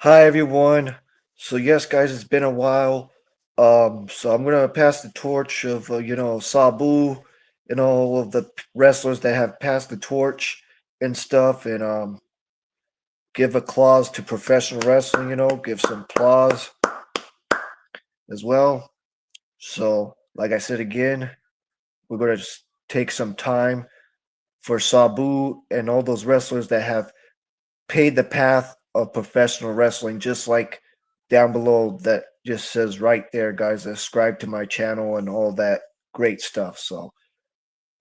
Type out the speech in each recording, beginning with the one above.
Hi everyone. So yes, guys, it's been a while. So I'm gonna pass the torch of Sabu and all of the wrestlers that have passed the torch and stuff, and give a clause to professional wrestling. Give some applause as well. So, like I said again, we're gonna just take some time for Sabu and all those wrestlers that have paved the path of professional wrestling, just like down below that just says right there, guys, subscribe to my channel and all that great stuff. So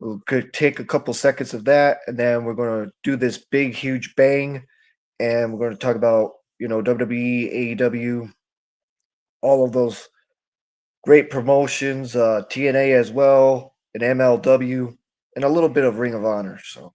we'll could take a couple seconds of that, and then we're going to do this big, huge bang, and we're going to talk about WWE, AEW, all of those great promotions, TNA as well, and MLW, and a little bit of Ring of Honor. So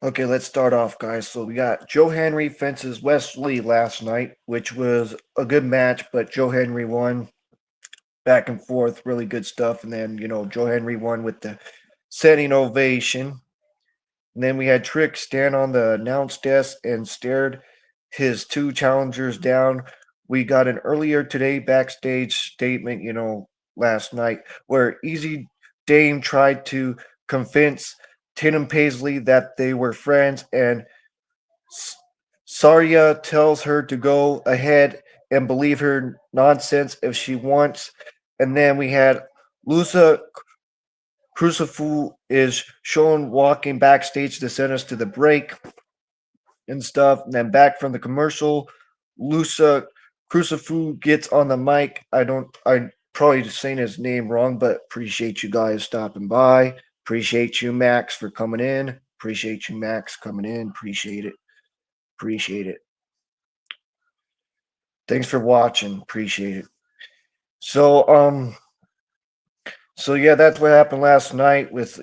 okay, let's start off, guys. So we got Joe Henry fences Wesley last night, which was a good match, but Joe Henry won back and forth, really good stuff. And then, Joe Henry won with the standing ovation. And then we had Trick stand on the announce desk and stared his two challengers down. We got an earlier today backstage statement, last night, where Easy Dame tried to convince Tatum Paisley that they were friends, and Saria tells her to go ahead and believe her nonsense if she wants. And then we had Lusa Crucifu is shown walking backstage to send us to the break and stuff. And then back from the commercial, Lusa Crucifu gets on the mic. I probably just saying his name wrong, but appreciate you guys stopping by. Appreciate you, Max, for coming in. Appreciate you, Max, coming in. Appreciate it. Appreciate it. Thanks for watching. Appreciate it. So, yeah, that's what happened last night with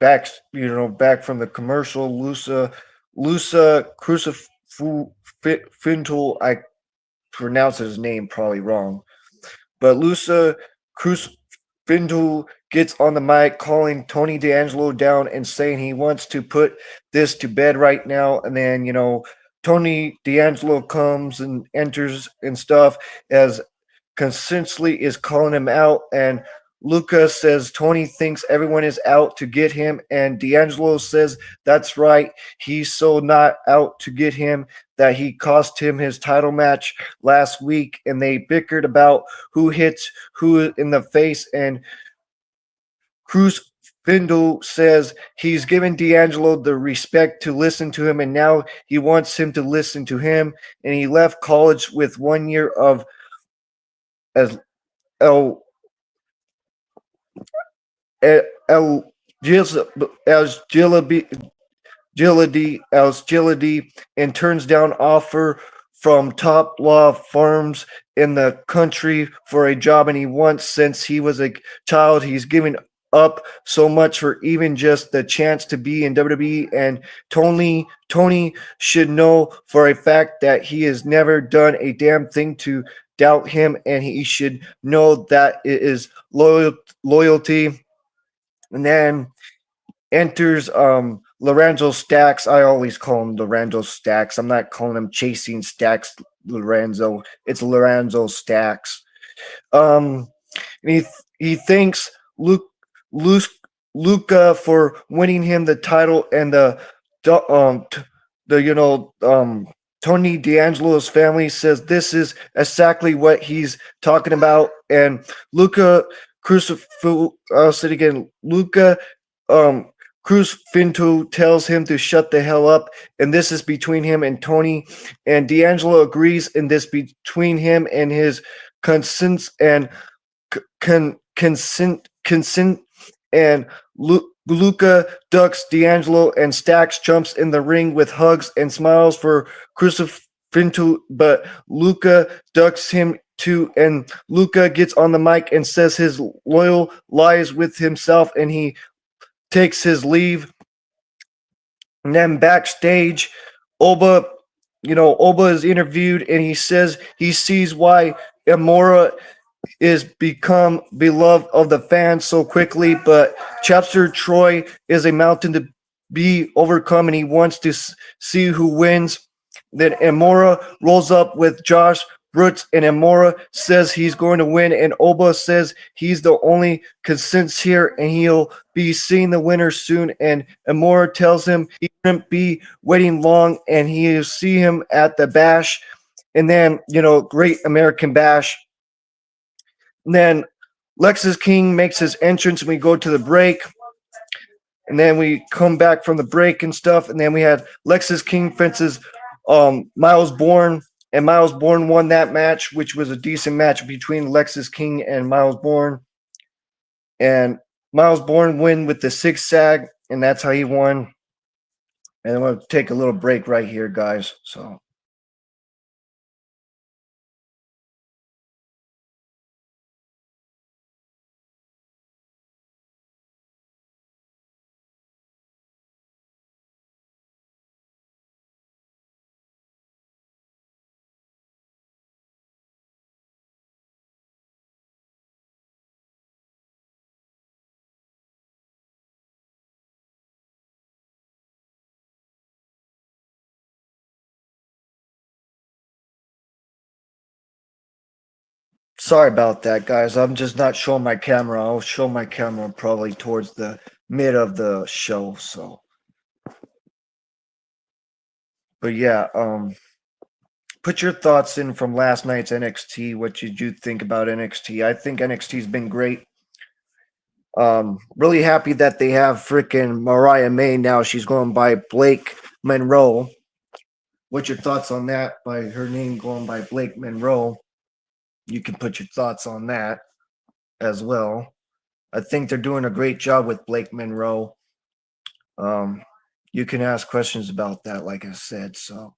back from the commercial. Lusa Crucifintal. I pronounced his name probably wrong. But Lusa Crucifindle gets on the mic calling Tony D'Angelo down and saying he wants to put this to bed right now. And then, Tony D'Angelo comes and enters and stuff as consistently is calling him out. And Lucas says Tony thinks everyone is out to get him. And D'Angelo says that's right. He's so not out to get him that he cost him his title match last week. And they bickered about who hits who in the face. And Cruz Findle says he's given D'Angelo the respect to listen to him, and now he wants him to listen to him. And he left college with 1 year of as El El agility and turns down offer from top law firms in the country for a job, and he wants since he was a child he's given up so much for even just the chance to be in WWE. And Tony should know for a fact that he has never done a damn thing to doubt him, and he should know that it is loyalty. And then enters Lorenzo Stacks. I always call him Lorenzo Stacks. I'm not calling him Chasing Stacks Lorenzo. It's Lorenzo Stacks. Um, he thanks Luke, Luca for winning him the title, and the Tony D'Angelo's family says this is exactly what he's talking about. And Luca Crucifix, I'll say it again, Luca um Cruz Finto tells him to shut the hell up, and this is between him and Tony. And D'Angelo agrees in this between him and his consents and consent. And Luca ducks D'Angelo, and Stacks jumps in the ring with hugs and smiles for Crucifinto, but Luca ducks him too. And Luca gets on the mic and says his loyal lies with himself, and he takes his leave. And then backstage, Oba, Oba is interviewed, and he says he sees why Amora is become beloved of the fans so quickly, but Chapter Troy is a mountain to be overcome, and he wants to see who wins. Then Amora rolls up with Josh Brooks, and Amora says he's going to win, and Oba says he's the only consents here, and he'll be seeing the winner soon. And Amora tells him he wouldn't be waiting long, and he'll see him at the bash. And then, Great American Bash. And then Lexus King makes his entrance, and we go to the break. And then we come back from the break and stuff. And then we had Lexus King fences Miles Bourne, and Miles Bourne won that match, which was a decent match between Lexus King and Miles Bourne. And Miles Bourne win with the zigzag, and that's how he won. And I'm going to take a little break right here, guys. So. Sorry about that, guys. I'm just not showing my camera. I'll show my camera probably towards the mid of the show. So, but yeah, put your thoughts in from last night's NXT. What did you think about NXT? I think NXT's been great. Really happy that they have freaking Mariah May now. She's going by Blake Monroe. What's your thoughts on that? By her name going by Blake Monroe. You can put your thoughts on that as well. I think they're doing a great job with Blake Monroe. You can ask questions about that, like I said. So,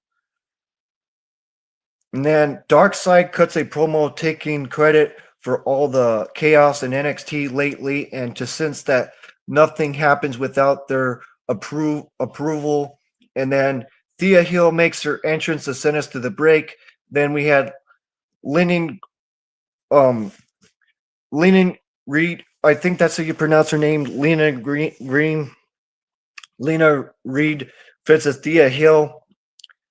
and then Darkseid cuts a promo taking credit for all the chaos in NXT lately, and to sense that nothing happens without their approval. And then Thea Hill makes her entrance to send us to the break. Then we had Lennon Lena Reed. I think that's how you pronounce her name. Lena Reed versus Thea Hill,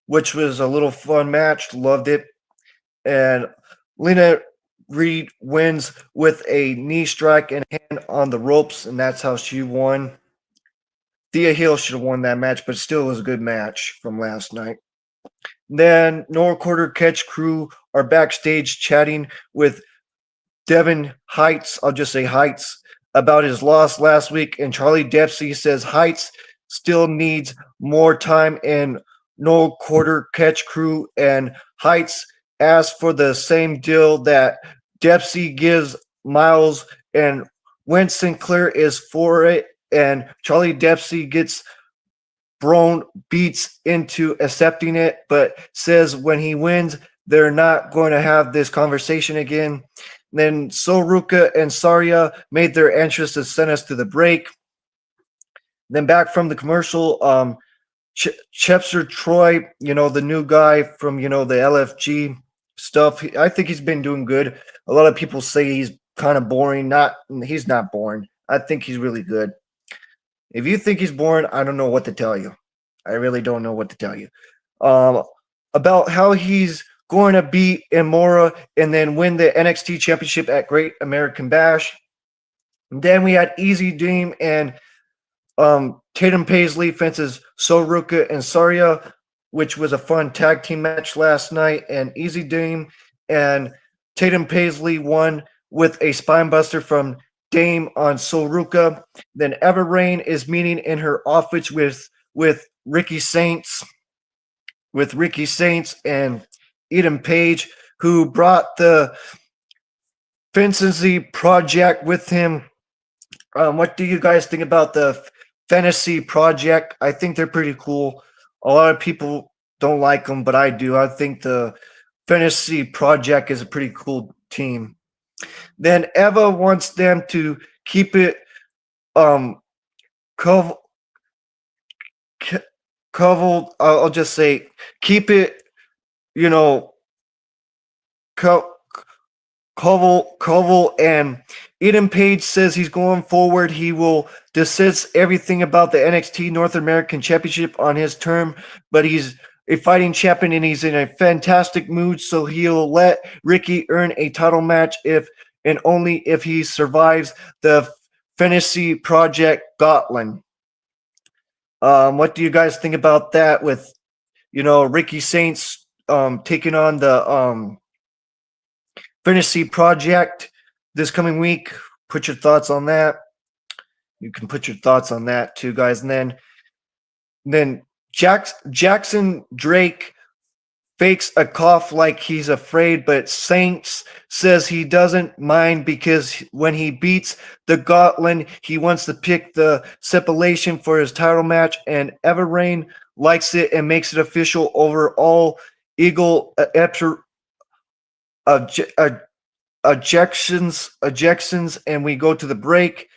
which was a little fun match. Loved it. And Lena Reed wins with a knee strike and hand on the ropes, and that's how she won. Thea Hill should have won that match, but still was a good match from last night. Then Noah Quarter Catch Crew are backstage chatting with Devin Heights, I'll just say Heights, about his loss last week. And Charlie Dempsey says Heights still needs more time in No Quarter Catch Crew. And Heights asks for the same deal that Dempsey gives Miles. And when Sinclair is for it, and Charlie Dempsey gets Braun beats into accepting it, but says when he wins, they're not going to have this conversation again. Then Soruka and Saria made their entrance to send us to the break. Then back from the commercial, Chepster Troy, the new guy from, the LFG stuff. I think he's been doing good. A lot of people say he's kind of boring. He's not boring. I think he's really good. If you think he's boring, I don't know what to tell you. I really don't know what to tell you. About how he's going to beat Imora and then win the NXT Championship at Great American Bash. And then we had Easy Dream and Tatum Paisley fences Soruka and Saria, which was a fun tag team match last night. And Easy Dream and Tatum Paisley won with a spinebuster from Dame on Soruka. Then Everrain is meeting in her office with Ricky Saints, and Eden Page, who brought the Fantasy Project with him. What do you guys think about the Fantasy Project? I think they're pretty cool. A lot of people don't like them, but I do. I think the Fantasy Project is a pretty cool team. Then Eva wants them to keep it covered. I'll just say keep it, Koval, and Eden Page says he's going forward. He will desist everything about the NXT North American Championship on his term, but he's a fighting champion and he's in a fantastic mood, so he'll let Ricky earn a title match if and only if he survives the Fantasy Project Gauntlet. What do you guys think about that with, Ricky Saints taking on the Fantasy Project this coming week? Put your thoughts on that. You can put your thoughts on that too, guys. And then Jackson Drake fakes a cough like he's afraid, but Saints says he doesn't mind because when he beats the Gauntlet, he wants to pick the stipulation for his title match, and Everrain likes it and makes it official over all Eagle ejections, and we go to the break.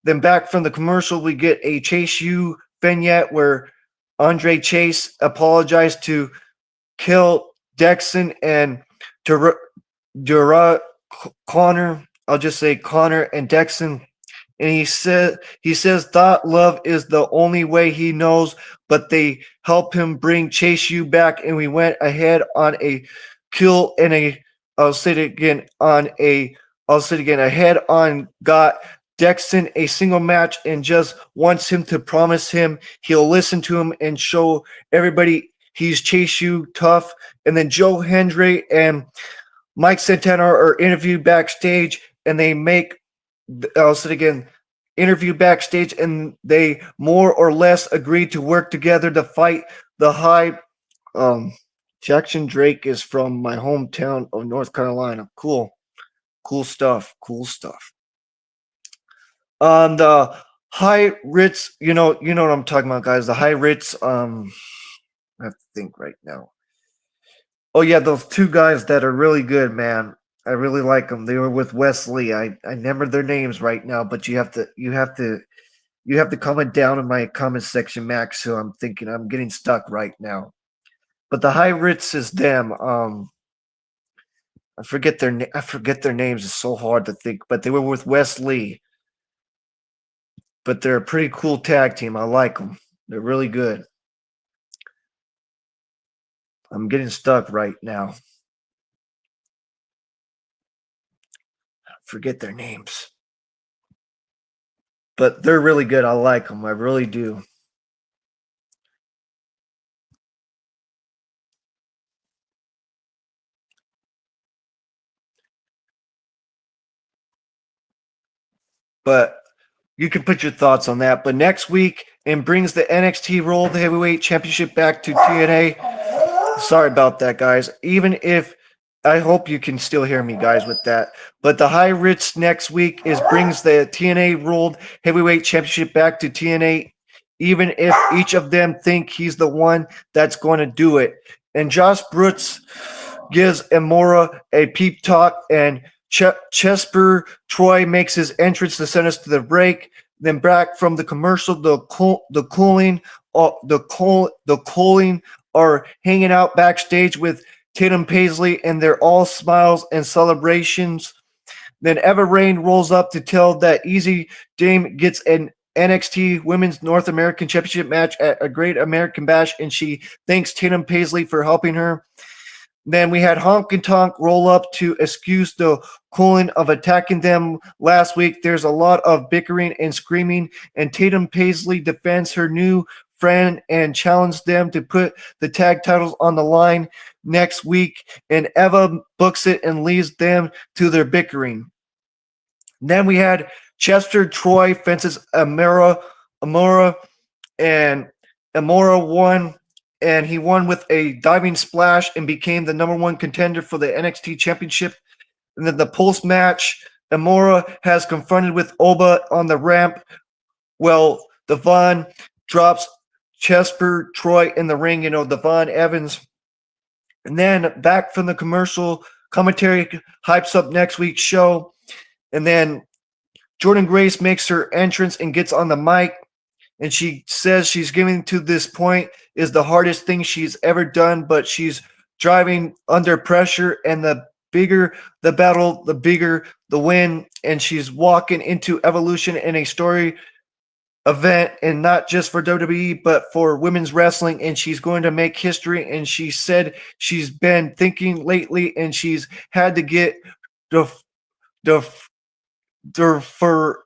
Then back from the commercial, we get a Chase U vignette where Andre Chase apologized to Kill Dexon and Dura Connor. I'll just say Connor and Dexon. And he says thought love is the only way he knows, but they help him bring Chase U back, and we went ahead on a kill and ahead on got Dexon a single match and just wants him to promise him he'll listen to him and show everybody he's Chase U tough. And then Joe Hendry and Mike Santana are interviewed backstage, and they interview backstage, and they more or less agreed to work together to fight the high. Jackson Drake is from my hometown of North Carolina. Cool stuff. The High Ritz, you know what I'm talking about, guys. The High Ritz, I have to think right now. Oh yeah, those two guys that are really good, man. I really like them. They were with Wesley. I remember their names right now, but you have to comment down in my comment section, Max. So I'm getting stuck right now. But the High Ritz is them. I forget their names. It's so hard to think, but they were with Wesley. But they're a pretty cool tag team. I like them. They're really good. I'm getting stuck right now. Forget their names. But they're really good. I like them. I really do. But you can put your thoughts on that. But next week, and brings the NXT World Heavyweight Championship back to TNA. Sorry about that, guys. Even if I hope you can still hear me, guys, with that. But the high risk next week is brings the TNA World Heavyweight Championship back to TNA, even if each of them think he's the one that's going to do it. And Josh Brooks gives Amora a peep talk, and Chesper Troy makes his entrance to send us to the break. Then back from the commercial, the Coling are hanging out backstage with Tatum Paisley, and they're all smiles and celebrations. Then Eva Rain rolls up to tell that Easy Dame gets an NXT Women's North American Championship match at a Great American Bash, and she thanks Tatum Paisley for helping her. Then we had Honk and Tonk roll up to excuse the Colin of attacking them last week. There's a lot of bickering and screaming, and Tatum Paisley defends her new friend and challenges them to put the tag titles on the line next week. And Eva books it and leaves them to their bickering. Then we had Chester Troy fences Amora, and Amora won. And he won with a diving splash and became the number one contender for the NXT Championship. And then the post match, Amora has confronted with Oba on the ramp. Well, Devon drops Chesper Troy in the ring, Devon Evans. And then back from the commercial, commentary hypes up next week's show. And then Jordan Grace makes her entrance and gets on the mic. And she says she's getting to this point is the hardest thing she's ever done, but she's driving under pressure, and the bigger the battle, the bigger the win. And she's walking into Evolution in a story event, and not just for WWE, but for women's wrestling. And she's going to make history. And she said she's been thinking lately, and she's had to get defer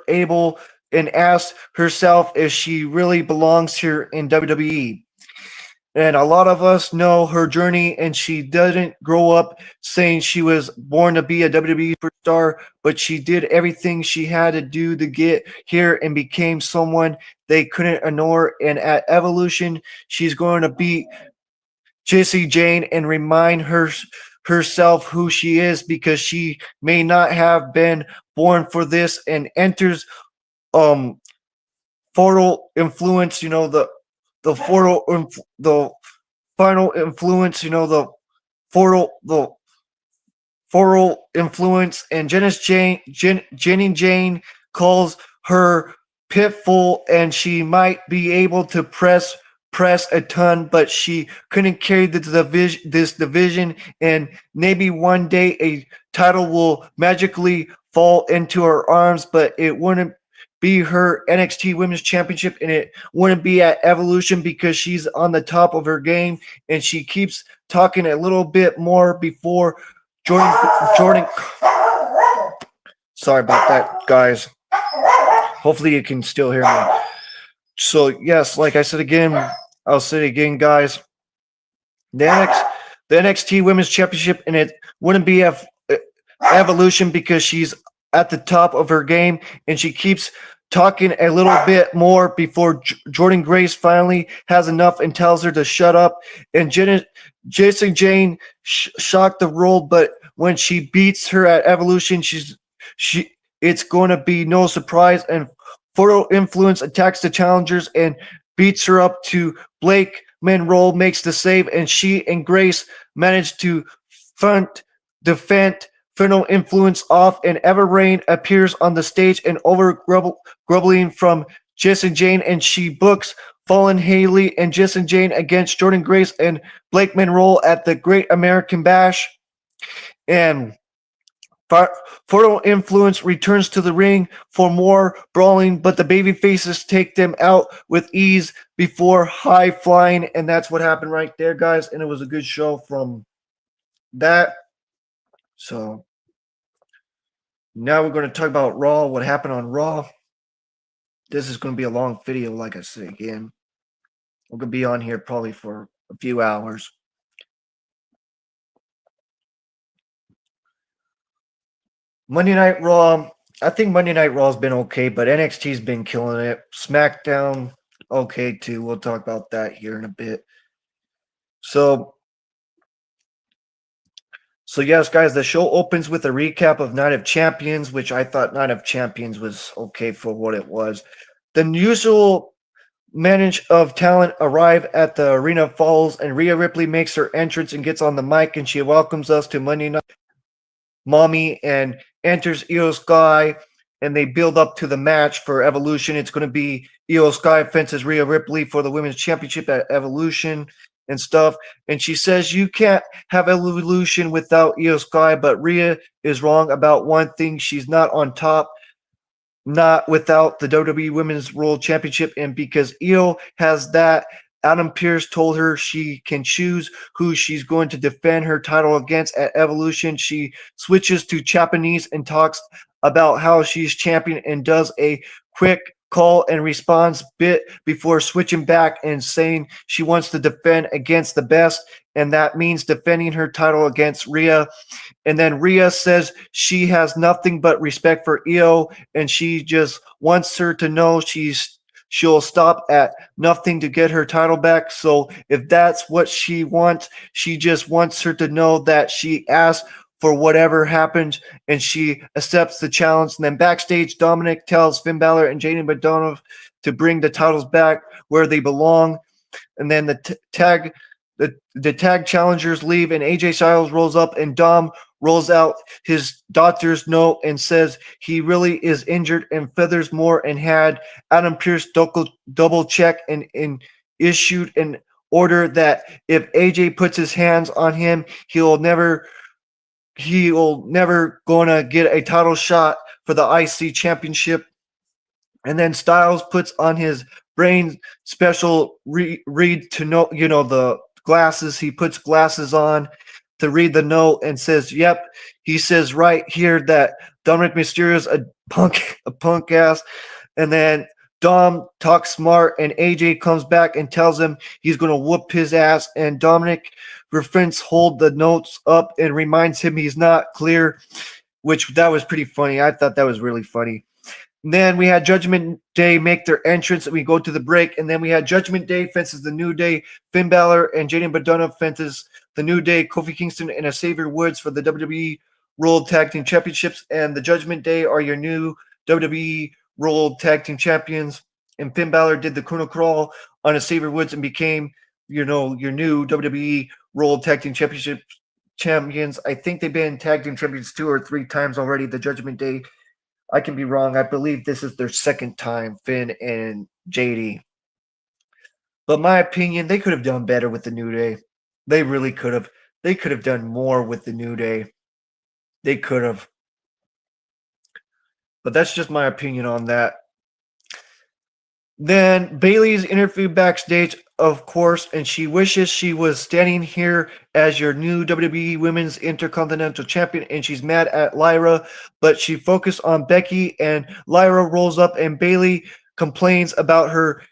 able and asked herself if she really belongs here in WWE. And a lot of us know her journey, and she didn't grow up saying she was born to be a WWE superstar, but she did everything she had to do to get here and became someone they couldn't ignore. And at Evolution, she's going to beat Jessie Jane and remind herself who she is, because she may not have been born for this, and enters Fatal Influence, the final influence, the Fatal Influence. And Jenny Jane calls her pitful, and she might be able to press a ton, but she couldn't carry this division. And maybe one day a title will magically fall into her arms, but it wouldn't be her NXT Women's Championship, and it wouldn't be at Evolution, because she's on the top of her game. And she keeps talking a little bit more before Jordan. Sorry about that, guys. Hopefully you can still hear me. So yes, like I said again, I'll say it again, guys. The NXT Women's Championship, and it wouldn't be Evolution, because she's at the top of her game, and she keeps talking a little bit more before Jordan Grace finally has enough and tells her to shut up. And Jason Jane shocked the world, but when she beats her at Evolution, it's going to be no surprise. And Photo Influence attacks the challengers and beats her up to Blake Monroe makes the save, and she and Grace manage to defend Photo Influence off, and Eva Rain appears on the stage and over grumbling from Jess and Jane, and she books Fallon Haley and Jess Jane against Jordan Grace and Blake Monroe at the Great American Bash. And Photo Influence returns to the ring for more brawling, but the baby faces take them out with ease before high flying. And that's what happened right there, guys. And it was a good show from that. So now we're going to talk about Raw, what happened on Raw. This is going to be a long video, like I said again. We're going to be on here probably for a few hours. Monday Night Raw. I think Monday Night Raw's been okay, but NXT's been killing it. SmackDown, okay too. We'll talk about that here in a bit. So yes, guys, the show opens with a recap of Night of Champions, which I thought Night of Champions was okay for what it was. The usual manage of talent arrive at the Arena Falls, and Rhea Ripley makes her entrance and gets on the mic, and she welcomes us to Monday Night Mommy and enters Io Sky, and they build up to the match for Evolution. It's going to be Io Sky fences Rhea Ripley for the Women's Championship at Evolution and stuff. And she says you can't have Evolution without Io Sky, but Rhea is wrong about one thing. She's not on top, not without the WWE Women's World Championship. And because Io has that, Adam Pearce told her she can choose who she's going to defend her title against at Evolution. She switches to Japanese and talks about how she's champion and does a quick call and response bit before switching back and saying she wants to defend against the best, and that means defending her title against Rhea. And then Rhea says she has nothing but respect for Io, and she just wants her to know she'll stop at nothing to get her title back. So if that's what she wants, she just wants her to know that she asked for whatever happened and she accepts the challenge. And then backstage, Dominic tells Finn Balor and Jaden McDonough to bring the titles back where they belong. And then the tag challengers leave, and AJ Styles rolls up, and Dom rolls out his doctor's note and says he really is injured and feathers more, and had Adam Pearce double check and issued an order that if AJ puts his hands on him, he'll never gonna get a title shot for the IC championship. And then Styles puts on his brain special read to know, the glasses. He puts glasses on to read the note and says, yep. He says right here that Dominic Mysterio's a punk ass. And then Dom talks smart, and AJ comes back and tells him he's going to whoop his ass. And Dominic refrains hold the notes up and reminds him he's not clear, which that was pretty funny. I thought that was really funny. And then we had Judgment Day make their entrance, and we go to the break. And then we had Judgment Day fences the New Day, Finn Balor and Jaden McDonough fences the New Day, Kofi Kingston and Xavier Woods for the WWE World Tag Team Championships. And the Judgment Day are your new WWE World Tag Team Champions. And Finn Balor did the Chrono Crawl on Xavier Woods and became, your new WWE World Tag Team Championship champions. I think they've been tag team champions 2 or 3 times already. The Judgment Day, I can be wrong. I believe this is their second time, Finn and JD. But my opinion, they could have done better with the New Day. They really could have. They could have done more with the New Day. They could have. But that's just my opinion on that. Then Bayley's interviewed backstage, of course, and she wishes she was standing here as your new WWE Women's Intercontinental Champion, and she's mad at Lyra, but she focused on Becky, and Lyra rolls up, and Bayley complains about her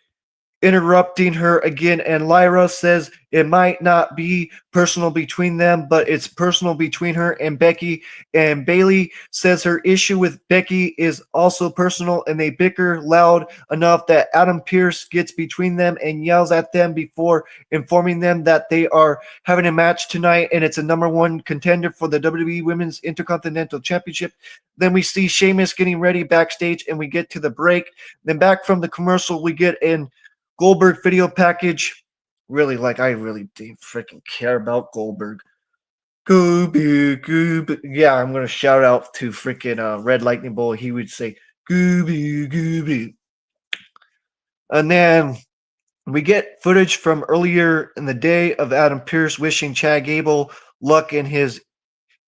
interrupting her again, and Lyra says it might not be personal between them, but it's personal between her and Becky. And Bayley says her issue with Becky is also personal, and they bicker loud enough that Adam Pearce gets between them and yells at them before informing them that they are having a match tonight, and it's a #1 contender for the WWE Women's Intercontinental Championship. Then we see Sheamus getting ready backstage, and we get to the break. Then back from the commercial, we get in Goldberg video package. Really, I really didn't freaking care about Goldberg. Gooby. Yeah, I'm going to shout out to freaking Red Lightning Bolt. He would say, Gooby. And then We get footage from earlier in the day of Adam Pearce wishing Chad Gable luck in his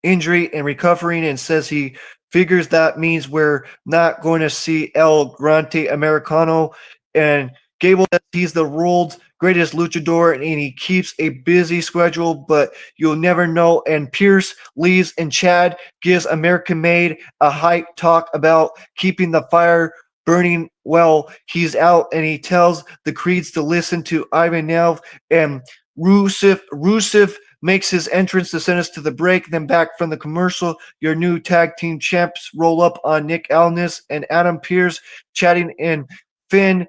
injury and recovering, and says he figures that means we're not going to see El Grande Americano. And Gable says he's the world's greatest luchador and he keeps a busy schedule, but you'll never know. And Pierce leaves, and Chad gives American Made a hype talk about keeping the fire burning. Well, he's out, and he tells the Creeds to listen to Ivan Nelv, and Rusev makes his entrance to send us to the break. Then back from the commercial, your new tag team champs roll up on Nick Aldis and Adam Pearce chatting, and Finn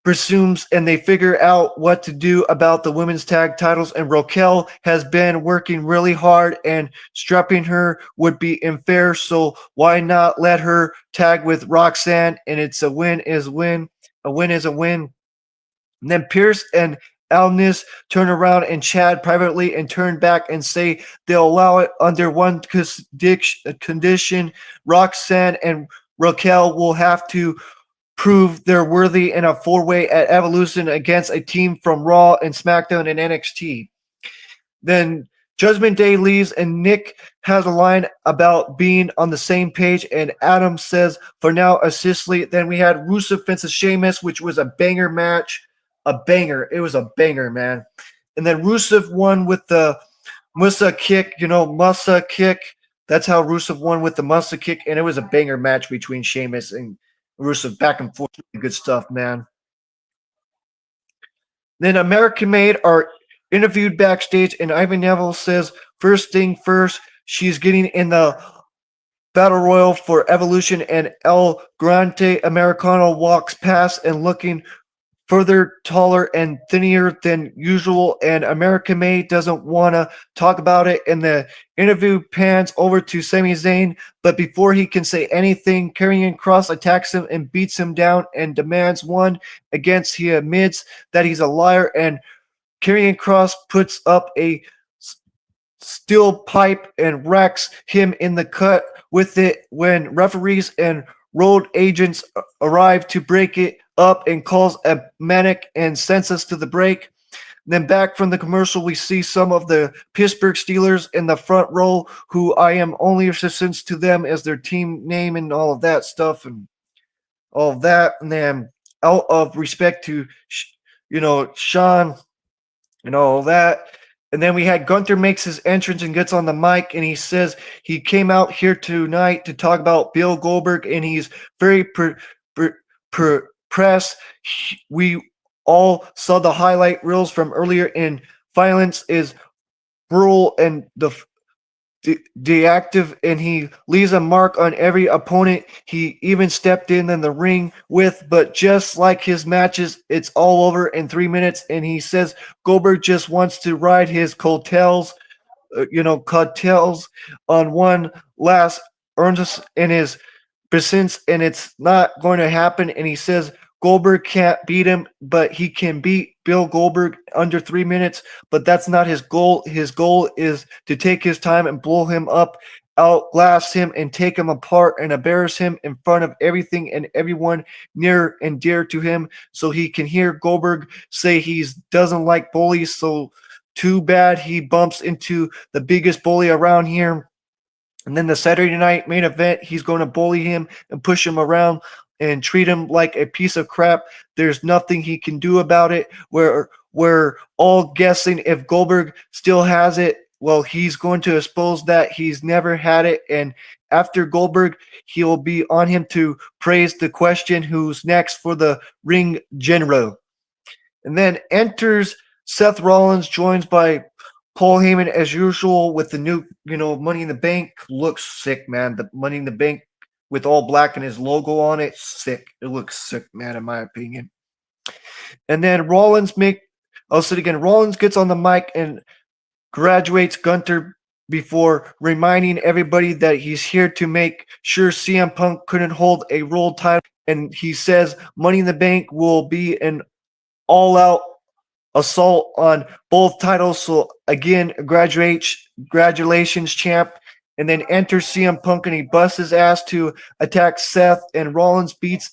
presumes, and they figure out what to do about the women's tag titles. And Raquel has been working really hard, and strapping her would be unfair, so why not let her tag with Roxanne? And it's a win is win. A win is a win. And then Pierce and Alnis turn around and chat privately and turn back and say they'll allow it under one condition. Roxanne and Raquel will have to prove they're worthy in a four-way at Evolution against a team from Raw and SmackDown and NXT. Then Judgment Day leaves, and Nick has a line about being on the same page, and Adam says, for now, assistly. Then we had Rusev versus Sheamus, which was a banger match. A banger. It was a banger, man. And then Rusev won with the Musa kick, Musa kick. That's how Rusev won with the Musa kick, and it was a banger match between Sheamus and Rusev, back and forth. Good stuff, man. Then American Made are interviewed backstage, and Ivan Neville says, first thing first, she's getting in the Battle Royal for Evolution, and El Grande Americano walks past and looking further taller and thinner than usual, and American Made doesn't want to talk about it. And the interview pans over to Sami Zayn, but before he can say anything, Karrion Kross attacks him and beats him down and demands one against. He admits that he's a liar, and Karrion Kross puts up a steel pipe and racks him in the cut with it when referees and road agents arrive to break it up, and calls a manic and sends us to the break. Then back from the commercial, we see some of the Pittsburgh Steelers in the front row, who I am only assistants to them as their team name and all of that stuff and all of that. And then out of respect to, Sean and all that. And then we had Gunther makes his entrance and gets on the mic, and he says he came out here tonight to talk about Bill Goldberg, and he's very press. We all saw the highlight reels from earlier, and violence is brutal and deactive, and he leaves a mark on every opponent he even stepped in the ring with. But just like his matches, it's all over in 3 minutes, and he says Goldberg just wants to ride his coattails on one last earnest in his business, and it's not going to happen. And he says Goldberg can't beat him, but he can beat Bill Goldberg under 3 minutes. But that's not his goal. His goal is to take his time and blow him up, outglass him, and take him apart and embarrass him in front of everything and everyone near and dear to him, so he can hear Goldberg say he doesn't like bullies. So too bad he bumps into the biggest bully around here. And then the Saturday night main event, he's going to bully him and push him around and treat him like a piece of crap. There's nothing he can do about it. We're all guessing if Goldberg still has it. Well, he's going to expose that he's never had it. And after Goldberg, he'll be on him to praise the question who's next for the ring general. And then enters Seth Rollins, joined by Paul Heyman as usual with the new, Money in the Bank. Looks sick, man. The Money in the Bank with all black and his logo on it. Sick. It looks sick, man, in my opinion. And then Rollins gets on the mic and graduates Gunther before reminding everybody that he's here to make sure CM Punk couldn't hold a world title. And he says Money in the Bank will be an all-out assault on both titles. So again, congratulations, champ. And then enters CM Punk and he busts his ass to attack Seth. And Rollins beats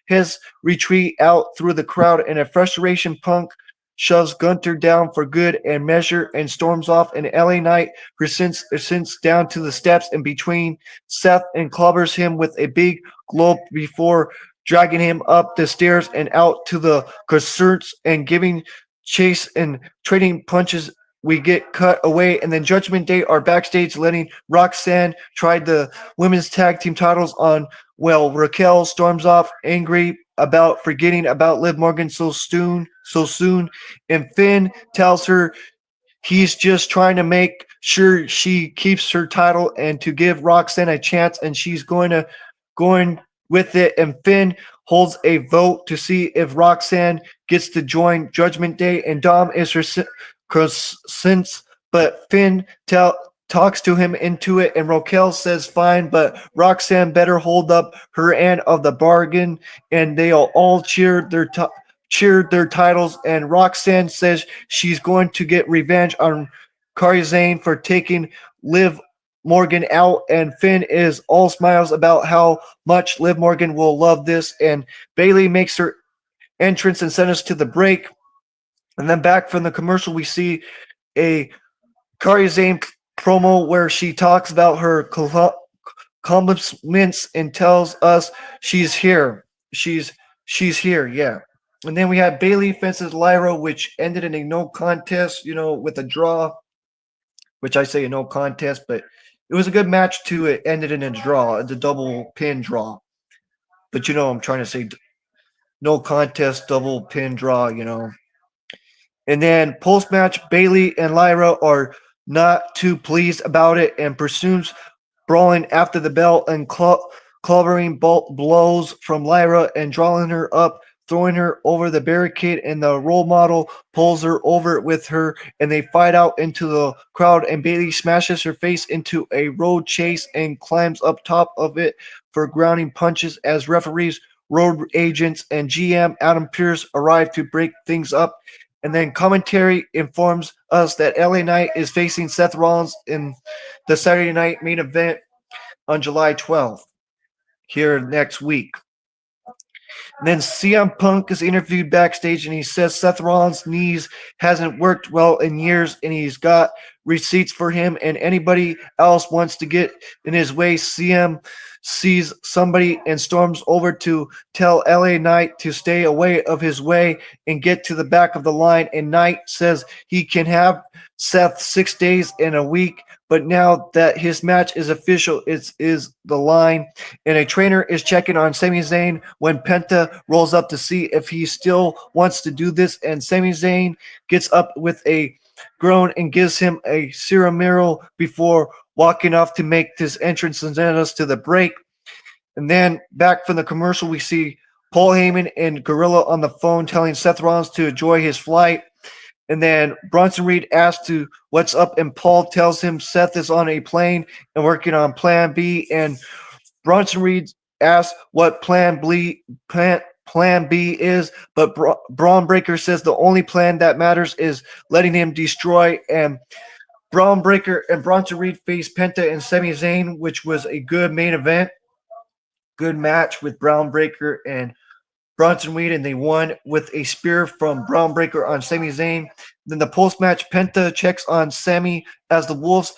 his retreat out through the crowd. And a frustration, Punk shoves Gunter down for good and measure and storms off. And LA Knight sinks down to the steps in between Seth and clobbers him with a big globe before dragging him up the stairs and out to the concerts and giving chase and trading punches. We get cut away, and then Judgment Day are backstage letting Roxanne try the women's tag team titles on. Well, Raquel storms off, angry about forgetting about Liv Morgan so soon, and Finn tells her he's just trying to make sure she keeps her title and to give Roxanne a chance, and she's going with it. And Finn holds a vote to see if Roxanne gets to join Judgment Day, and Dom is her since, but Finn talks to him into it, and Raquel says fine, but Roxanne better hold up her end of the bargain, and they all cheered their titles, and Roxanne says she's going to get revenge on Kairi Zane for taking Liv Morgan out, and Finn is all smiles about how much Liv Morgan will love this, and Bayley makes her entrance and sends us to the break. And then back from the commercial, we see a Kairi Zane promo where she talks about her accomplishments and tells us she's here. She's here, yeah. And then we had Bayley fences Lyra, which ended in a no contest, with a draw, which I say a no contest, but it was a good match too. It ended in a draw, the double pin draw. But I'm trying to say no contest, double pin draw. And then post match, Bayley and Lyra are not too pleased about it and pursues brawling after the bell and clobbering blows from Lyra and drawing her up, throwing her over the barricade. And the role model pulls her over with her, and they fight out into the crowd. And Bayley smashes her face into a road chase and climbs up top of it for grounding punches as referees, road agents, and GM Adam Pearce arrive to break things up. And then commentary informs us that LA Knight is facing Seth Rollins in the Saturday night main event on July 12th, here next week. And then CM Punk is interviewed backstage, and he says Seth Rollins' knees hasn't worked well in years, and he's got receipts for him, and anybody else wants to get in his way. CM sees somebody and storms over to tell LA Knight to stay away of his way and get to the back of the line. And Knight says he can have Seth 6 days in a week, but now that his match is official, it is the line. And a trainer is checking on Sami Zayn when Penta rolls up to see if he still wants to do this. And Sami Zayn gets up with a groan and gives him a Ciramiro before walking off to make this entrance and send us to the break. And then back from the commercial, we see Paul Heyman and Gorilla on the phone telling Seth Rollins to enjoy his flight. And then Bronson Reed asks to what's up, and Paul tells him Seth is on a plane and working on Plan B. And Bronson Reed asks what Plan B is, but Braun Breaker says the only plan that matters is letting him destroy. And Braun Breaker and Bronson Reed face Penta and Sami Zayn, which was a good main event, good match with Braun Breaker and Bronson Reed, and they won with a spear from Braun Breaker on Sami Zayn. Then the post-match, Penta checks on Sami as the Wolves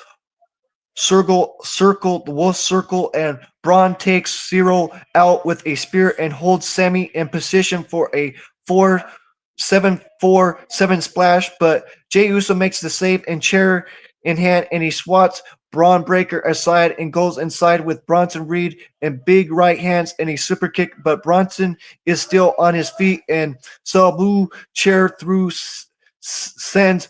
the Wolf circle, and Braun takes Zero out with a spear and holds Sami in position for a 4-7-4-7 splash. But Jey Uso makes the save and chair in hand, and he swats Braun Breaker aside and goes inside with Bronson Reed and big right hands and a super kick. But Bronson is still on his feet, and Sabu chair through sends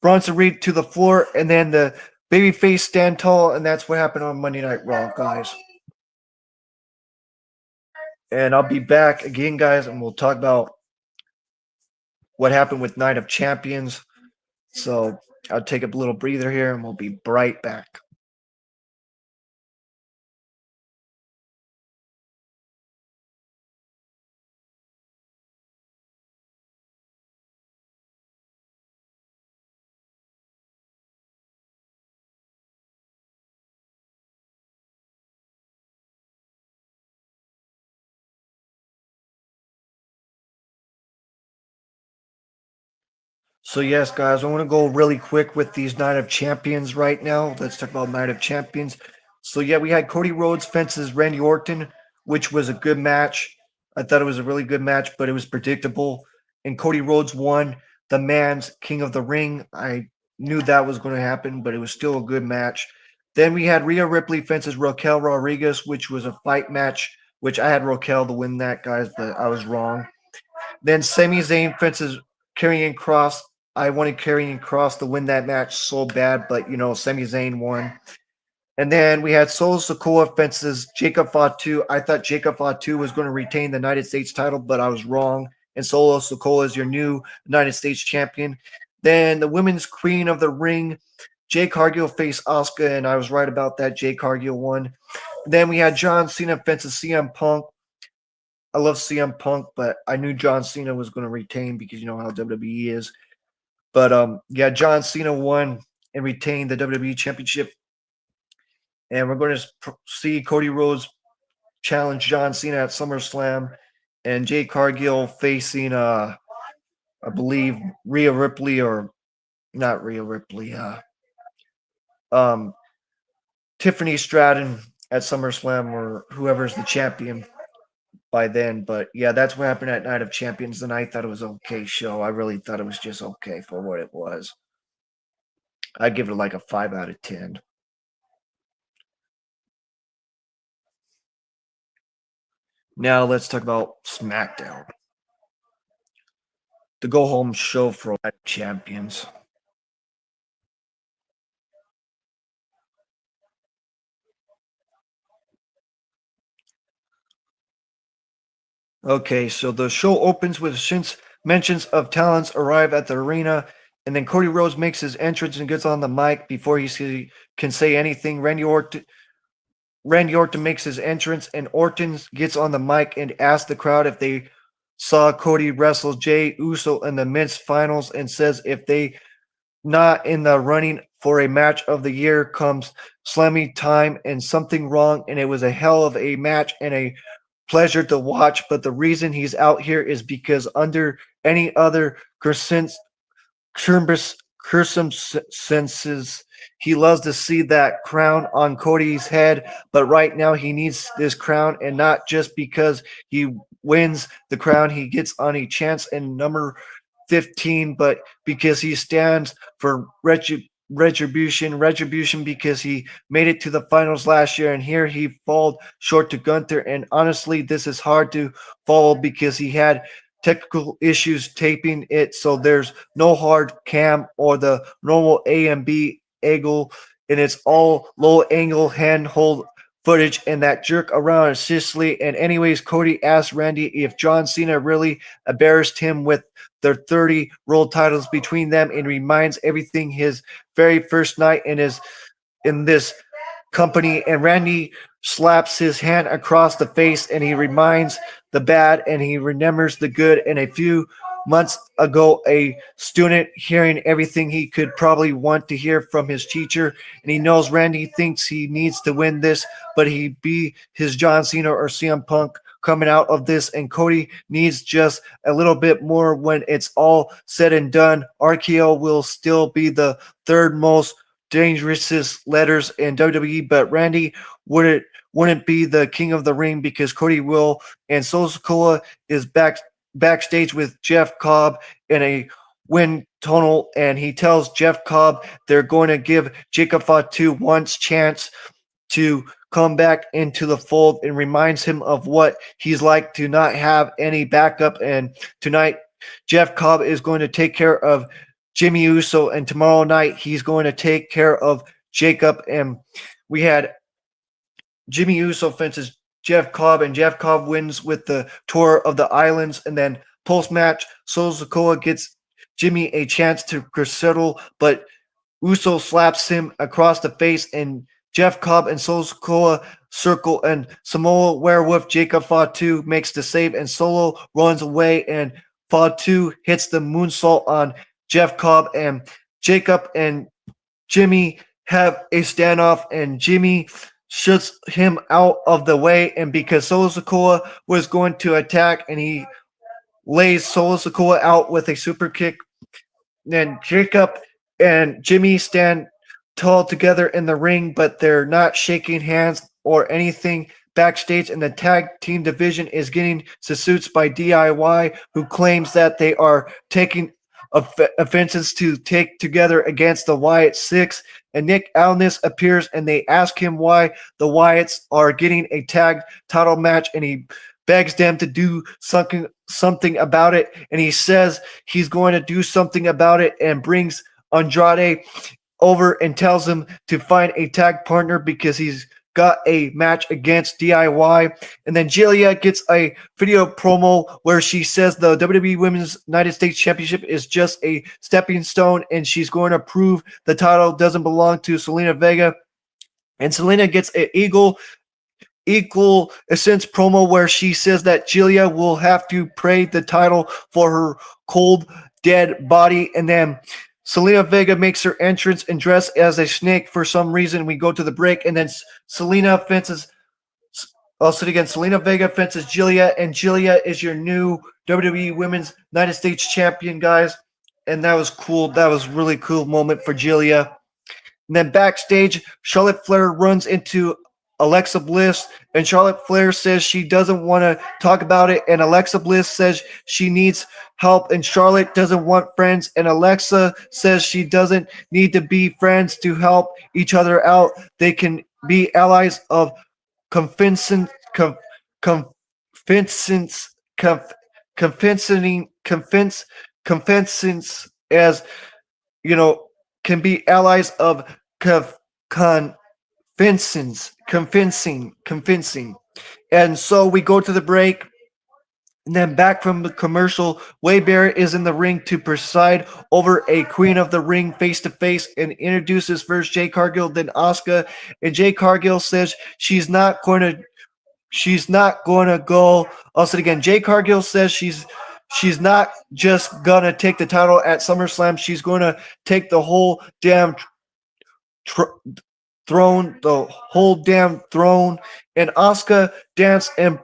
Bronson Reed to the floor, and then the babyface stand tall, and that's what happened on Monday Night Raw, guys. And I'll be back again, guys, and we'll talk about what happened with Night of Champions. So I'll take a little breather here, and we'll be right back. So yes, guys, I want to go really quick with these Night of Champions right now. Let's talk about Night of Champions. So yeah, we had Cody Rhodes fences Randy Orton, which was a good match. I thought it was a really good match, but it was predictable. And Cody Rhodes won the man's King of the Ring. I knew that was going to happen, but it was still a good match. Then we had Rhea Ripley fences Raquel Rodriguez, which was a fight match, which I had Raquel to win that, guys, but I was wrong. Then Sami Zayn fences Karrion Cross. I wanted Karrion Cross to win that match so bad, but Sami Zayn won. And then we had Solo Sikoa fences Jacob Fatu. I thought Jacob Fatu was going to retain the United States title, but I was wrong. And Solo Sikoa is your new United States champion. Then the women's queen of the ring, Jay Cargill faced Asuka, and I was right about that. Jay Cargill won. Then we had John Cena fences CM Punk. I love CM Punk, but I knew John Cena was going to retain because you know how WWE is. But yeah, John Cena won and retained the WWE Championship, and we're going to see Cody Rhodes challenge John Cena at SummerSlam, and Jay Cargill facing I believe Rhea Ripley or not Rhea Ripley, um Tiffany Stratton at SummerSlam or whoever's the champion by then. But yeah, that's what happened at Night of Champions, and I thought it was an okay show. I really thought it was just okay for what it was. I'd give it like a 5 out of 10. Now let's talk about SmackDown, the go home show for champions. Okay, so the show opens with since mentions of talents arrive at the arena, and then Cody Rhodes makes his entrance and gets on the mic before can say anything. Randy Orton makes his entrance, and Orton gets on the mic and asks the crowd if they saw Cody wrestle Jey Uso in the men's finals, and says if they not in the running for a match of the year comes Slammy time and something wrong, and it was a hell of a match and a pleasure to watch. But the reason he's out here is because under any other circumstances, he loves to see that crown on Cody's head. But right now, he needs this crown, and not just because he wins the crown, he gets on a chance in number 15, but because he stands for retribution because he made it to the finals last year, and here he fell short to Gunther. And honestly, this is hard to follow because he had technical issues taping it, so there's no hard cam or the normal A and B angle, and it's all low angle handhold footage and that jerk around in Sicily. And anyways, Cody asked Randy if John Cena really embarrassed him with their 30 world titles between them, and reminds everything his very first night in this company. And Randy slaps his hand across the face, and he reminds the bad and he remembers the good. And a few months ago, a student hearing everything he could probably want to hear from his teacher, and he knows Randy thinks he needs to win this, but he be his John Cena or CM Punk coming out of this, and Cody needs just a little bit more. When it's all said and done, RKO will still be the third most dangerous letters in WWE, but Randy wouldn't be the king of the ring because Cody will. And Sikoa is backstage with Jeff Cobb in a wind tunnel, and he tells Jeff Cobb they're going to give Jacob Fatu once chance to come back into the fold, and reminds him of what he's like to not have any backup. And tonight, Jeff Cobb is going to take care of Jimmy Uso, and tomorrow night he's going to take care of Jacob. And we had Jimmy Uso fences Jeff Cobb, and Jeff Cobb wins with the tour of the islands. And then post match, Solo Sikoa gets Jimmy a chance to settle, but Uso slaps him across the face, and Jeff Cobb and Solo Sikoa circle, and Samoa Werewolf Jacob Fatu makes the save, and Solo runs away, and Fatu hits the moonsault on Jeff Cobb, and Jacob and Jimmy have a standoff, and Jimmy shuts him out of the way. And because Solo Sikoa was going to attack, and he lays Solo Sikoa out with a super kick, then Jacob and Jimmy stand tall together in the ring, but they're not shaking hands or anything. Backstage in the tag team division is getting suits by DIY, who claims that they are taking offenses to take together against the Wyatt Six. And Nick Aldis appears and they ask him why the Wyatts are getting a tag title match, and he begs them to do something about it. And he says he's going to do something about it and brings Andrade over and tells him to find a tag partner because he's got a match against DIY. And then Jillia gets a video promo where she says the WWE Women's United States Championship is just a stepping stone and she's going to prove the title doesn't belong to Selena Vega. And Selena gets an equal sense promo where she says that Jillia will have to pray the title for her cold, dead body. And then Selena Vega makes her entrance and dressed as a snake for some reason. We go to the break, and then Selena Vega fences Jillia, and Jillia is your new WWE Women's United States Champion, guys. And that was cool. That was a really cool moment for Jillia. And then backstage, Charlotte Flair runs into Alexa Bliss, and Charlotte Flair says she doesn't want to talk about it, and Alexa Bliss says she needs help, and Charlotte doesn't want friends, and Alexa says she doesn't need to be friends to help each other out. They can be allies of convincing as you know, can be allies of convincing. And so we go to the break, and then back from the commercial, Wade Barrett is in the ring to preside over a Queen of the Ring face-to-face and introduces first Jade Cargill, then Asuka. And Jade Cargill says she's not going to go. I'll say it again. Jade Cargill says she's not just gonna take the title at SummerSlam. She's going to take the whole damn throne, and Asuka danced and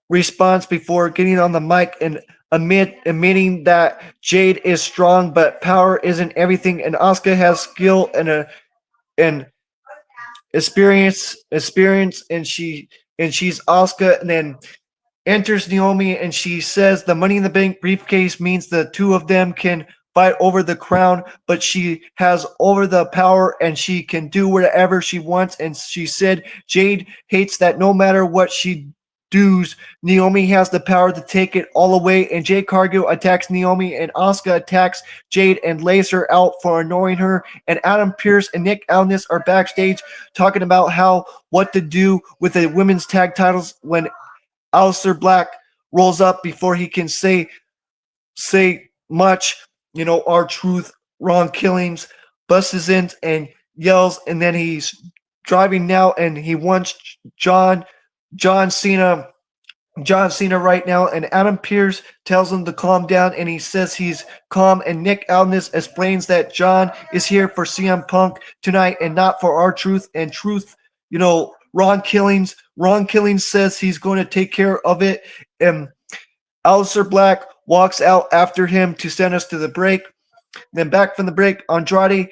responds before getting on the mic and admitting that Jade is strong, but power isn't everything, and Asuka has skill and experience, and she's Asuka. And then enters Naomi, and she says the Money in the Bank briefcase means the two of them can fight over the crown, but she has over the power and she can do whatever she wants. And she said Jade hates that no matter what she does, Naomi has the power to take it all away. And Jade Cargill attacks Naomi, and Asuka attacks Jade and lays her out for annoying her. And Adam Pearce and Nick Aldis are backstage talking about what to do with the women's tag titles when Aleister Black rolls up before he can say much. R-Truth, Ron Killings busts in and yells, and then he's driving now, and he wants John Cena right now, and Adam Pearce tells him to calm down, and he says he's calm, and Nick Aldis explains that John is here for CM Punk tonight and not for R-Truth, and Truth, Ron Killings says he's going to take care of it, and Aleister Black walks out after him to send us to the break. Then back from the break, Andrade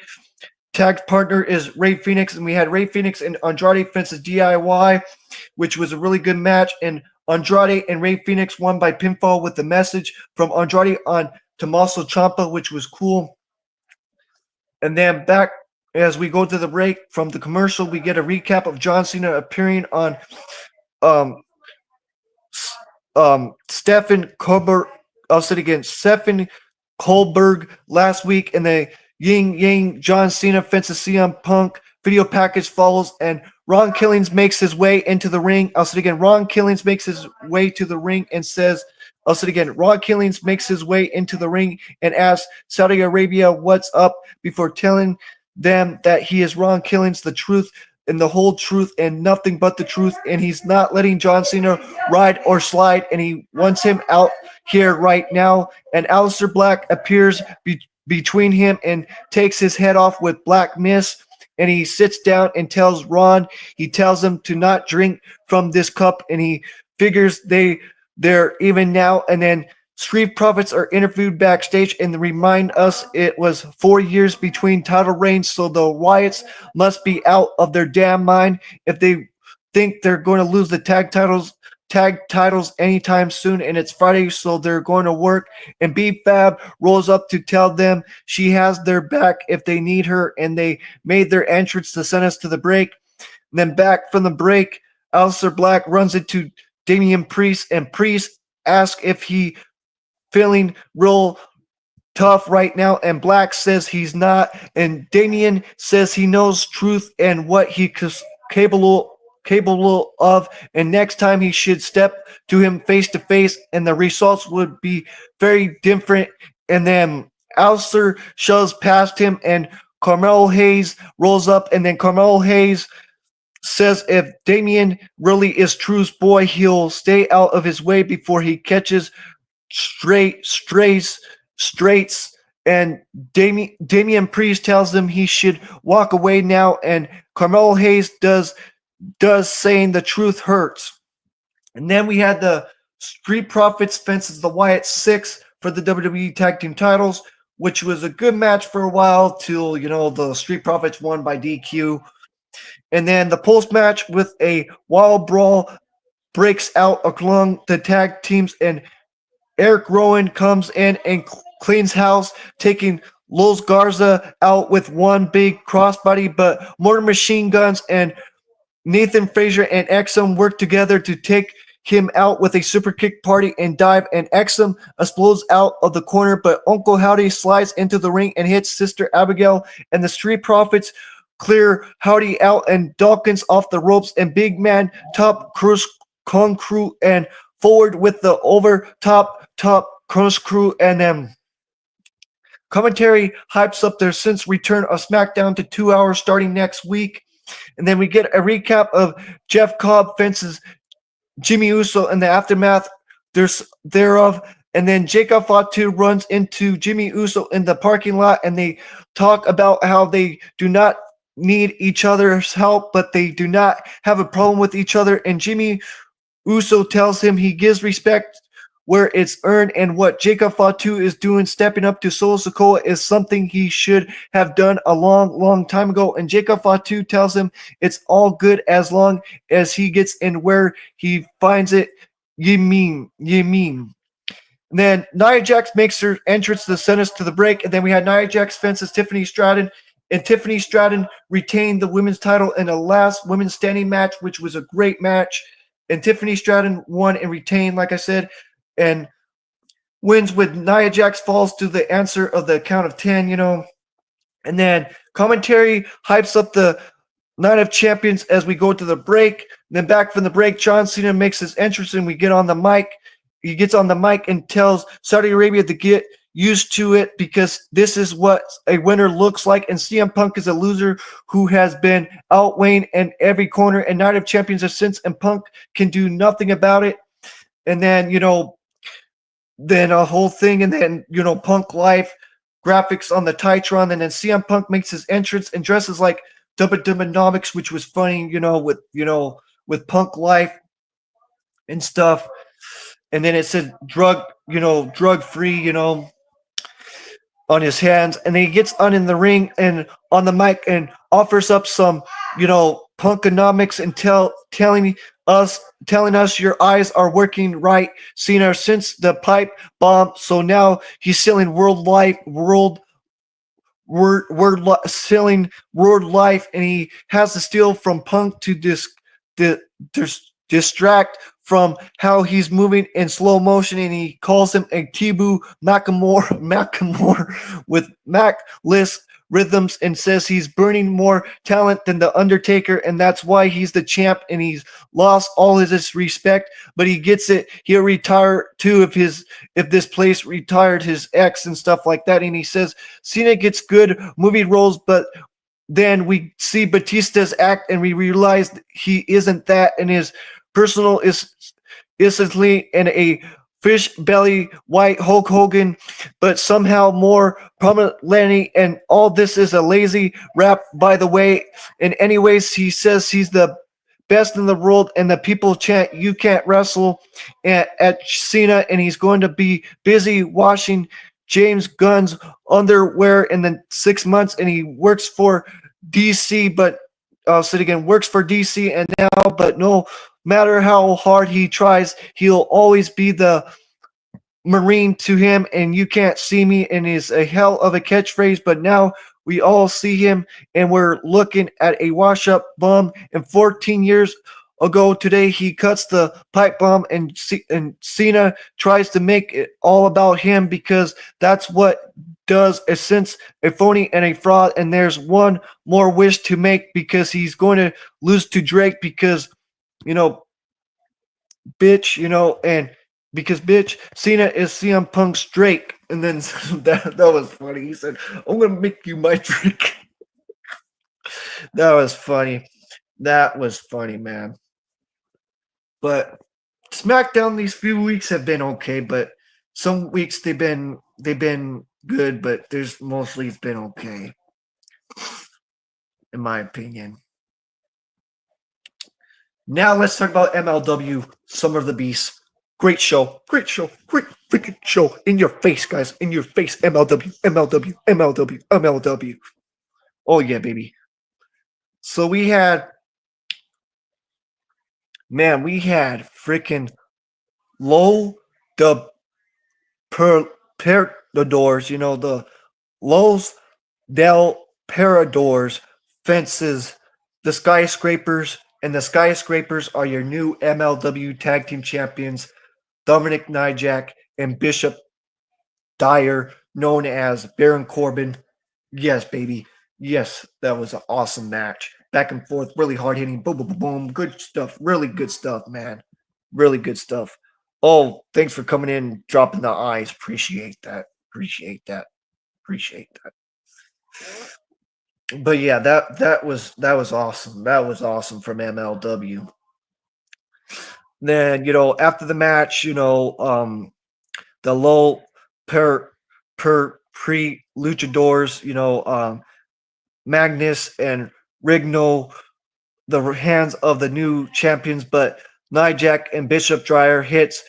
tag partner is Rey Fenix, and we had Rey Fenix and Andrade fences DIY, which was a really good match. And Andrade and Rey Fenix won by pinfall with the message from Andrade on Tommaso Ciampa, which was cool. And then back as we go to the break from the commercial, we get a recap of John Cena appearing on Stephen Colbert. I'll say it again, Stephen Colberg last week, and the Ying Yang John Cena fences CM Punk. Video package follows, and Ron Killings makes his way into the ring. I'll say it again, Ron Killings makes his way to the ring and says, I'll say it again, Ron Killings makes his way into the ring and asks Saudi Arabia what's up before telling them that he is Ron Killings, the truth and the whole truth and nothing but the truth, and he's not letting John Cena ride or slide, and he wants him out here right now. And Aleister Black appears between him and takes his head off with Black Mist, and he sits down and tells Ron, he tells him to not drink from this cup, and he figures they're even now. And then Street Profits are interviewed backstage and remind us it was 4 years between title reigns, so the Wyatts must be out of their damn mind if they think they're going to lose the tag titles anytime soon. And it's Friday, so they're going to work. And B-Fab rolls up to tell them she has their back if they need her, and they made their entrance to send us to the break. And then back from the break, Aleister Black runs into Damian Priest, and Priest asks if he feeling real tough right now, and Black says he's not, and Damian says he knows truth and what he is capable of, and next time he should step to him face to face, and the results would be very different. And then Aleister shoves past him, and Carmelo Hayes rolls up, and then Carmelo Hayes says if Damian really is Truth's boy, he'll stay out of his way before he catches straights, and Damian Priest tells him he should walk away now, and Carmelo Hayes does saying the truth hurts. And then we had the Street Profits fences the Wyatt 6 for the WWE Tag Team titles, which was a good match for a while till, the Street Profits won by DQ. And then the post match with a wild brawl breaks out along the tag teams, and Eric Rowan comes in and cleans house, taking Los Garza out with one big crossbody, but Mortar Machine Guns and Nathan Frazier and Exum work together to take him out with a super kick party and dive, and Exum explodes out of the corner, but Uncle Howdy slides into the ring and hits Sister Abigail, and the Street Profits clear Howdy out, and Dawkins off the ropes, and Big Man top corkscrew and forward with the over top corkscrew, and then commentary hypes up their since return of SmackDown to 2 hours starting next week. And then we get a recap of Jeff Cobb fences Jimmy Uso in the aftermath thereof. And then Jacob Fatu runs into Jimmy Uso in the parking lot, and they talk about how they do not need each other's help, but they do not have a problem with each other. And Jimmy Uso tells him he gives respect where it's earned, and what Jacob Fatu is doing, stepping up to Solo Sikoa, is something he should have done a long time ago. And Jacob Fatu tells him it's all good as long as he gets in where he finds it. You mean. And then Nia Jax makes her entrance to send us to the break, and then we had Nia Jax fences Tiffany Stratton, and Tiffany Stratton retained the women's title in the last women's standing match, which was a great match. And Tiffany Stratton won and retained, like I said, and wins with Nia Jax falls to the answer of the count of 10, And then commentary hypes up the Night of Champions as we go to the break. And then back from the break, John Cena makes his entrance, and we get on the mic. He gets on the mic and tells Saudi Arabia to get used to it because this is what a winner looks like. And CM Punk is a loser who has been outweighed in every corner, and Night of Champions has since, and Punk can do nothing about it. And then, then a whole thing, and then, Punk Life graphics on the Titron, and then CM Punk makes his entrance and dresses like Dubba which was funny, with Punk Life and stuff. And then it said drug free, on his hands. And then he gets on in the ring and on the mic and offers up some, punkonomics and telling us your eyes are working right, Cena, since the pipe bomb. So now he's selling selling world life, and he has to steal from Punk to distract from how he's moving in slow motion, and he calls him a Tibu Nakamura with Mac-less rhythms, and says he's burning more talent than The Undertaker, and that's why he's the champ, and he's lost all his respect, but he gets it. He'll retire too if this place retired his ex and stuff like that. And he says Cena gets good movie roles, but then we see Batista's act, and we realize he isn't that, and his personal is instantly in a fish belly white Hulk Hogan, but somehow more prominently, and all this is a lazy rap, by the way. And anyways, he says he's the best in the world, and the people chant, "You can't wrestle," at Cena, and he's going to be busy washing James Gunn's underwear in the 6 months, and he works for DC, but said again, works for DC, and now, but no matter how hard he tries, he'll always be the Marine to him, and "you can't see me," and is a hell of a catchphrase, but now we all see him, and we're looking at a wash-up bum. And 14 years ago today, he cuts the pipe bomb, and Cena tries to make it all about him because that's what does a sense a phony and a fraud. And there's one more wish to make because he's going to lose to Drake because, you know, bitch, and because bitch, Cena is CM Punk's Drake. And then that was funny. He said, "I'm gonna make you my Drake." That was funny. That was funny, man. But SmackDown these few weeks have been okay, but some weeks they've been good, but there's mostly it's been okay, in my opinion. Now let's talk about MLW Summer of the Beast. Great show, great freaking show. In your face, guys, in your face. MLW, MLW, MLW, MLW. Oh yeah, baby. So we had freaking low the peradors, the Los del Peradors fences, the skyscrapers, and the skyscrapers are your new MLW tag team champions, Dominic Nijak and Bishop Dyer, known as Baron Corbin. Yes, baby. Yes, that was an awesome match. Back and forth, really hard hitting. Boom, boom, boom, boom. Good stuff. Really good stuff, man. Really good stuff. Oh, thanks for coming in, dropping the eyes. Appreciate that. Appreciate that. Appreciate that. But yeah, that was awesome. That was awesome from MLW. Then after the match, the low per pre luchadors, Magnus and Rigno, the hands of the new champions, but Nijak and Bishop Dryer hits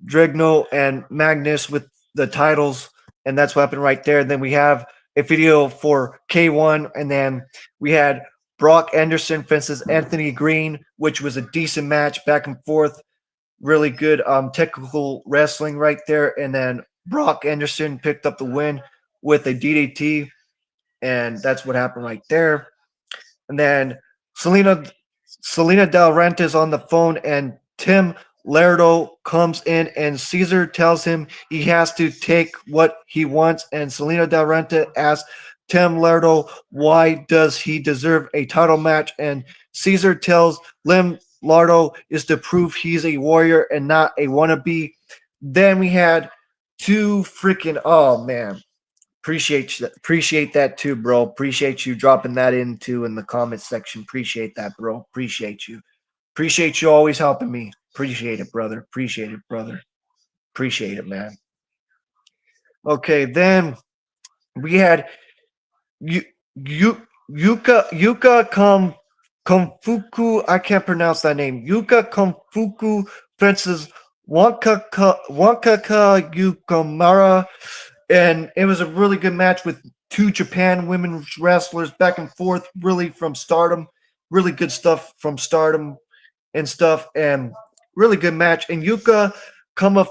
Drigno and Magnus with the titles, and that's what happened right there. And then we have a video for K1, and then we had Brock Anderson fences Anthony Green, which was a decent match, back and forth, really good technical wrestling right there. And then Brock Anderson picked up the win with a DDT, and that's what happened right there. And then Selena Del Renta is on the phone, and Tim Lerdo comes in, and Caesar tells him he has to take what he wants. And Selena Del Renta asks Tim Lerdo why does he deserve a title match, and Caesar tells Lim Lardo is to prove he's a warrior and not a wannabe. Then we had two freaking, oh man, appreciate that too, bro. Appreciate you dropping that into in the comment section. Appreciate that, bro. Appreciate you. Appreciate you always helping me. Appreciate it, brother. Appreciate it, brother. Appreciate it, man. Okay, then we had Yuka Konfuku. I can't pronounce that name. Yuka Konfuku versus Wankaka Yukamara. And it was a really good match with two Japan women wrestlers back and forth, really from Stardom. Really good stuff from Stardom and stuff, and really good match. And Yuka Kufa,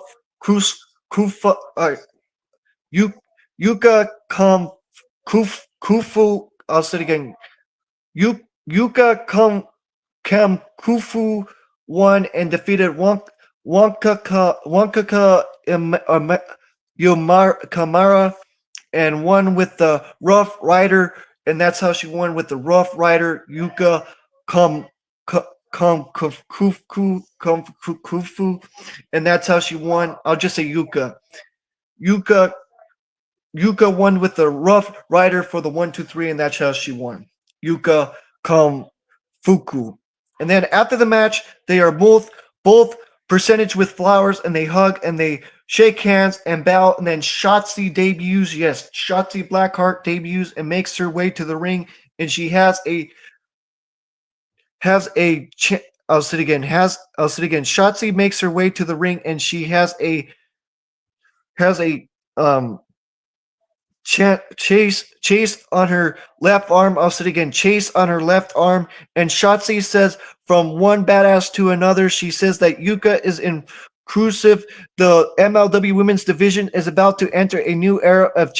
Yuka Kufu. I'll say it again. Yuka Kufu won and defeated Wankaka Kamara, and won with the Rough Rider, and that's how she won with the Rough Rider Yuka Kufu, and that's how she won. I'll just say Yuka. Yuka won with the Rough Rider for the 1, 2, 3, and that's how she won. Yuka Fuku. And then after the match, they are both percentage with flowers, and they hug and they shake hands and bow. And then Shotzi debuts. Yes, Shotzi Blackheart debuts and makes her way to the ring, and she has a Shotzi makes her way to the ring, and she has a um chase on her left arm. I'll say it again. Chase on her left arm. And Shotzi says from one badass to another, she says that Yuka is inclusive. The MLW women's division is about to enter a new era of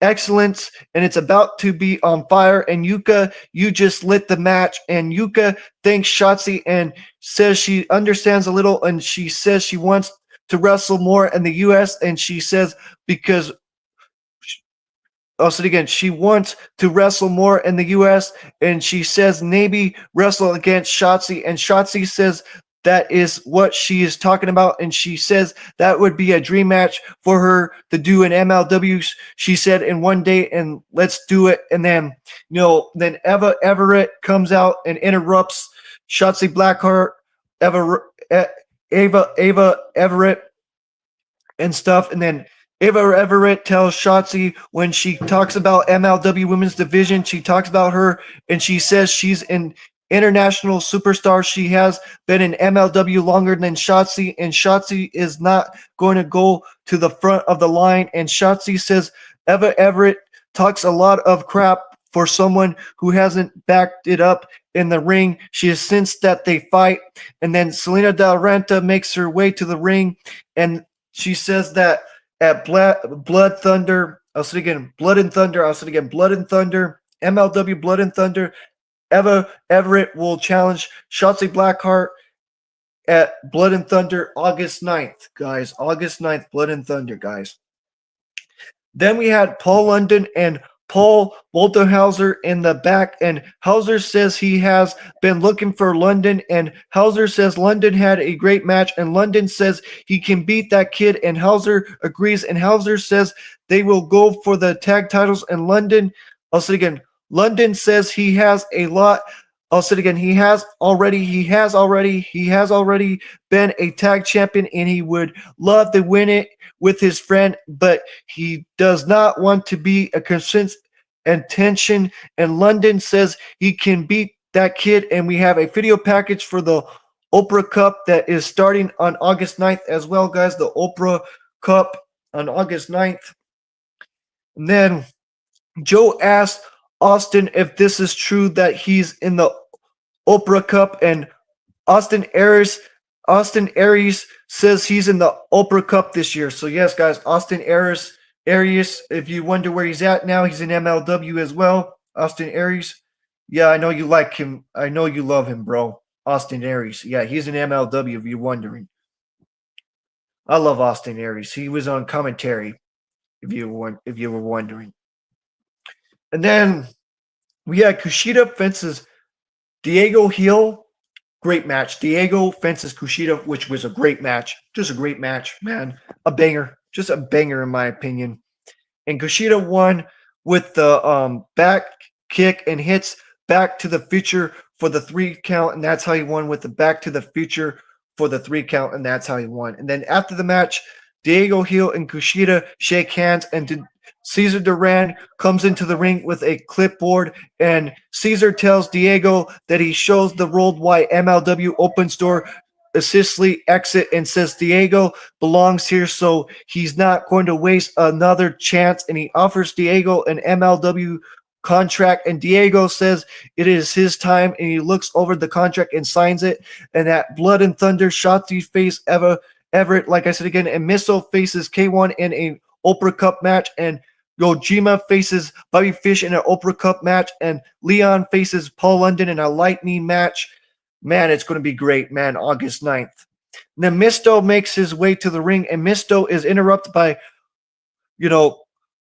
excellence, and it's about to be on fire. And Yuka, you just lit the match. And Yuka thanks Shotzi and says she understands a little, and she says she wants to wrestle more in the U.S. And she says because she wants to wrestle more in the U.S. and she says maybe wrestle against Shotzi. And Shotzi says that is what she is talking about. And she says that would be a dream match for her to do in MLW. She said in one day, and let's do it. And then, then Eva Everett comes out and interrupts Shotzi Blackheart, Eva Everett and stuff. And then Eva Everett tells Shotzi when she talks about MLW Women's Division, she talks about her and she says she's an international superstar. She has been in MLW longer than Shotzi, and Shotzi is not going to go to the front of the line. And Shotzi says Eva Everett talks a lot of crap for someone who hasn't backed it up in the ring. She has sensed that they fight. And then Selena Del Renta makes her way to the ring, and she says that at Blood Thunder, Blood and Thunder, MLW Blood and Thunder, Eva Everett will challenge Shotzi Blackheart at Blood and Thunder August 9th, guys. August 9th, Blood and Thunder, guys. Then we had Paul London and Paul Walterhauser in the back, and Hauser says he has been looking for London, and Hauser says London had a great match, and London says he can beat that kid, and Hauser agrees, and Hauser says they will go for the tag titles, and London says he has a lot. He has already been a tag champion, and he would love to win it with his friend, but he does not want to be a constant attention. And London says he can beat that kid, and we have a video package for the Oprah Cup that is starting on August 9th as well, guys. The Oprah Cup on August 9th. And then Joe asked Austin if this is true that he's in the Oprah Cup, and Austin Aries says he's in the Oprah Cup this year. So yes, guys, Austin Aries, if you wonder where he's at now, he's in MLW as well. Austin Aries. Yeah, I know you like him. I know you love him, bro. Austin Aries. Yeah, he's in MLW if you're wondering. I love Austin Aries. He was on commentary if you were wondering. And then we had Kushida fences Diego Hill. Great match. Diego fences Kushida, which was a great match. Just a great match, man. A banger. Just a banger in my opinion. And Kushida won with the back kick and hits Back to the Future for the 3 count, and that's how he won with the Back to the Future for the 3 count, and that's how he won. And then after the match, Diego Hill and Kushida shake hands, and Cesar Duran comes into the ring with a clipboard, and Cesar tells Diego that he shows the worldwide MLW open store assistly exit and says Diego belongs here, so he's not going to waste another chance, and he offers Diego an MLW contract, and Diego says it is his time, and he looks over the contract and signs it. And at Blood and Thunder, Shotzi face Everett, like I said again, and Misto faces K1 in a Oprah Cup match, and Yojima faces Bobby Fish in an Oprah Cup match, and Leon faces Paul London in a Lightning match. Man, it's going to be great, man, August 9th. And then Misto makes his way to the ring, and Misto is interrupted by,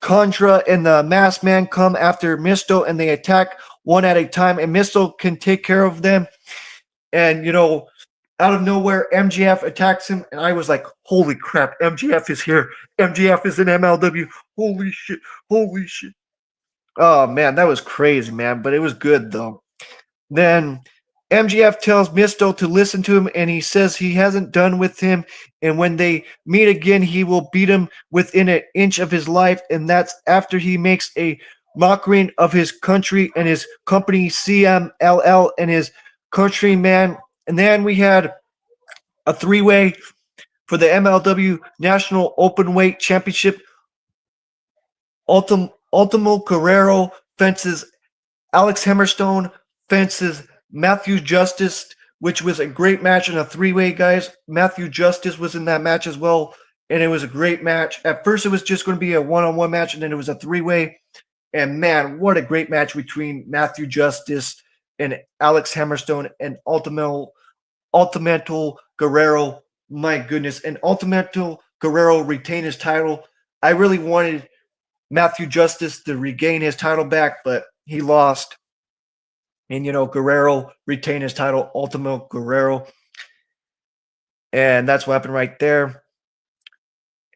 Contra and the Masked Man come after Misto, and they attack one at a time, and Misto can take care of them. And, out of nowhere, MJF attacks him, and I was like, holy crap, MJF is here. MJF is in MLW. Holy shit. Oh, man, that was crazy, man, but it was good, though. Then MJF tells Misto to listen to him, and he says he hasn't done with him, and when they meet again, he will beat him within an inch of his life, and that's after he makes a mockery of his country and his company CMLL and his countryman And then we had a three-way for the MLW National Openweight Championship. Ultimo Guerrero fences Alex Hammerstone, fences Matthew Justice, which was a great match in a three-way, guys. Matthew Justice was in that match as well, and it was a great match. At first, it was just going to be a one-on-one match, and then it was a three-way. And man, what a great match between Matthew Justice and Alex Hammerstone and Ultimo Guerrero. My goodness. And Ultimo Guerrero retained his title. I really wanted Matthew Justice to regain his title back, but he lost. And, Guerrero retained his title, Ultimo Guerrero. And that's what happened right there.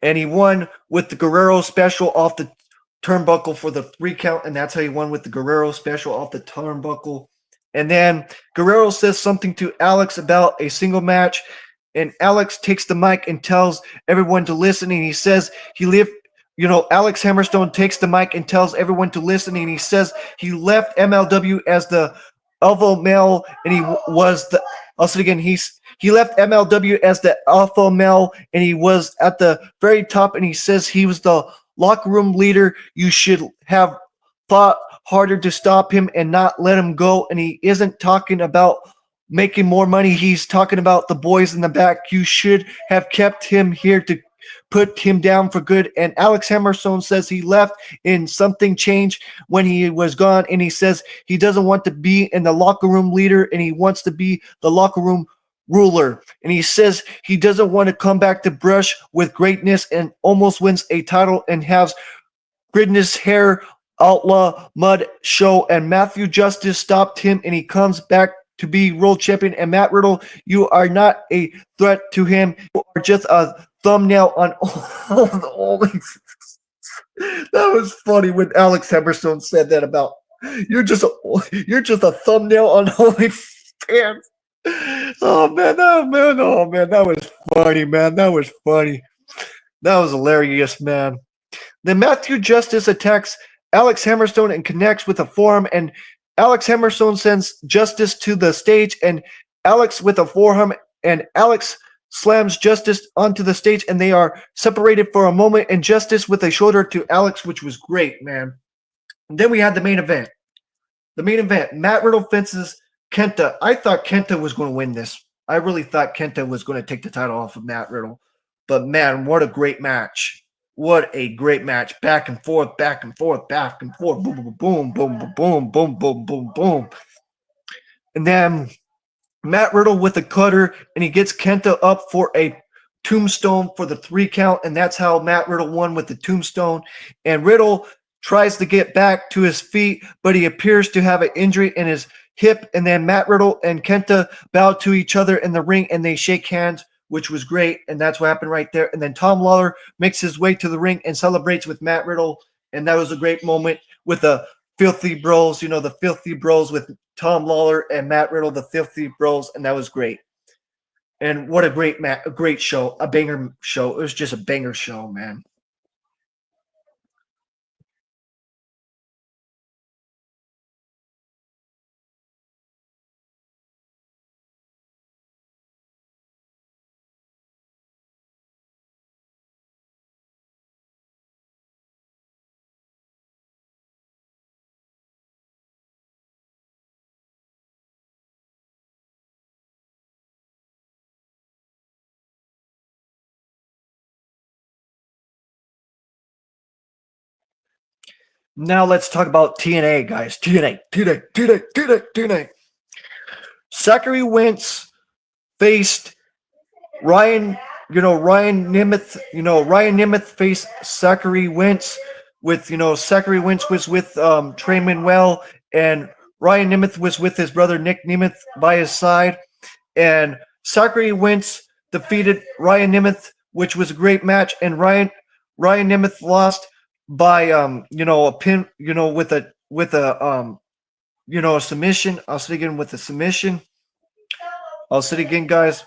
And he won with the Guerrero special off the turnbuckle for the 3 count, and that's how he won with the Guerrero special off the turnbuckle. And then Guerrero says something to Alex about a single match, and Alex takes the mic and tells everyone to listen, and he says Alex Hammerstone takes the mic and tells everyone to listen, and he says he left MLW as the alpha male, and he was the he left MLW as the alpha male, and he was at the very top, and he says he was the locker room leader. You should have thought harder to stop him and not let him go. And he isn't talking about making more money. He's talking about the boys in the back. You should have kept him here to put him down for good. And Alex Hammerstone says he left and something changed when he was gone. And he says he doesn't want to be in the locker room leader, and he wants to be the locker room ruler. And he says he doesn't want to come back to brush with greatness and almost wins a title and has Gridness Hair Outlaw Mud Show. And Matthew Justice stopped him, and he comes back to be world champion. And Matt Riddle, you are not a threat to him. You are just a thumbnail on all the only. That was funny when Alex Hammerstone said that about you're just a thumbnail on OnlyFans. Oh man, that was funny, man. That was funny. That was hilarious, man. Then Matthew Justice attacks Alex Hammerstone and connects with a forearm, and Alex Hammerstone sends Justice to the stage, and Alex with a forearm, and Alex slams Justice onto the stage, and they are separated for a moment, and Justice with a shoulder to Alex, which was great, man. And then we had the main event. Matt Riddle fences Kenta. I thought Kenta was going to win this. I really thought Kenta was going to take the title off of Matt Riddle. But man, what a great match. What a great match. Back and forth, back and forth, back and forth. Boom, boom, boom, boom, boom, boom, boom, boom, boom, boom. And then Matt Riddle with a cutter, and he gets Kenta up for a tombstone for the 3 count, and that's how Matt Riddle won with the tombstone. And Riddle tries to get back to his feet, but he appears to have an injury in his hip. And then Matt Riddle and Kenta bow to each other in the ring, and they shake hands, which was great. And that's what happened right there. And then Tom Lawler makes his way to the ring and celebrates with Matt Riddle. And that was a great moment with the Filthy Bros, the Filthy Bros with Tom Lawler and Matt Riddle, the Filthy Bros. And that was great. And what a great show, a banger show. It was just a banger show, man. Now let's talk about TNA, guys. TNA. Zachary Wentz faced Ryan Nemeth. Ryan Nemeth faced Zachary Wentz with, Zachary Wentz was with Trey Manuel, and Ryan Nemeth was with his brother Nick Nemeth by his side. And Zachary Wentz defeated Ryan Nemeth, which was a great match. And Ryan Nemeth lost by a pin, with a submission. I'll say again with a submission. I'll say it again, guys.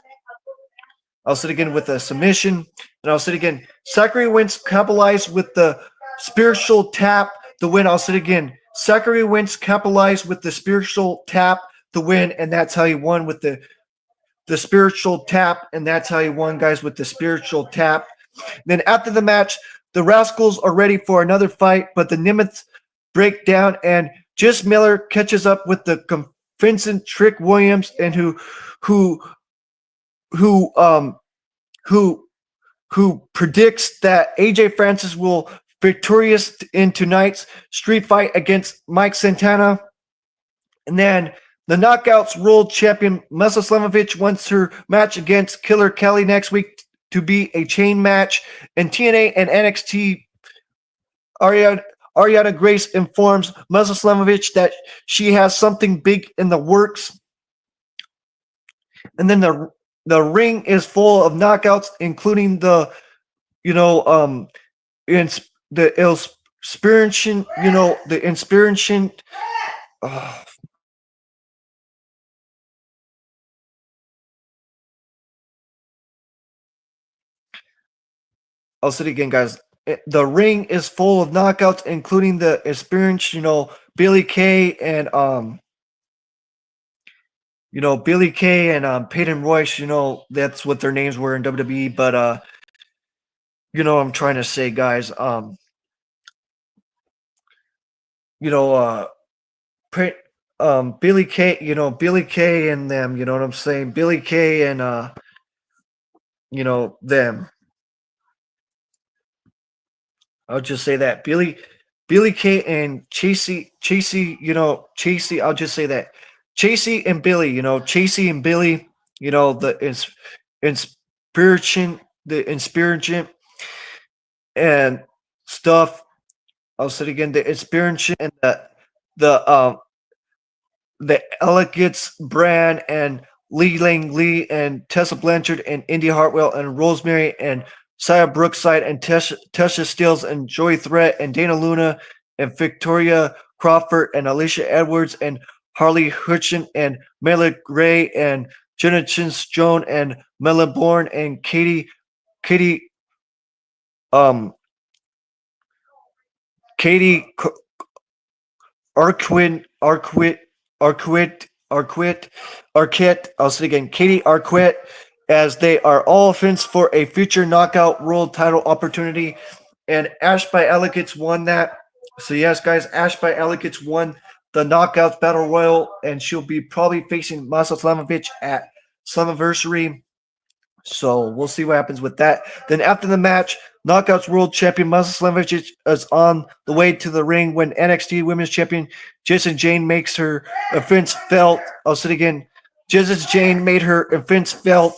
I'll say it again with a submission, and I'll say it again. Zachary Wentz capitalized with the spiritual tap to win. I'll say it again. Zachary Wentz capitalized with the spiritual tap to win, and that's how he won with the the spiritual tap, and that's how he won, guys, with the spiritual tap. Then after the match, the Rascals are ready for another fight, but the Nimitz break down, and Jis Miller catches up with the convincing Trick Williams, and who who um who who predicts that AJ Francis will victorious in tonight's street fight against Mike Santana. And then the Knockouts World Champion Mesa Slamovich wants her match against Killer Kelly next week to be a chain match. And TNA and NXT Ariana Grace informs Mesa Slamovich that she has something big in the works. And then the ring is full of knockouts, including the in the inspiration, the inspiration. Uh, I'll say it again, guys. The ring is full of knockouts, including the experience, Billy Kay and Billy Kay and Peyton Royce. That's what their names were in WWE. But what I'm trying to say, guys. You know, uh, Billy Kay. Billy Kay and them. You know what I'm saying? Billy Kay and them. I'll just say that Billy Kay and Chasey, Chasey. I'll just say that Chasey and Billy, Chasey and Billy, the inspiration, the inspiration and stuff. I'll say it again, the inspiration and the the Elegance brand and Lee Lang Lee and Tessa Blanchard and Indy Hartwell and Rosemary and Saya Brookside and Tesha Stills and Joy Threat and Dana Luna and Victoria Crawford and Alicia Edwards and Harley Hutchin and Mela Gray and Jenna Chins Joan and Mela Bourne and Katie um Katie Arquette, Arquette. I'll say it again. Katie Arquette, as they are all offense for a future knockout world title opportunity. And Ash by Elegance won that. So yes, guys, Ash by Elegance won the Knockouts Battle Royal, and she'll be probably facing Masa Slamovich at Slammiversary. So we'll see what happens with that. Then after the match, Knockouts World Champion Masa Slamovich is on the way to the ring when NXT Women's Champion Jason Jane makes her offense felt. I'll say it again. Jason Jane made her offense felt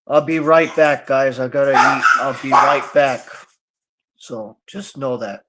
I'll be right back, guys. I gotta eat. I'll be right back. So just know that.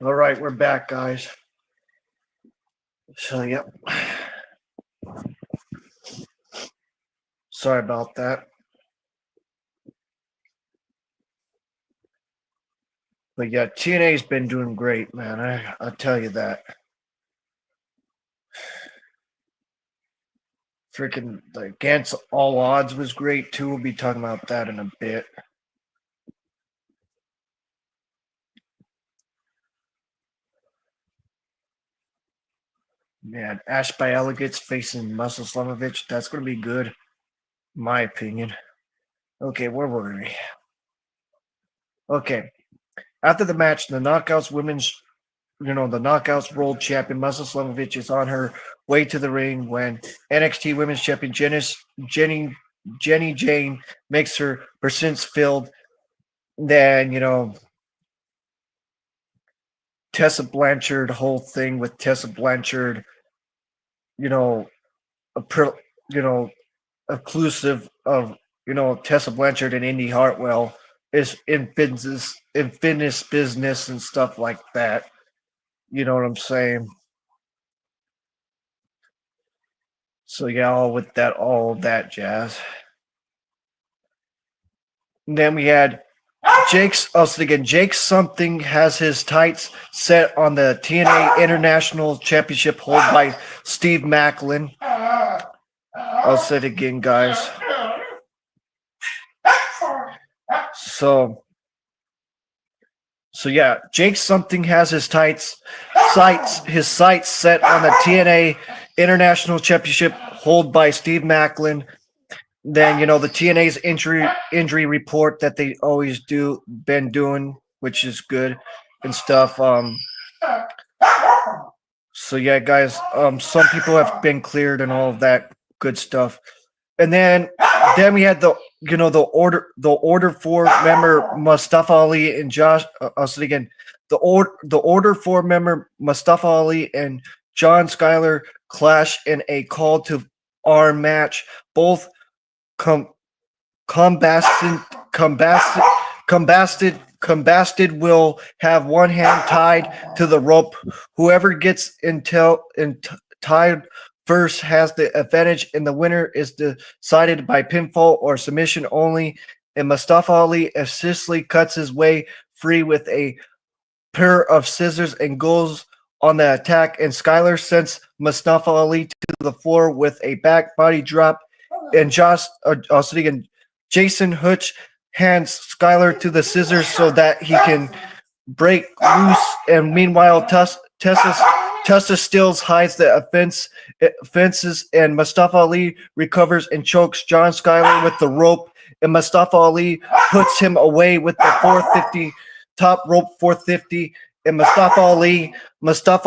All right, we're back, guys. So, yep. Sorry about that. But yeah, TNA's been doing great, man. I'll tell you that. Freaking like Against All Odds was great too. We'll be talking about that in a bit. Man, Ash by Elegates facing Muscle Slamovich. That's going to be good, in my opinion. Okay, where were we? Okay. After the match, the Knockouts women's, the Knockouts world champion Muscle Slamovich is on her way to the ring when NXT Women's Champion Jenny Jane makes her persistence filled. Then Tessa Blanchard whole thing with Tessa Blanchard, you know, a inclusive of Tessa Blanchard and Indy Hartwell is in fitness business and stuff like that. You know what I'm saying? So yeah, all that jazz. And then we had Jake something has his tights set on the TNA International Championship hold by Steve Macklin. I'll say it again, guys. So yeah, Jake something has his sights set on the TNA International Championship hold by Steve Macklin. Then the TNA's injury report that they always been doing, which is good and stuff. So yeah, guys, some people have been cleared and all of that good stuff. And then we had the order 4 member Mustafa Ali and Josh. I'll say it again. The order 4 member Mustafa Ali and John Skyler clash in a call to arm match. Both combasted will have one hand tied to the rope. Whoever gets tied first has the advantage, and the winner is decided by pinfall or submission only. And Mustafa Ali assiduously cuts his way free with a pair of scissors and goes on the attack. And Skyler sends Mustafa Ali to the floor with a back body drop. And Jason Hutch hands Skyler to the scissors so that he can break loose. And meanwhile, Tessa Stills hides the fences, and Mustafa Ali recovers and chokes John Skyler with the rope. And Mustafa Ali puts him away with the 450 top rope 450. And Mustafa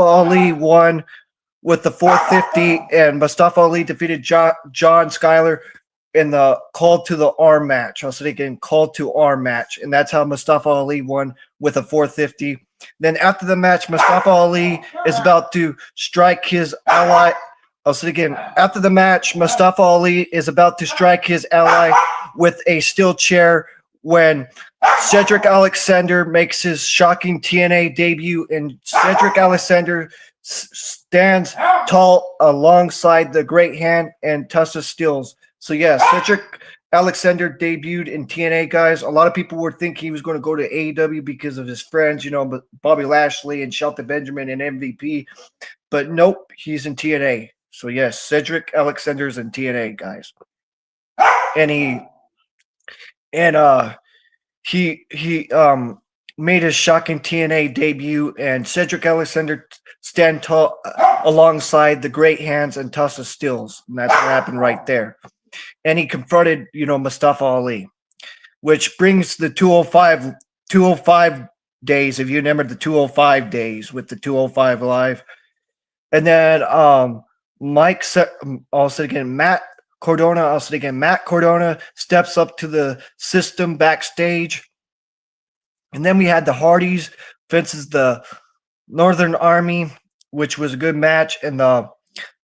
Ali won with the 450, and Mustafa Ali defeated John Skyler in the call to the arm match. I was thinking call to arm match, and that's how Mustafa Ali won with a 450. Then after the match, Mustafa Ali is about to strike his ally. I'll say again. After the match, Mustafa Ali is about to strike his ally with a steel chair when Cedric Alexander makes his shocking TNA debut, and Cedric Alexander stands tall alongside the Great Hand and Tessa Stills. So yeah, Cedric Alexander debuted in TNA, guys. A lot of people were thinking he was going to go to AEW because of his friends, but Bobby Lashley and Shelton Benjamin and MVP. But nope, he's in TNA. So yes, Cedric Alexander's in TNA, guys. And he made his shocking TNA debut, and Cedric Alexander stand tall alongside the Great Hands and Tessa Stills. And that's what happened right there. And he confronted, Mustafa Ali, which brings the 205 days, if you remember the 205 days with the 205 Live. And then Matt Cardona steps up to the system backstage. And then we had the Hardys versus the Northern Army, which was a good match. And the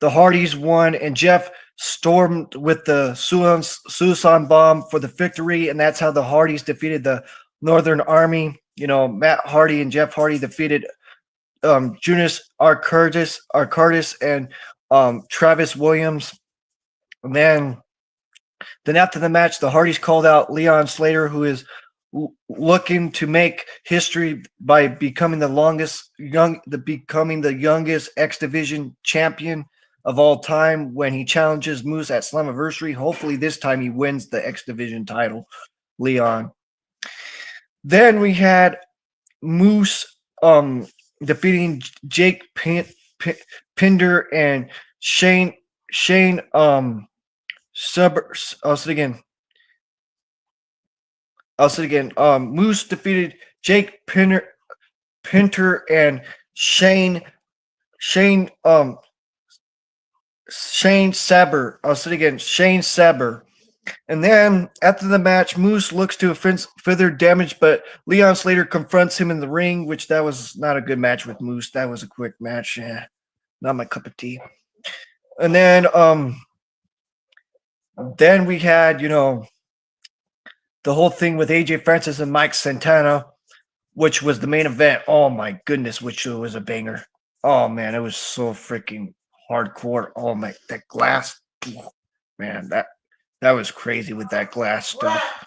Hardys won, and Jeff stormed with the Suicide Bomb for the victory. And that's how the Hardys defeated the Northern Army. Matt Hardy and Jeff Hardy defeated Arcardis, and Travis Williams. And then after the match, the Hardys called out Leon Slater, who is looking to make history by becoming becoming the youngest X Division champion of all time when he challenges Moose at Slammiversary. Hopefully, this time he wins the X Division title, Leon. Then we had Moose defeating Jake Pinder and Shane I'll say it again. Moose defeated Jake Pinter and Shane Saber. I'll say it again. Shane Saber. And then after the match, Moose looks to further damage, but Leon Slater confronts him in the ring, which that was not a good match with Moose. That was a quick match. Yeah, not my cup of tea. And then we had, the whole thing with AJ Francis and Mike Santana, which was the main event. Oh my goodness, which was a banger. Oh man, it was so freaking hardcore. Oh my, that glass, man, that was crazy with that glass stuff.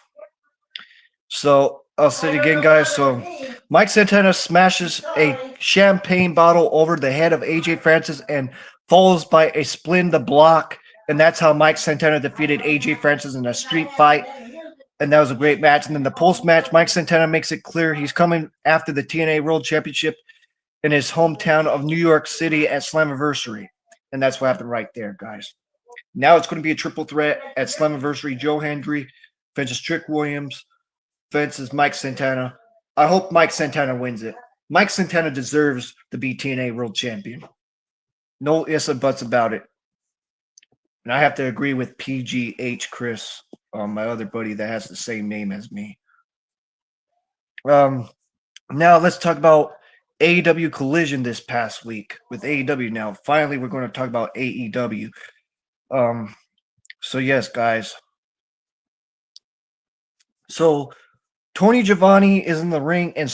So I'll say it again, guys. So Mike Santana smashes a champagne bottle over the head of AJ Francis and falls by a spin the block. And that's how Mike Santana defeated AJ Francis in a street fight. And that was a great match. And then the post-match, Mike Santana makes it clear he's coming after the TNA World Championship in his hometown of New York City at Slammiversary. And that's what happened right there, guys. Now it's going to be a triple threat at Slammiversary. Joe Hendry fences Trick Williams, fences Mike Santana. I hope Mike Santana wins it. Mike Santana deserves to be TNA World Champion. No ifs or buts about it. And I have to agree with PGH Chris, my other buddy that has the same name as me. Now let's talk about AEW Collision this past week with AEW. Now, finally, we're going to talk about AEW. So yes, guys. So Tony Giovanni is in the ring and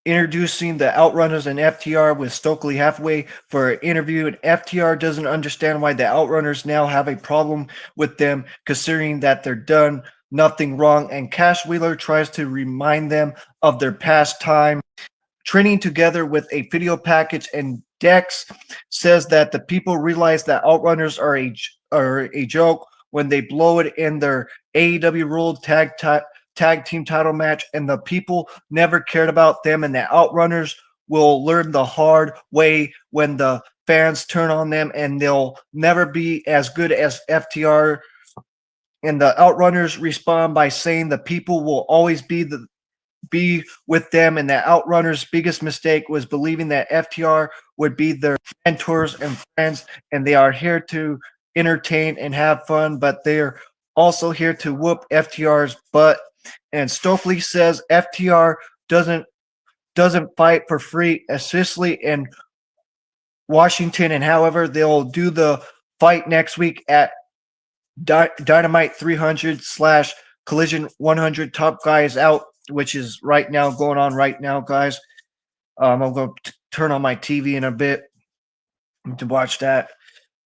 introducing the Outrunners and FTR with Stokely halfway for an interview, and FTR doesn't understand why the Outrunners now have a problem with them, considering that they're done nothing wrong, and Cash Wheeler tries to remind them of their past time training together with a video package, and Dex says that the people realize that Outrunners are a joke when they blow it in their AEW World Tag Team title match, and the people never cared about them, and the Outrunners will learn the hard way when the fans turn on them, and they'll never be as good as FTR. And the Outrunners respond by saying the people will always be with them, and the Outrunners' biggest mistake was believing that FTR would be their mentors and friends, and they are here to entertain and have fun, but they're also here to whoop FTR's butt. And Stokely says FTR doesn't fight for free, especially in Washington, and however they'll do the fight next week at Dynamite 300 / Collision 100. Top Guys Out, which is right now going on right now, guys. I'm going to turn on my TV in a bit to watch that.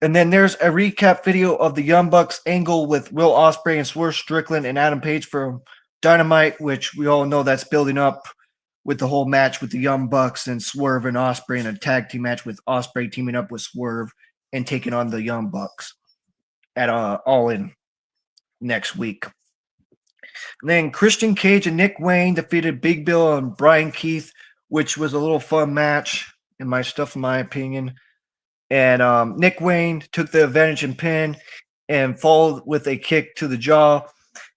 And then there's a recap video of the Young Bucks angle with Will Ospreay and Swerve Strickland and Adam Page from Dynamite, which we all know that's building up with the whole match with the Young Bucks and Swerve and Ospreay, and a tag team match with Ospreay teaming up with Swerve and taking on the Young Bucks at All In next week. And then Christian Cage and Nick Wayne defeated Big Bill and Brian Keith, which was a little fun match in my opinion. And Nick Wayne took the advantage and pin and followed with a kick to the jaw.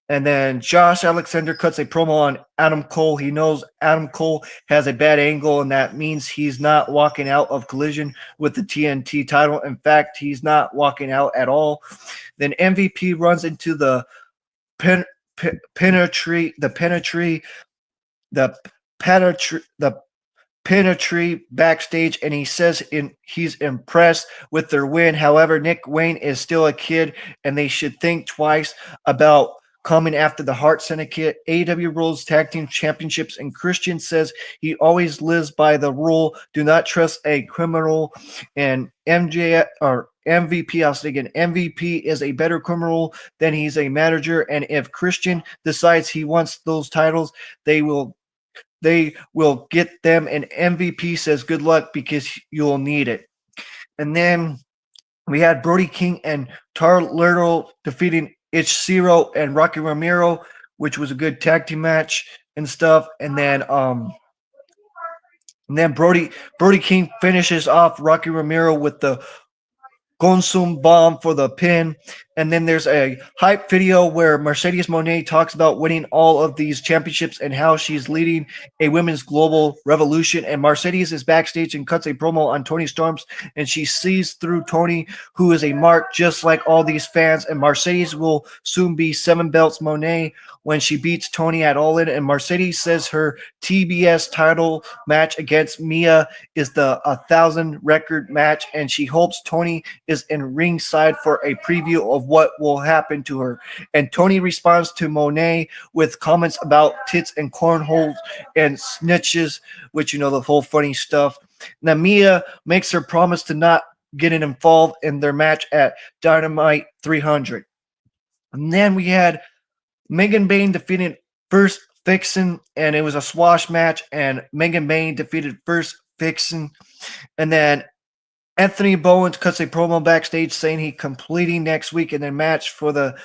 And then Josh Alexander cuts a promo on Adam Cole. He knows Adam Cole has a bad angle, and that means he's not walking out of Collision with the TNT title. In fact, he's not walking out at all. Then MVP runs into the Penetry backstage, and he says he's impressed with their win. However, Nick Wayne is still a kid, and they should think twice about coming after the Hart Syndicate, AEW Rules Tag Team Championships, and Christian says he always lives by the rule: do not trust a criminal. And MVP, I was thinking MVP is a better criminal than he's a manager. And if Christian decides he wants those titles, they will get them. And MVP says good luck because you'll need it. And then we had Brody King and Tarlero defeating Ichiro and Rocky Romero, which was a good tag team match and stuff. And then Brody King finishes off Rocky Romero with the Gonsum bomb for the pin. And then there's a hype video where Mercedes Moné talks about winning all of these championships and how she's leading a women's global revolution. And Mercedes is backstage and cuts a promo on Tony Storms, and she sees through Tony, who is a mark just like all these fans. And Mercedes will soon be 7 belts Moné when she beats Tony at All In. And Mercedes says her TBS title match against Mia is the 1,000 record match, and she hopes Tony is in ringside for a preview of what will happen to her. And Tony responds to Monet with comments about tits and cornholes and snitches, which, the whole funny stuff. Now, Mia makes her promise to not get involved in their match at Dynamite 300. And then we had Megan Bayne defeating First Vixen, and it was a swash match, and Megan Bayne defeated First Vixen. And then Anthony Bowens cuts a promo backstage saying he completing next week in a match for the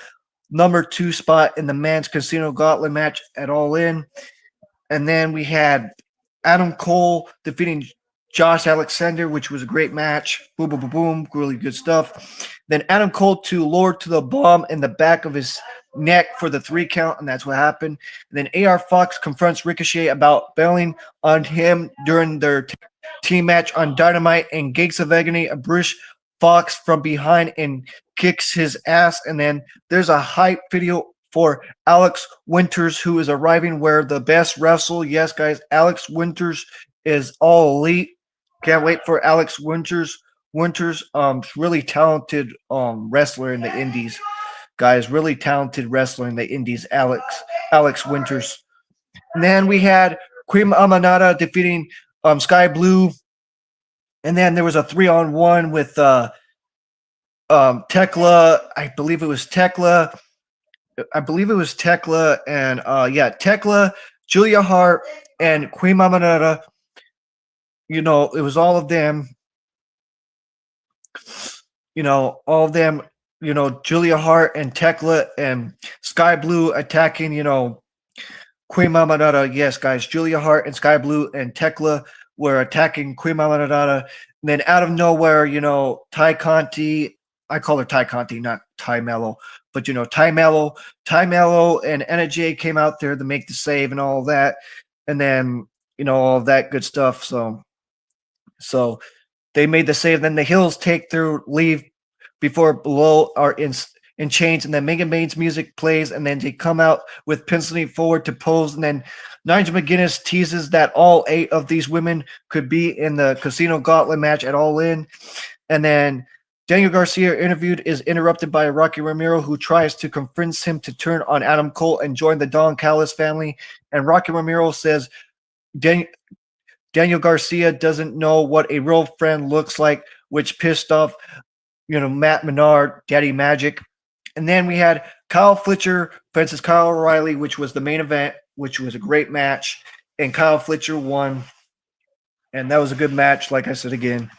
number 2 spot in the men's Casino Gauntlet match at All In. And then we had Adam Cole defeating Josh Alexander, which was a great match. Boom, boom, boom, boom. Really good stuff. Then Adam Cole to Lord to the bomb in the back of his neck for the 3 count, and that's what happened. And then AR Fox confronts Ricochet about bailing on him during their team match on Dynamite, and Gates of Agony, a Bruce Fox from behind and kicks his ass. And then there's a hype video for Alex Winters, who is arriving where the best wrestle. Yes, guys, Alex Winters is all elite. Can't wait for Alex Winters. Really talented wrestler in the indies. Guys, really talented wrestler in the indies, Alex Winters. And then we had Queen Amanada defeating Sky Blue. And then there was a 3-on-1 with Tekla. I believe it was Tekla. And Tekla, Julia Hart, and Queen Amanada. It was all of them. All of them. Julia Hart and Tekla and Sky Blue attacking. Queen Amanada. Yes, guys, Julia Hart and Sky Blue and Tekla were attacking Queen Amanada. And then out of nowhere, Ty Conti. I call her Ty Conti, not Ty Mello. But, Ty Mello and Anna Jay came out there to make the save and all that. And then, all of that good stuff. So they made the save. Then the Hills take their leave before Below are in chains. And then Megan Bayne's music plays. And then they come out with penciling forward to pose. And then Nigel McGuinness teases that all 8 of these women could be in the Casino Gauntlet match at All In. And then Daniel Garcia interviewed is interrupted by Rocky Romero, who tries to convince him to turn on Adam Cole and join the Don Callis family. And Rocky Romero says Daniel Garcia doesn't know what a real friend looks like, which pissed off, Matt Menard, Daddy Magic. And then we had Kyle Fletcher versus Kyle O'Reilly, which was the main event, which was a great match. And Kyle Fletcher won. And that was a good match, like I said again.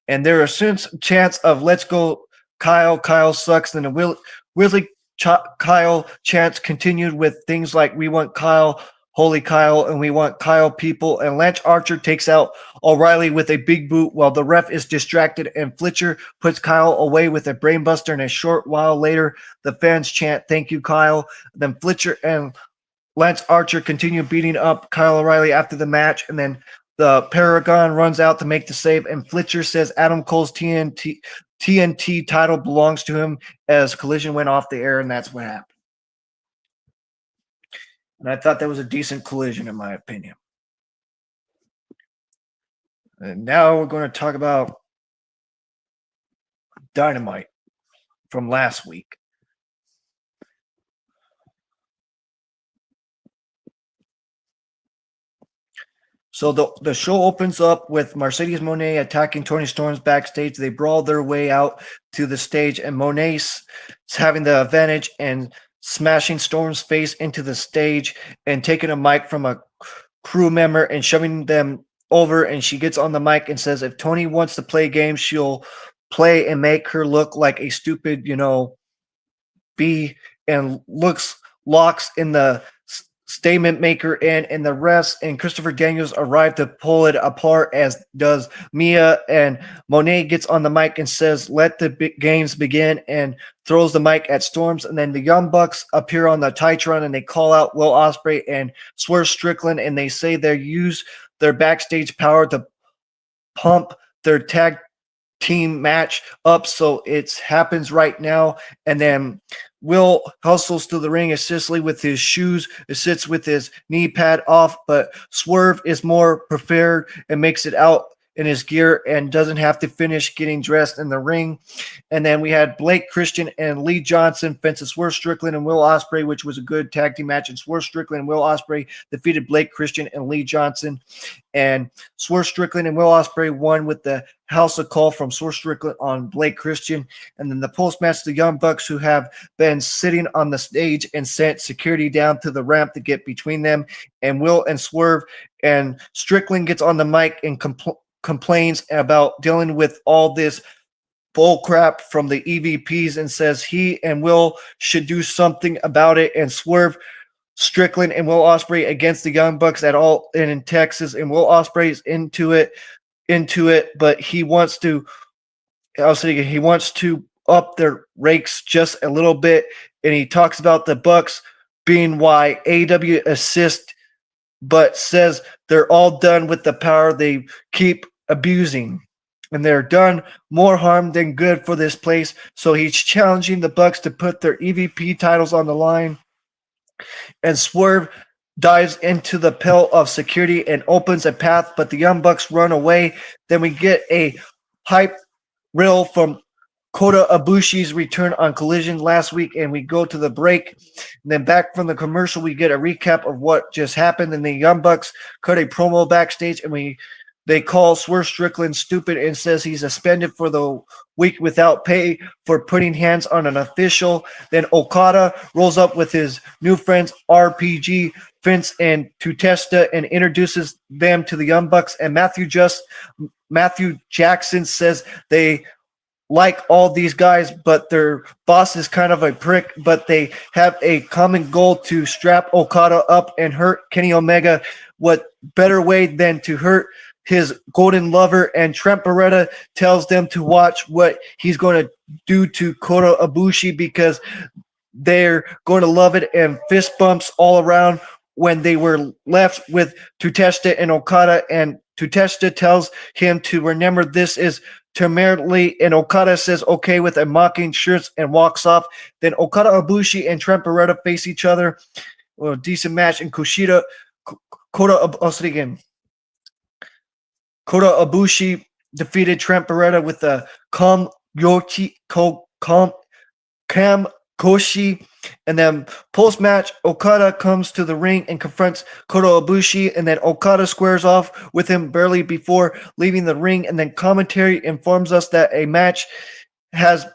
And there are soon chants of "Let's go, Kyle! Kyle sucks!" And the Grizzly Kyle chants continued with things like "We want Kyle, holy Kyle," and "We want Kyle people." And Lance Archer takes out O'Reilly with a big boot while the ref is distracted, and Fletcher puts Kyle away with a brainbuster. And a short while later, the fans chant "Thank you, Kyle." Then Fletcher and Lance Archer continue beating up Kyle O'Reilly after the match, and then the Paragon runs out to make the save, and Fletcher says Adam Cole's TNT title belongs to him as Collision went off the air, and that's what happened. And I thought that was a decent collision, in my opinion. And now we're going to talk about Dynamite from last week. So the show opens up with Mercedes Moné attacking Tony Storm's backstage. They brawl their way out to the stage, and Moné's having the advantage and smashing Storm's face into the stage and taking a mic from a crew member and shoving them over. And she gets on the mic and says, if Tony wants to play games, she'll play and make her look like a stupid, bee, and locks in the statement maker in, and the refs and Christopher Daniels arrive to pull it apart, as does Mia. And Monet gets on the mic and says, let the games begin, and throws the mic at Storms. And then the Young Bucks appear on the Titron, and they call out Will Ospreay and Swerve Strickland, and they say they use their backstage power to pump their tag team match up, so it happens right now. And then Will hustles to the ring, assists with his shoes, sits with his knee pad off, but Swerve is more prepared and makes it out in his gear and doesn't have to finish getting dressed in the ring. And then we had Blake Christian and Lee Johnson fences Swerve Strickland and Will Ospreay, which was a good tag team match. And Swerve Strickland and Will Ospreay defeated Blake Christian and Lee Johnson. And Swerve Strickland and Will Ospreay won with the House of Call from Swerve Strickland on Blake Christian. And then the post-match, the Young Bucks, who have been sitting on the stage and sent security down to the ramp to get between them. And Will and Swerve, and Strickland gets on the mic and complains about dealing with all this bull crap from the EVPs and says he and Will should do something about it. And Swerve Strickland and Will Ospreay against the Young Bucks at all in Texas, and Will Ospreay's into it, but he wants to up their rakes just a little bit, and he talks about the Bucks being why AEW assist, but says they're all done with the power they keep abusing, and they're done more harm than good for this place. So he's challenging the Bucks to put their EVP titles on the line. And Swerve dives into the pile of security and opens a path, but the Young Bucks run away. Then we get a hype reel from Kota Ibushi's return on Collision last week, and we go to the break. And then back from the commercial, we get a recap of what just happened. And the Young Bucks cut a promo backstage, and they call Swerve Strickland stupid and says he's suspended for the week without pay for putting hands on an official. Then Okada rolls up with his new friends RPG, Vince, and Tutesta, and introduces them to the Young Bucks. And Matthew Jackson says they like all these guys, but their boss is kind of a prick, but they have a common goal to strap Okada up and hurt Kenny Omega. What better way than to hurt his golden lover? And Trent Beretta tells them to watch what he's going to do to Kota Ibushi, because they're going to love it. And fist bumps all around when they were left with Tutesta and Okada, and Tutesta tells him to remember this is temporarily, and Okada says okay with a mocking shirts and walks off. Then Okada Ibushi and Trent Beretta face each other. Well, decent match. And Kota Ibushi defeated Trent Beretta with a Kam Koshi. And then post-match, Okada comes to the ring and confronts Kota Ibushi, and then Okada squares off with him barely before leaving the ring. And then commentary informs us that a match has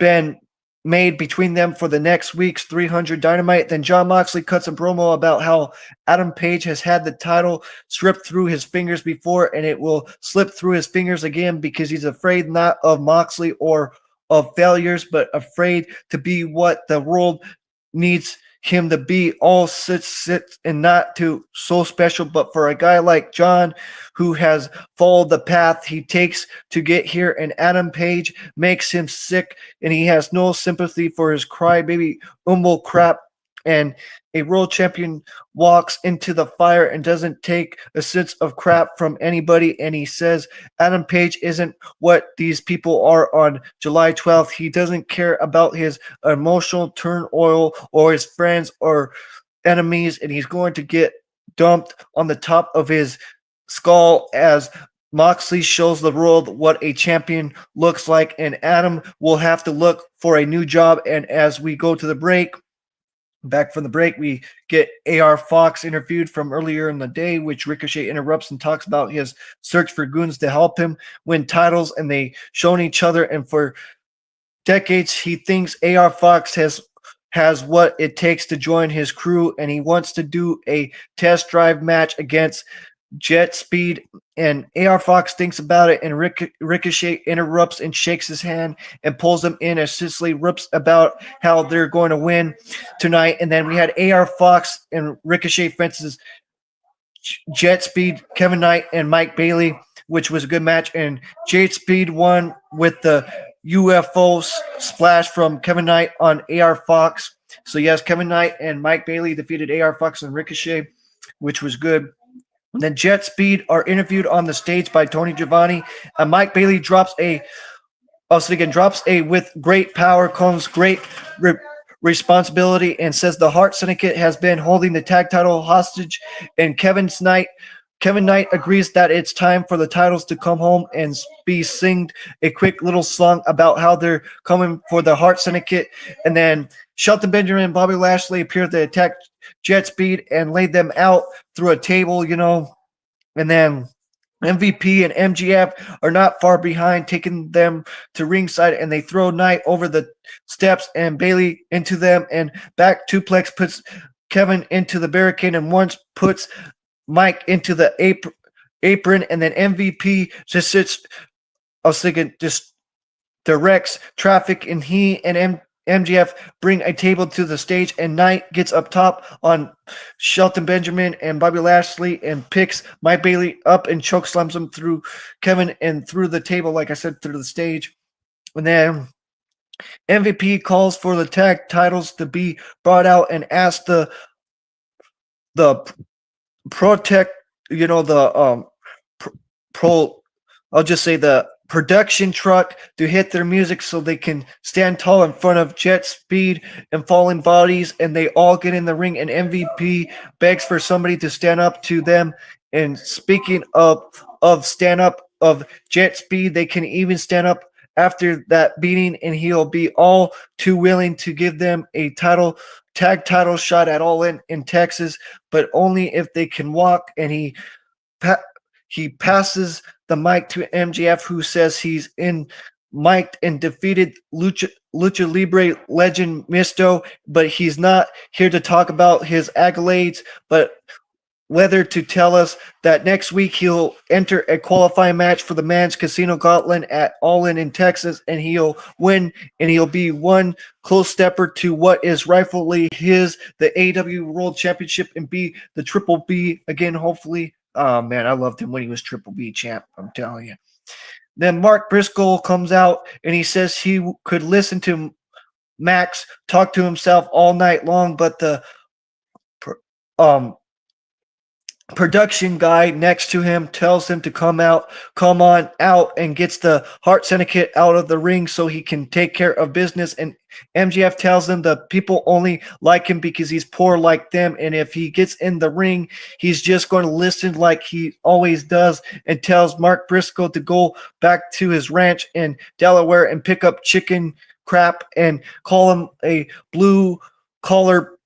been made between them for the next week's 300 Dynamite. Then Jon Moxley cuts a promo about how Adam Page has had the title stripped through his fingers before, and it will slip through his fingers again, because he's afraid not of Moxley or of failures, but afraid to be what the world needs him to be. All sits and not too so special, but for a guy like John, who has followed the path he takes to get here, and Adam Page makes him sick, and he has no sympathy for his crybaby crap. And a world champion walks into the fire and doesn't take a sense of crap from anybody. And he says Adam Page isn't what these people are on July 12th. He doesn't care about his emotional turmoil or his friends or enemies. And he's going to get dumped on the top of his skull as Moxley shows the world what a champion looks like. And Adam will have to look for a new job. And as we go to the break, Back from the break, we get AR Fox interviewed from earlier in the day, which Ricochet interrupts and talks about his search for goons to help him win titles, and they shown each other. And for decades, he thinks AR Fox has what it takes to join his crew, and he wants to do a test drive match against Jet Speed. And AR Fox thinks about it, and Ricochet interrupts and shakes his hand and pulls him in as Sicily rips about how they're going to win tonight. And then we had AR Fox and Ricochet fences Jet Speed, Kevin Knight, and Mike Bailey, which was a good match. And Jet Speed won with the UFO splash from Kevin Knight on AR Fox. So yes, Kevin Knight and Mike Bailey defeated AR Fox and Ricochet, which was good. And then Jet Speed are interviewed on the stage by Tony Giovanni. And Mike Bailey drops a with great power comes great responsibility, and says the Hart Syndicate has been holding the tag title hostage. And Kevin Knight agrees that it's time for the titles to come home and be singed a quick little song about how they're coming for the Hart Syndicate. And then Shelton Benjamin and Bobby Lashley appeared to attack Jet Speed and laid them out through a table, and then MVP and MGF are not far behind, taking them to ringside, and they throw Knight over the steps and Bailey into them, and back Ple'S puts Kevin into the barricade and once puts Mike into the apron, and then MVP just sits, just directs traffic, and he and MGF bring a table to the stage, and Knight gets up top on Shelton Benjamin and Bobby Lashley and picks Mike Bailey up and chokeslams him through Kevin and through the table, like I said, through the stage. And then MVP calls for the tag titles to be brought out and asks the protect, I'll just say the production truck to hit their music so they can stand tall in front of Jet Speed and falling bodies, and they all get in the ring, and MVP begs for somebody to stand up to them. And speaking of stand up of Jet Speed, they can even stand up after that beating, and he'll be all too willing to give them a tag title shot at All In Texas, but only if they can walk. And he passes the mic to MJF, who says he's in mic'd and defeated Lucha Libre legend Misto, but he's not here to talk about his accolades, but whether to tell us that next week he'll enter a qualifying match for the Man's Casino Gauntlet at All In Texas, and he'll win, and he'll be one close stepper to what is rightfully his, the AEW World Championship, and be the Triple B again, hopefully. Oh, man, I loved him when he was Triple B champ, I'm telling you. Then Mark Briscoe comes out, and he says he could listen to Max talk to himself all night long, but the production guy next to him tells him to come on out, and gets the Hart Syndicate out of the ring so he can take care of business. And MJF tells them the people only like him because he's poor like them, and if he gets in the ring, he's just going to listen like he always does, and tells Mark Briscoe to go back to his ranch in Delaware and pick up chicken crap and call him a blue collar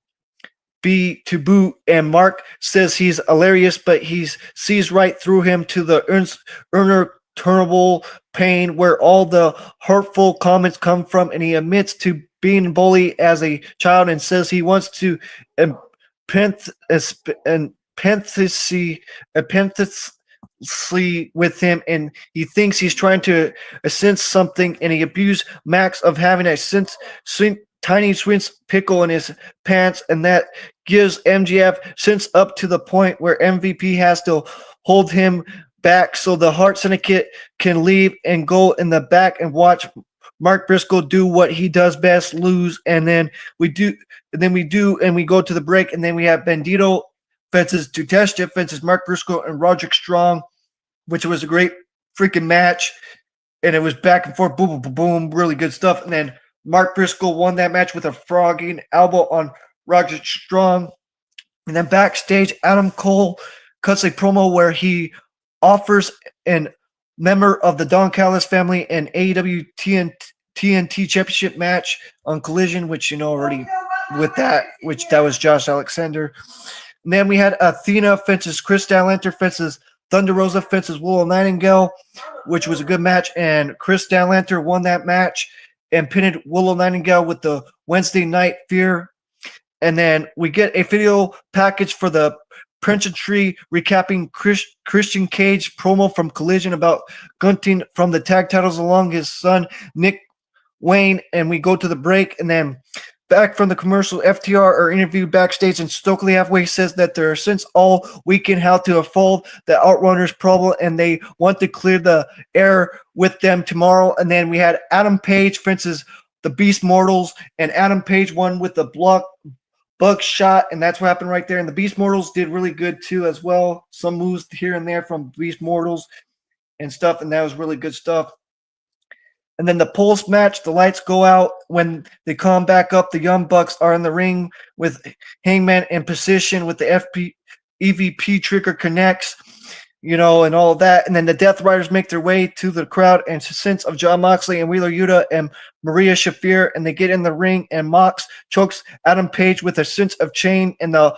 B to boot. And Mark says he's hilarious, but he sees right through him to the unutterable pain where all the hurtful comments come from, and he admits to being bullied as a child and says he wants to empathize with him, and he thinks he's trying to sense something, and he abused Max of having a tiny Swince pickle in his pants, and that gives MGF sense up to the point where MVP has to hold him back so the Hart Syndicate can leave and go in the back and watch Mark Briscoe do what he does best, lose. And then we go to the break, and then we have Bandito fences Tutestia fences Mark Briscoe and Roderick Strong, which was a great freaking match, and it was back and forth, boom, boom, boom, boom, really good stuff. And then Mark Briscoe won that match with a frogging elbow on Roderick Strong. And then backstage, Adam Cole cuts a promo where he offers a member of the Don Callis family an AEW TNT Championship match on Collision, which you know already. with that, which that was Josh Alexander. And then we had Athena fences Chris Dallanter fences Thunder Rosa fences Willow Nightingale, which was a good match. And Chris Dallanter won that match and pinned Willow Nightingale with the Wednesday Night Fear. And then we get a video package for the Tree recapping Christian Cage promo from Collision about gunting from the tag titles along his son Nick Wayne. And we go to the break, and then back from the commercial, FTR are interviewed backstage, and Stokely halfway says that they're since all weekend how to evolve the Outrunners problem, and they want to clear the air with them tomorrow. And then we had Adam Page fences the Beast Mortals, and Adam Page won with the bug shot, and that's what happened right there. And the Beast Mortals did really good too as well. Some moves here and there from Beast Mortals and stuff, and that was really good stuff. And then the post match, the lights go out. When they come back up, the Young Bucks are in the ring with Hangman in position with the EVP trigger connects, and all of that. And then the Death Riders make their way to the crowd and to sense of Jon Moxley and Wheeler Yuta and Maria Shafir, and they get in the ring, and Mox chokes Adam Page with a sense of chain, and the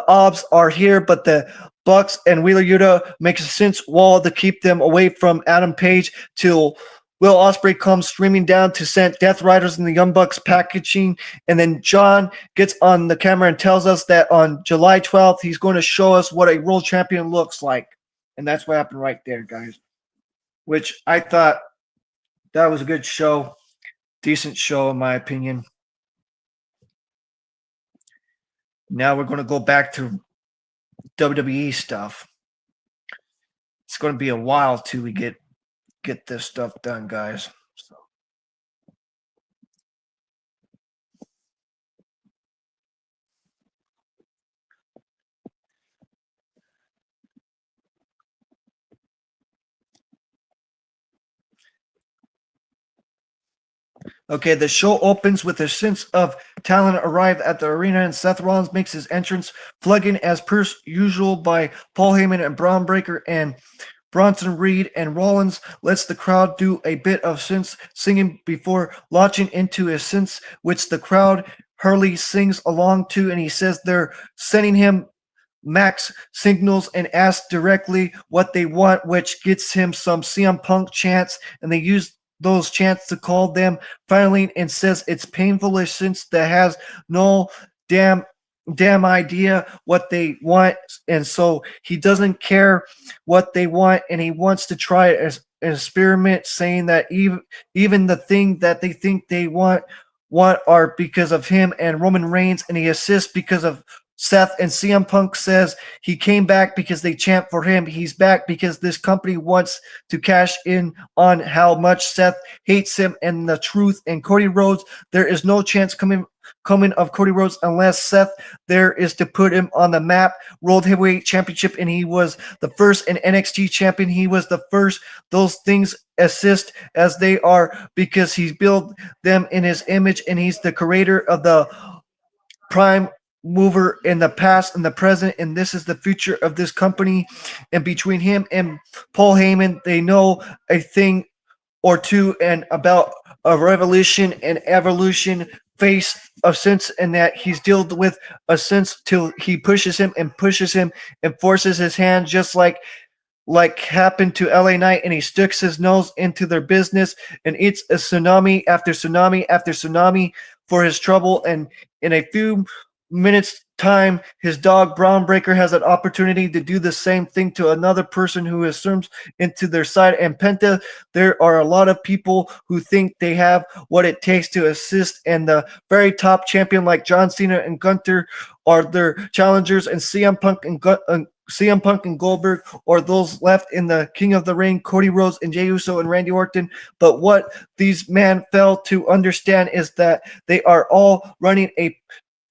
Obs are here, but the Bucks and Wheeler Yuta makes a sense wall to keep them away from Adam Page till Will Ospreay comes streaming down to send Death Riders and the Young Bucks packaging. And then John gets on the camera and tells us that on July 12th, he's going to show us what a world champion looks like. And that's what happened right there, guys. Which I thought that was a good show. Decent show, in my opinion. Now we're going to go back to WWE stuff. It's going to be a while till we get this stuff done, guys. So. Okay, the show opens with a sense of talent arrive at the arena, and Seth Rollins makes his entrance, plugged as per usual by Paul Heyman and Braun Breaker and Bronson Reed, and Rollins lets the crowd do a bit of synth singing before launching into a synth, which the crowd Hurley sings along to, and he says they're sending him max signals and asks directly what they want, which gets him some CM Punk chants, and they use those chants to call them finally, and says it's painful since that has no damn idea what they want, and so he doesn't care what they want, and he wants to try it as an experiment, saying that even the thing that they think they want are because of him and Roman Reigns, and he assists because of Seth. And CM Punk says he came back because they chant for him. He's back because this company wants to cash in on how much Seth hates him and the truth. And Cody Rhodes, there is no chance coming of Cody Rhodes unless Seth there is to put him on the map. World Heavyweight Championship, and he was the first, an NXT champion. He was the first. Those things assist as they are because he's built them in his image, and he's the creator of the prime mover in the past and the present, and this is the future of this company. And between him and Paul Heyman, they know a thing or two and about a revolution and evolution face of sense, and that he's dealt with a sense till he pushes him and forces his hand, just like happened to LA Knight, and he sticks his nose into their business, and it's a tsunami after tsunami after tsunami for his trouble. And in a few minutes time, his dog Braun Breaker has an opportunity to do the same thing to another person who assumes into their side. And Penta, there are a lot of people who think they have what it takes to assist, and the very top champion like John Cena and Gunther are their challengers, and CM Punk and Goldberg are those left in the King of the Ring, Cody Rhodes and Jey Uso and Randy Orton. But what these men fail to understand is that they are all running a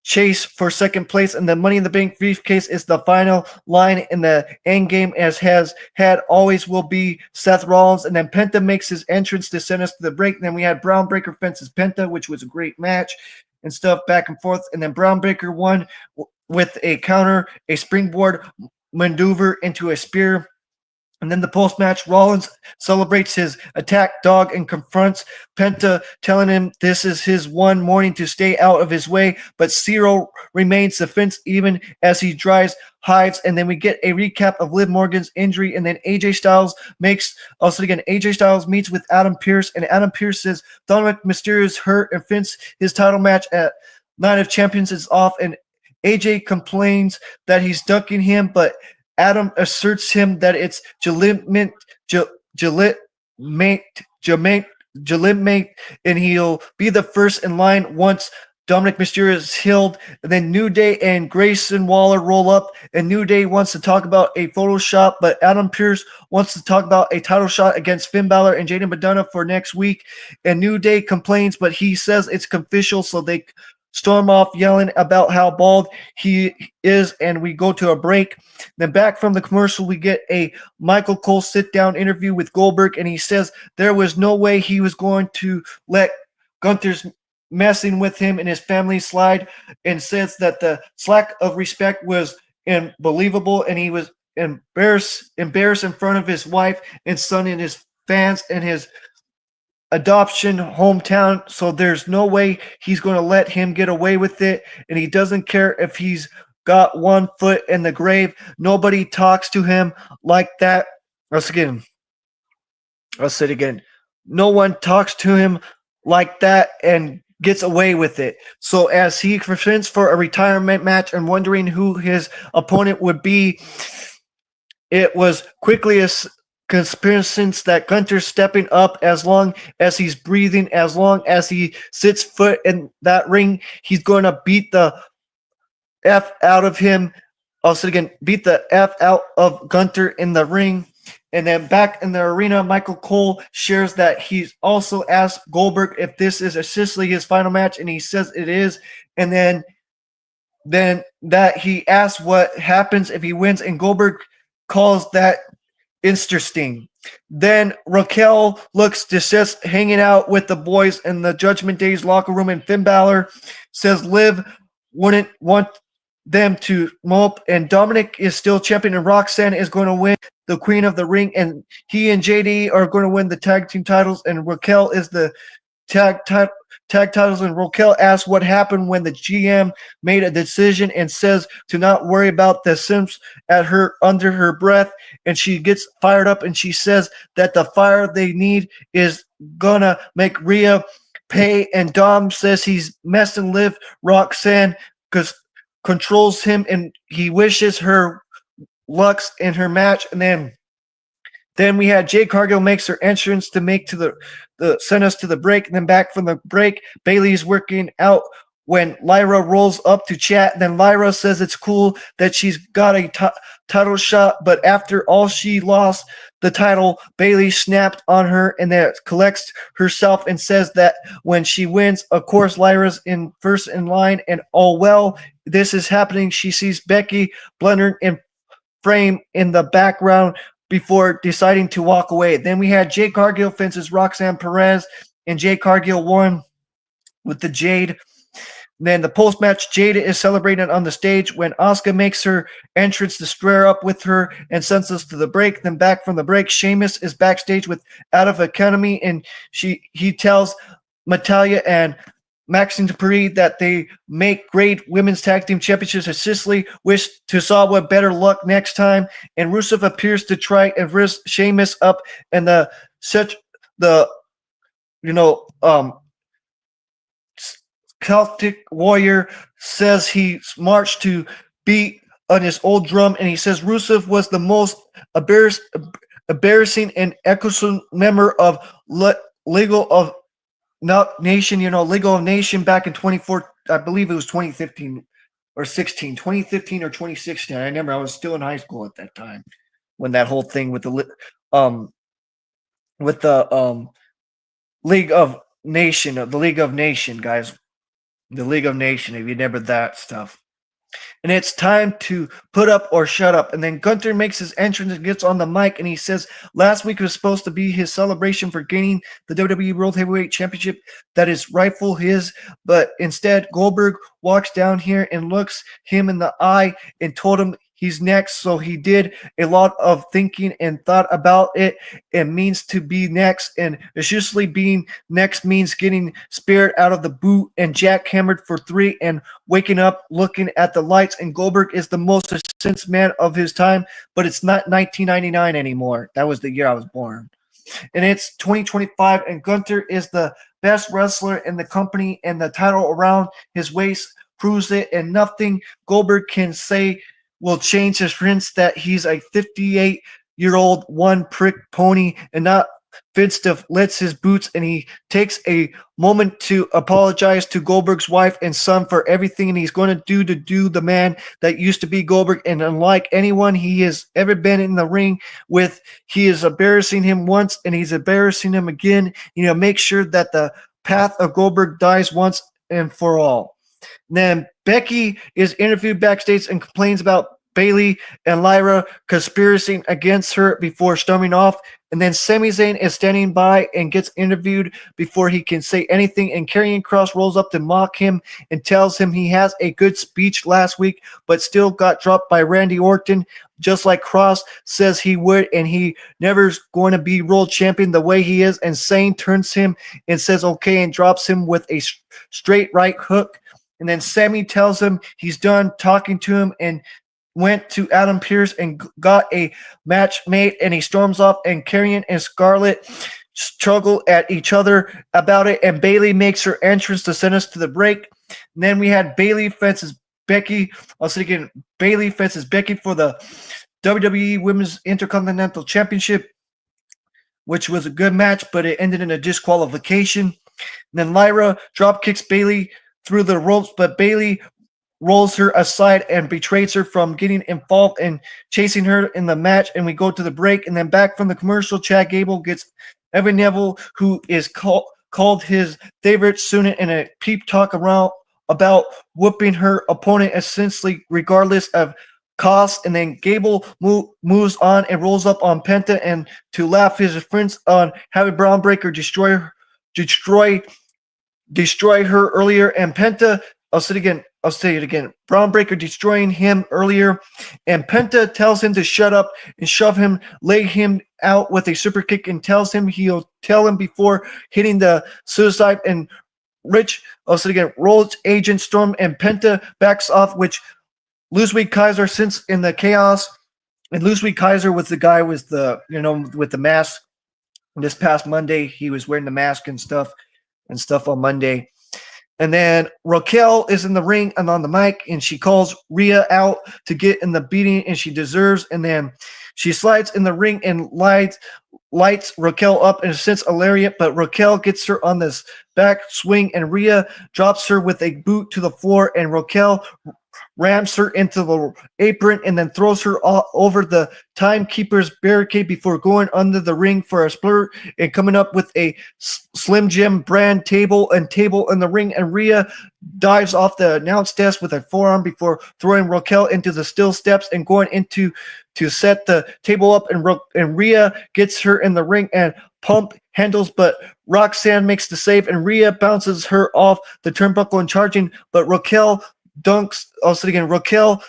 chase for second place, and the Money in the Bank briefcase is the final line in the end game, as has had always will be Seth Rollins. And then Penta makes his entrance to send us to the break. And then we had Braun Breaker fences Penta, which was a great match and stuff back and forth. And then Braun Breaker won with a counter, a springboard maneuver into a spear. And then the post-match, Rollins celebrates his attack dog and confronts Penta, telling him this is his one morning to stay out of his way. But Cero remains defensive even as he drives hives. And then we get a recap of Liv Morgan's injury. And then AJ Styles meets with Adam Pearce. And Adam Pearce says Dominic Mysterio is hurt and Vince his title match at Night of Champions is off. And AJ complains that he's ducking him, but Adam asserts him that it's legitimate, and he'll be the first in line once Dominic Mysterio is healed. And then New Day and Grayson Waller roll up, and New Day wants to talk about a Photoshop, but Adam Pearce wants to talk about a title shot against Finn Balor and Jaden McDonough for next week. And New Day complains, but he says it's official, so they storm off yelling about how bald he is, and we go to a break. Then back from the commercial, we get a Michael Cole sit-down interview with Goldberg, and he says there was no way he was going to let Gunther's messing with him and his family slide, and says that the slack of respect was unbelievable, and he was embarrassed in front of his wife and son and his fans and his adoption hometown, so there's no way he's going to let him get away with it, and he doesn't care if he's got one foot in the grave. Nobody talks to him like that. I'll say it again. No one talks to him like that and gets away with it. So as he presents for a retirement match and wondering who his opponent would be, it was quickly a conspiracy that Gunther's stepping up as long as he's breathing, as long as he sits foot in that ring, he's going to beat the F out of him. Also again, beat the F out of Gunther in the ring. And then back in the arena, Michael Cole shares that he's also asked Goldberg if this is officially his final match, and he says it is. And then that he asks what happens if he wins, and Goldberg calls that interesting. Then Raquel looks just hanging out with the boys in the Judgment Day's locker room, and Finn Balor says Liv wouldn't want them to mope, and Dominic is still champion, and Roxanne is going to win the Queen of the Ring, and he and JD are going to win the tag team titles, and Raquel is the tag titles. And Raquel asks what happened when the GM made a decision and says to not worry about the Sims at her under her breath, and she gets fired up, and she says that the fire they need is gonna make Rhea pay, and Dom says he's messing Liv Roxanne because controls him, and he wishes her lucks in her match. And then we had Jade Cargill makes her entrance to make to the send us to the break, and then back from the break, Bayley's working out when Lyra rolls up to chat. Then Lyra says it's cool that she's got a title shot, but after all she lost the title, Bayley snapped on her and then collects herself and says that when she wins, of course, Lyra's in first in line, and oh well, this is happening. She sees Becky blundering in frame in the background before deciding to walk away. Then we had Jade Cargill fences Roxanne Perez, and Jade Cargill won with the Jade. Then the post-match, Jada is celebrating on the stage when Asuka makes her entrance to square up with her and sends us to the break. Then back from the break, Sheamus is backstage with Out of Academy, and he tells Natalia and Maxine Dupree that they make great women's tag team championships at Sicily. Wish Tozawa better luck next time. And Rusev appears to try and risk Sheamus up, and Celtic Warrior says he marched to beat on his old drum, and he says Rusev was the most embarrassing and excellent member of Legal of Nation, Legal of Nation back in 2014, I believe it was 2015 or 2015 or 2016. I remember I was still in high school at that time when that whole thing with the League of Nation, guys. The League of Nation, if you remember that stuff. And it's time to put up or shut up. And then Gunther makes his entrance and gets on the mic, and he says last week was supposed to be his celebration for gaining the WWE World Heavyweight Championship that is rightful his, but instead Goldberg walks down here and looks him in the eye and told him he's next. So he did a lot of thinking and thought about it. It means to be next, and essentially being next means getting Spirit out of the boot and jackhammered for 3 and waking up looking at the lights. And Goldberg is the most sense man of his time, but it's not 1999 anymore. That was the year I was born. And it's 2025, and Gunther is the best wrestler in the company, and the title around his waist proves it, and nothing Goldberg can say will change his prince that he's a 58-year-old one prick pony and not Vince lets his boots, and he takes a moment to apologize to Goldberg's wife and son for everything, and he's going to do the man that used to be Goldberg. And unlike anyone he has ever been in the ring with, he is embarrassing him once, and he's embarrassing him again. Make sure that the path of Goldberg dies once and for all. And then Becky is interviewed backstage and complains about Bayley and Lyra conspiring against her before storming off. And then Sami Zayn is standing by and gets interviewed before he can say anything. And Karrion Kross rolls up to mock him and tells him he has a good speech last week, but still got dropped by Randy Orton, just like Kross says he would. And he never's going to be world champion the way he is. And Zayn turns him and says okay and drops him with a straight right hook. And then Sami tells him he's done talking to him and went to Adam Pearce and got a match made, and he storms off, and Karrion and Scarlett struggle at each other about it, and Bayley makes her entrance to send us to the break. And then we had Bayley fences Becky. I was thinking Bayley fences Becky for the WWE Women's Intercontinental Championship, which was a good match, but it ended in a disqualification. And then Lyra drop kicks Bayley through the ropes, but Bayley rolls her aside and betrays her from getting involved and chasing her in the match. And we go to the break, and then back from the commercial, Chad Gable gets Evan Neville, who is called his favorite student, in a peep talk around about whooping her opponent essentially regardless of cost. And then Gable moves on and rolls up on Penta, and to laugh his friends on having Braun Breaker destroy her earlier. And Penta, I'll say it again. Braun Breaker destroying him earlier, and Penta tells him to shut up and shove him, lay him out with a super kick, and tells him he'll tell him before hitting the suicide. And Rhodes agent storm, and Penta backs off, which Ludwig Kaiser since in the chaos. And Ludwig Kaiser was the guy with the with the mask. This past Monday, he was wearing the mask and stuff on Monday. And then Raquel is in the ring and on the mic, and she calls Rhea out to get in the beating, and she deserves. And then she slides in the ring and lights Raquel up and sends a lariat, but Raquel gets her on this back swing, and Rhea drops her with a boot to the floor, and Raquel rams her into the apron and then throws her over the timekeeper's barricade before going under the ring for a splurt and coming up with a Slim Jim brand table in the ring. And Rhea dives off the announce desk with a forearm before throwing Raquel into the steel steps and going into to set the table up. And Rhea gets her in the ring and pump handles, but Roxanne makes the save, and Rhea bounces her off the turnbuckle and charging, but Raquel ducks the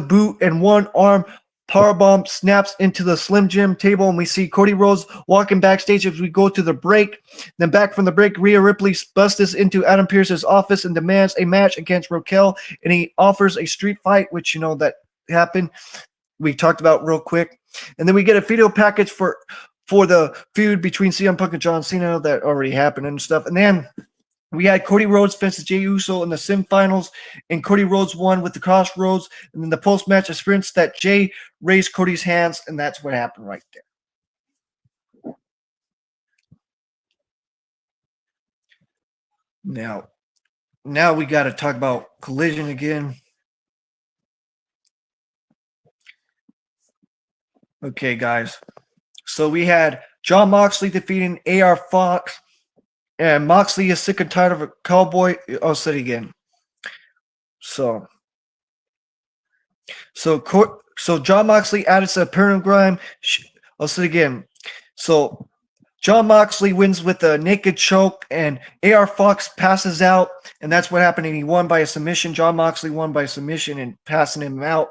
boot, and one arm powerbomb snaps into the Slim Jim table, and we see Cody Rhodes walking backstage as we go to the break. Then back from the break, Rhea Ripley busts into Adam Pearce's office and demands a match against Raquel, and he offers a street fight, which that happened. We talked about real quick. And then we get a video package for the feud between CM Punk and John Cena that already happened and stuff. And then we had Cody Rhodes versus Jey Uso in the semifinals, and Cody Rhodes won with the Crossroads. And then the post-match experience that Jey raised Cody's hands, and that's what happened right there. Now we got to talk about Collision again. Okay, guys. So we had Jon Moxley defeating AR Fox. And Moxley is sick and tired of a cowboy. I'll say it again. So Jon Moxley added to the paradigm. I'll say it again. So Jon Moxley wins with a naked choke, and AR Fox passes out, and that's what happened. And he won by a submission. Jon Moxley won by submission and passing him out.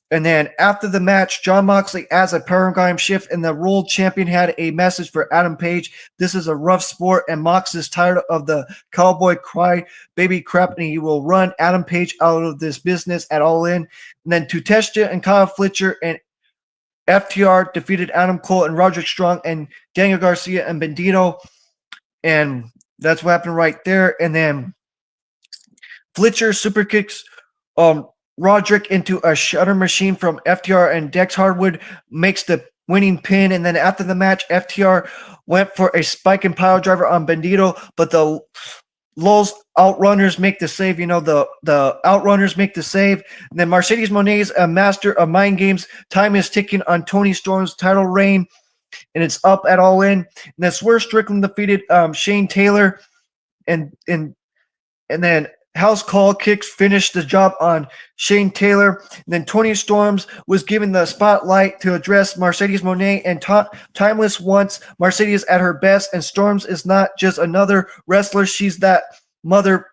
And then after the match, Jon Moxley adds a paradigm shift, and the world champion had a message for Adam Page. This is a rough sport, and Mox is tired of the cowboy cry baby crap, and he will run Adam Page out of this business at All In. And then Tutestia and Kyle Fletcher and FTR defeated Adam Cole and Roderick Strong and Daniel Garcia and Bandito. And that's what happened right there. And then Fletcher super kicks Roderick into a shutter machine from FTR, and Dex Hardwood makes the winning pin. And then after the match, FTR went for a spike and pile driver on Bandito, but the Lowell's Outrunners make the save. The Outrunners make the save. And then Mercedes Moné's a master of mind games. Time is ticking on Toni Storm's title reign, and it's up at All In. And then Swerve Strickland defeated Shane Taylor, and then House Call Kicks finished the job on Shane Taylor. And then Toni Storms was given the spotlight to address Mercedes Moné, and Timeless wants Mercedes at her best, and Storms is not just another wrestler, she's that mother,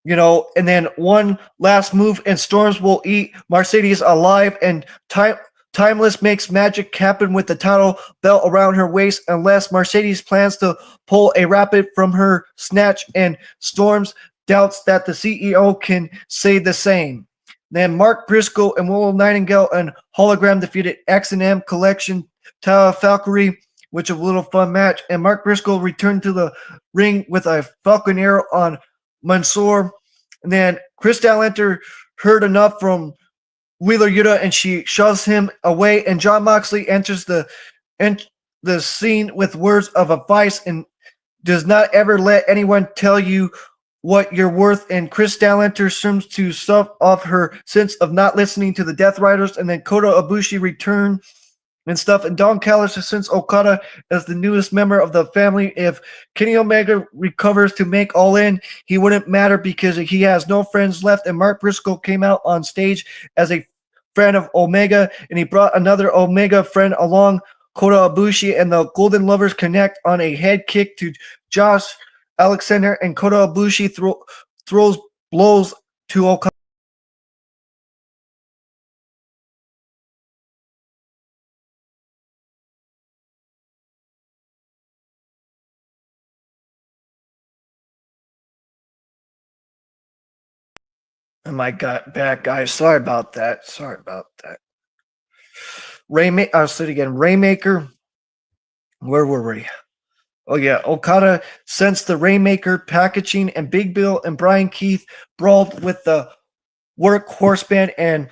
and then one last move, and Storms will eat Mercedes alive, and Timeless makes magic happen with the title belt around her waist unless Mercedes plans to pull a rapid from her snatch, and Storms doubts that the CEO can say the same. Then Mark Briscoe and Willow Nightingale and Hologram defeated X&M Collection, Tara Valkyrie, which was a little fun match. And Mark Briscoe returned to the ring with a Falcon Arrow on Mansoor. And then Chris Statlander heard enough from Wheeler Yuta, and she shoves him away. And Jon Moxley enters the scene with words of advice and does not ever let anyone tell you what you're worth. And Chris Statlander seems to stuff off her sense of not listening to the Death Riders. And then Kota Ibushi returned and stuff. And Don Callis since Okada as the newest member of the family. If Kenny Omega recovers to make All In, he wouldn't matter because he has no friends left. And Mark Briscoe came out on stage as a friend of Omega, and he brought another Omega friend along, Kota Ibushi, and the Golden Lovers connect on a head kick to Josh Alexander, and Kota Ibushi throws blows to Okada. Oh my God, back guys. Sorry about that. I'll say it again. Rainmaker. Where were we? Oh yeah, Okada sensed the Rainmaker packaging, and Big Bill and Brian Keith brawled with the workhorse band, and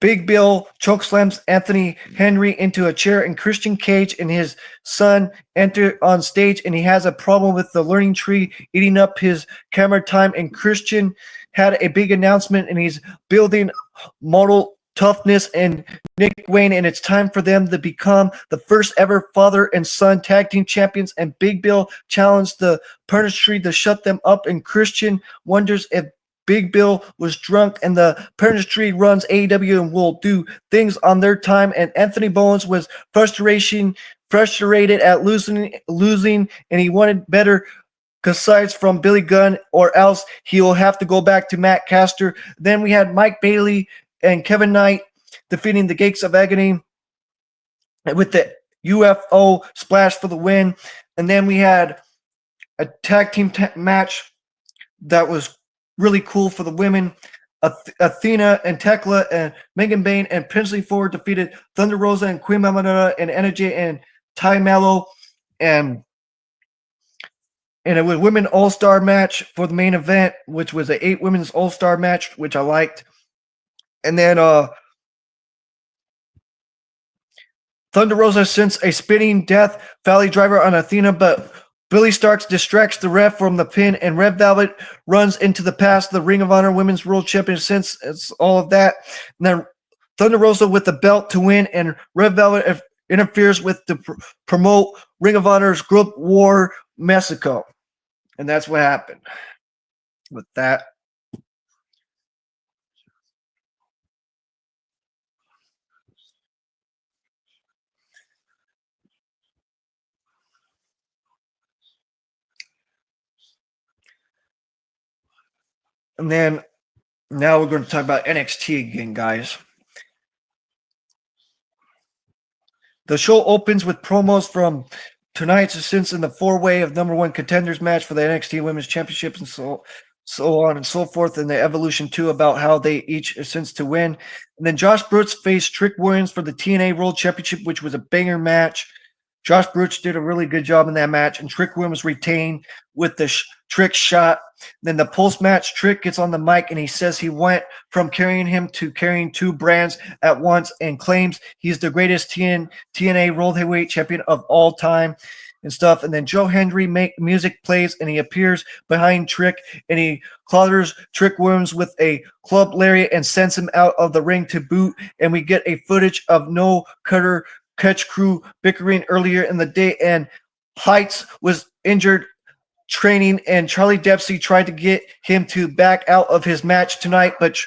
Big Bill chokeslams Anthony Henry into a chair, and Christian Cage and his son enter on stage, and he has a problem with the learning tree eating up his camera time, and Christian had a big announcement, and he's building model toughness and Nick Wayne, and it's time for them to become the first ever father and son tag team champions, and Big Bill challenged the Purge Tree to shut them up, and Christian wonders if Big Bill was drunk, and the Purge Tree runs AEW and will do things on their time, and Anthony Bowens was frustrated at losing, and he wanted better besides from Billy Gunn, or else he'll have to go back to Matt Caster. Then we had Mike Bailey and Kevin Knight defeating the Gates of Agony with the UFO splash for the win. And then we had a tag team match that was really cool for the women. Athena and Tekla and Megan Bain and Princely Ford defeated Thunder Rosa and Queen Mamanada and Energy and Ty Mello. And it was women all-star match for the main event, which was an 8 women's all-star match, which I liked. And then Thunder Rosa sends a spinning Death Valley driver on Athena, but Billy Starks distracts the ref from the pin, and Red Velvet runs into the past the Ring of Honor Women's World Champion since it's all of that. And then Thunder Rosa with the belt to win, and Red Velvet interferes with to promote Ring of Honor's Group War Mexico. And that's what happened with that. And then now we're going to talk about NXT again, guys. The show opens with promos from tonight's since in the four-way of number one contenders match for the NXT Women's Championships and so on and so forth, and the evolution too about how they each since to win. And then Josh Brooks faced Trick Williams for the TNA World Championship, which was a banger match. Josh Brooks did a really good job in that match, and Trick Williams retained with the Trick shot. Then the post-match, Trick gets on the mic and he says he went from carrying him to carrying two brands at once and claims he's the greatest TNA World Heavyweight Champion of all time and stuff. And then Joe Hendry music plays and he appears behind Trick and he clothers Trick Williams with a club lariat and sends him out of the ring to boot. And we get a footage of No Cutter Catch Crew bickering earlier in the day, and Heights was injured training, and Charlie Dempsey tried to get him to back out of his match tonight, but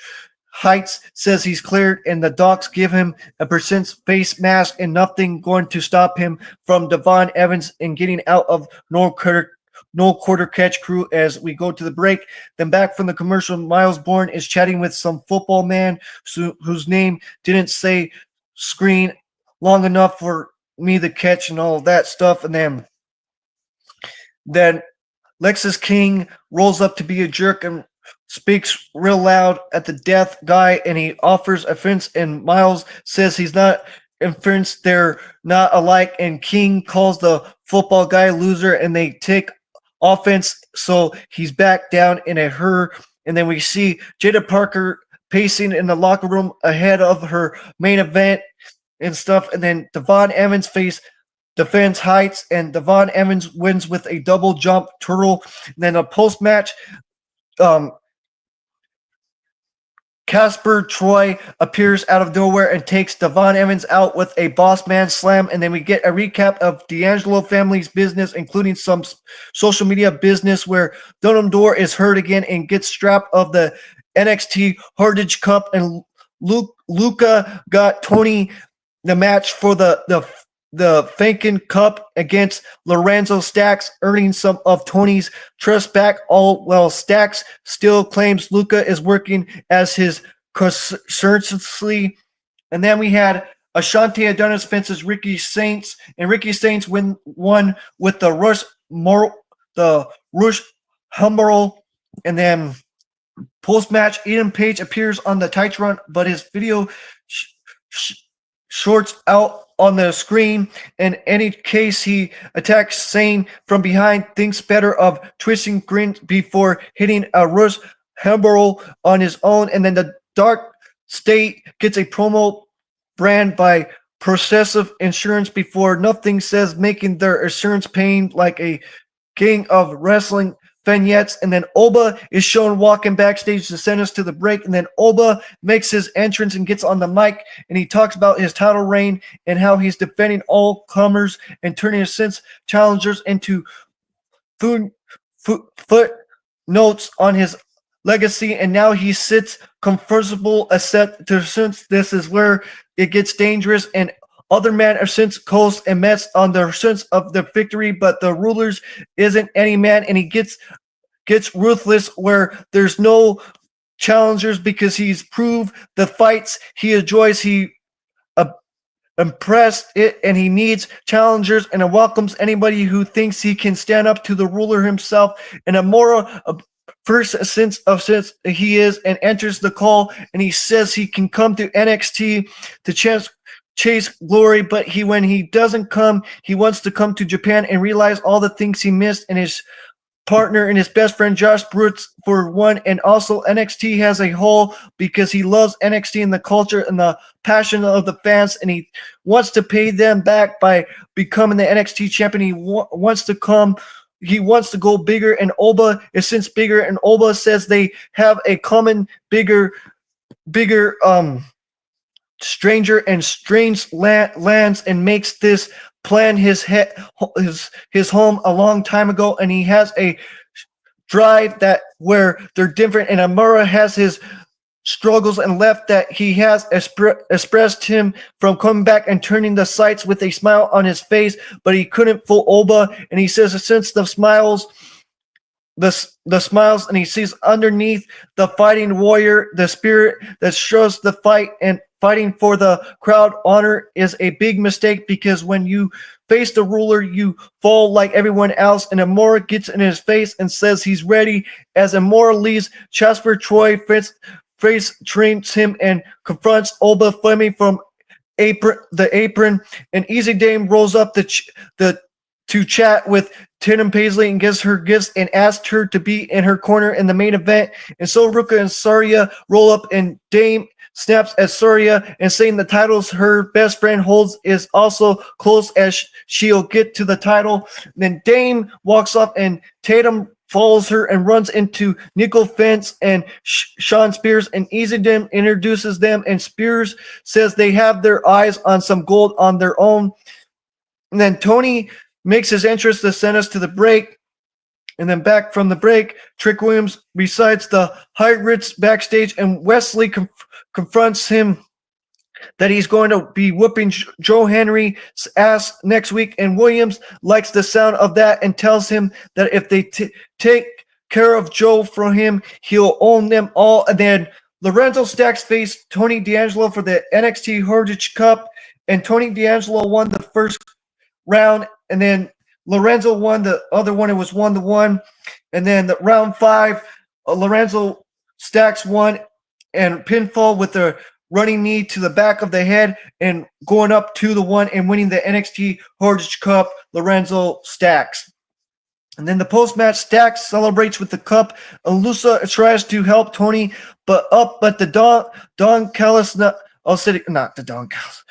Heights says he's cleared, and the docs give him a percent face mask, and nothing going to stop him from Devon Evans and getting out of No Quarter Catch Crew as we go to the break. Then back from the commercial, Miles Bourne is chatting with some football man whose name didn't say screen long enough for me to catch and all that stuff. And then Lexus King rolls up to be a jerk and speaks real loud at the deaf guy, and he offers offense, and Miles says he's not offense, they're not alike, and King calls the football guy loser, and they take offense, so he's back down in a hurry. And then we see Jada Parker pacing in the locker room ahead of her main event and stuff, and then Devon Evans defends Heights, and Devon Evans wins with a double jump turtle. And then a post-match, Casper Troy appears out of nowhere and takes Devon Evans out with a boss man slam. And then we get a recap of D'Angelo family's business, including some social media business where Dunham Door is hurt again and gets stripped of the NXT Heritage Cup, and Luca got Tony the match for the Fankin Cup against Lorenzo Stacks, earning some of Tony's trust back. All while Stacks still claims Luca is working as his consultancy. And then we had Ashante Adonis fences Ricky Saints, and Ricky Saints won with the Rush Humble. And then post-match, Eden Page appears on the Titantron, but his video shorts out on the screen. In any case, he attacks Sane from behind, thinks better of twisting green before hitting a Rush Humble on his own. And then the Dark State gets a promo brand by Processive Insurance before Nothing Says, making their insurance paying like a king of wrestling vignettes. And then Oba is shown walking backstage to send us to the break. And then Oba makes his entrance and gets on the mic, and he talks about his title reign and how he's defending all comers and turning his sense challengers into footnotes on his legacy. And now he sits comfortable, except since this is where it gets dangerous, and other men are since Coast and Mets on the sense of the victory, but the rulers isn't any man, and he gets ruthless where there's no challengers because he's proved the fights he enjoys. He impressed it, and he needs challengers, and it welcomes anybody who thinks he can stand up to the ruler himself. And Amora first since he is and enters the call, and he says he can come to NXT to chase glory, but when he doesn't come, he wants to come to Japan and realize all the things he missed, and his partner and his best friend Josh Brooks for one. And also NXT has a hole because he loves NXT and the culture and the passion of the fans, and he wants to pay them back by becoming the NXT champion. He wants to go bigger, and Oba is since bigger, and Oba says they have a common bigger stranger and strange lands, and makes this plan his home a long time ago. And he has a drive that where they're different, and Amara has his struggles and left that he has expressed him from coming back and turning the sights with a smile on his face, but he couldn't fool Oba. And he says since the smiles the smiles, and he sees underneath the fighting warrior, the spirit that shows the fight and fighting for the crowd honor is a big mistake because when you face the ruler, you fall like everyone else. And Amora gets in his face and says he's ready. As Amora leaves, Jasper Troy face trains him and confronts Olba Fleming from the apron, and Easy Dame rolls up the to chat with Tatum Paisley and gives her gifts and asks her to be in her corner in the main event. And so Ruka and Saria roll up, and Dame snaps at Saria and saying the titles her best friend holds is also close as she'll get to the title. Then Dame walks off, and Tatum follows her and runs into Nickel Fence and Sean Spears, and Easy Dame introduces them, and Spears says they have their eyes on some gold on their own. And then Tony makes his entrance to send us to the break. And then back from the break, Trick Williams recites the High Ritz backstage, and Wesley confronts him that he's going to be whooping Joe Henry's ass next week. And Williams likes the sound of that and tells him that if they take care of Joe for him, he'll own them all. And then Lorenzo Stacks faced Tony D'Angelo for the NXT Heritage Cup, and Tony D'Angelo won the first round, and then Lorenzo won the other one. It was 1-1. And then the round 5, Lorenzo Stacks won and pinfall with a running knee to the back of the head and going up 2-1 and winning the NXT Heritage Cup, Lorenzo Stacks. And then the post-match, Stacks celebrates with the cup. Alusa tries to help Tony, but the Don Callis, not the Don Callis,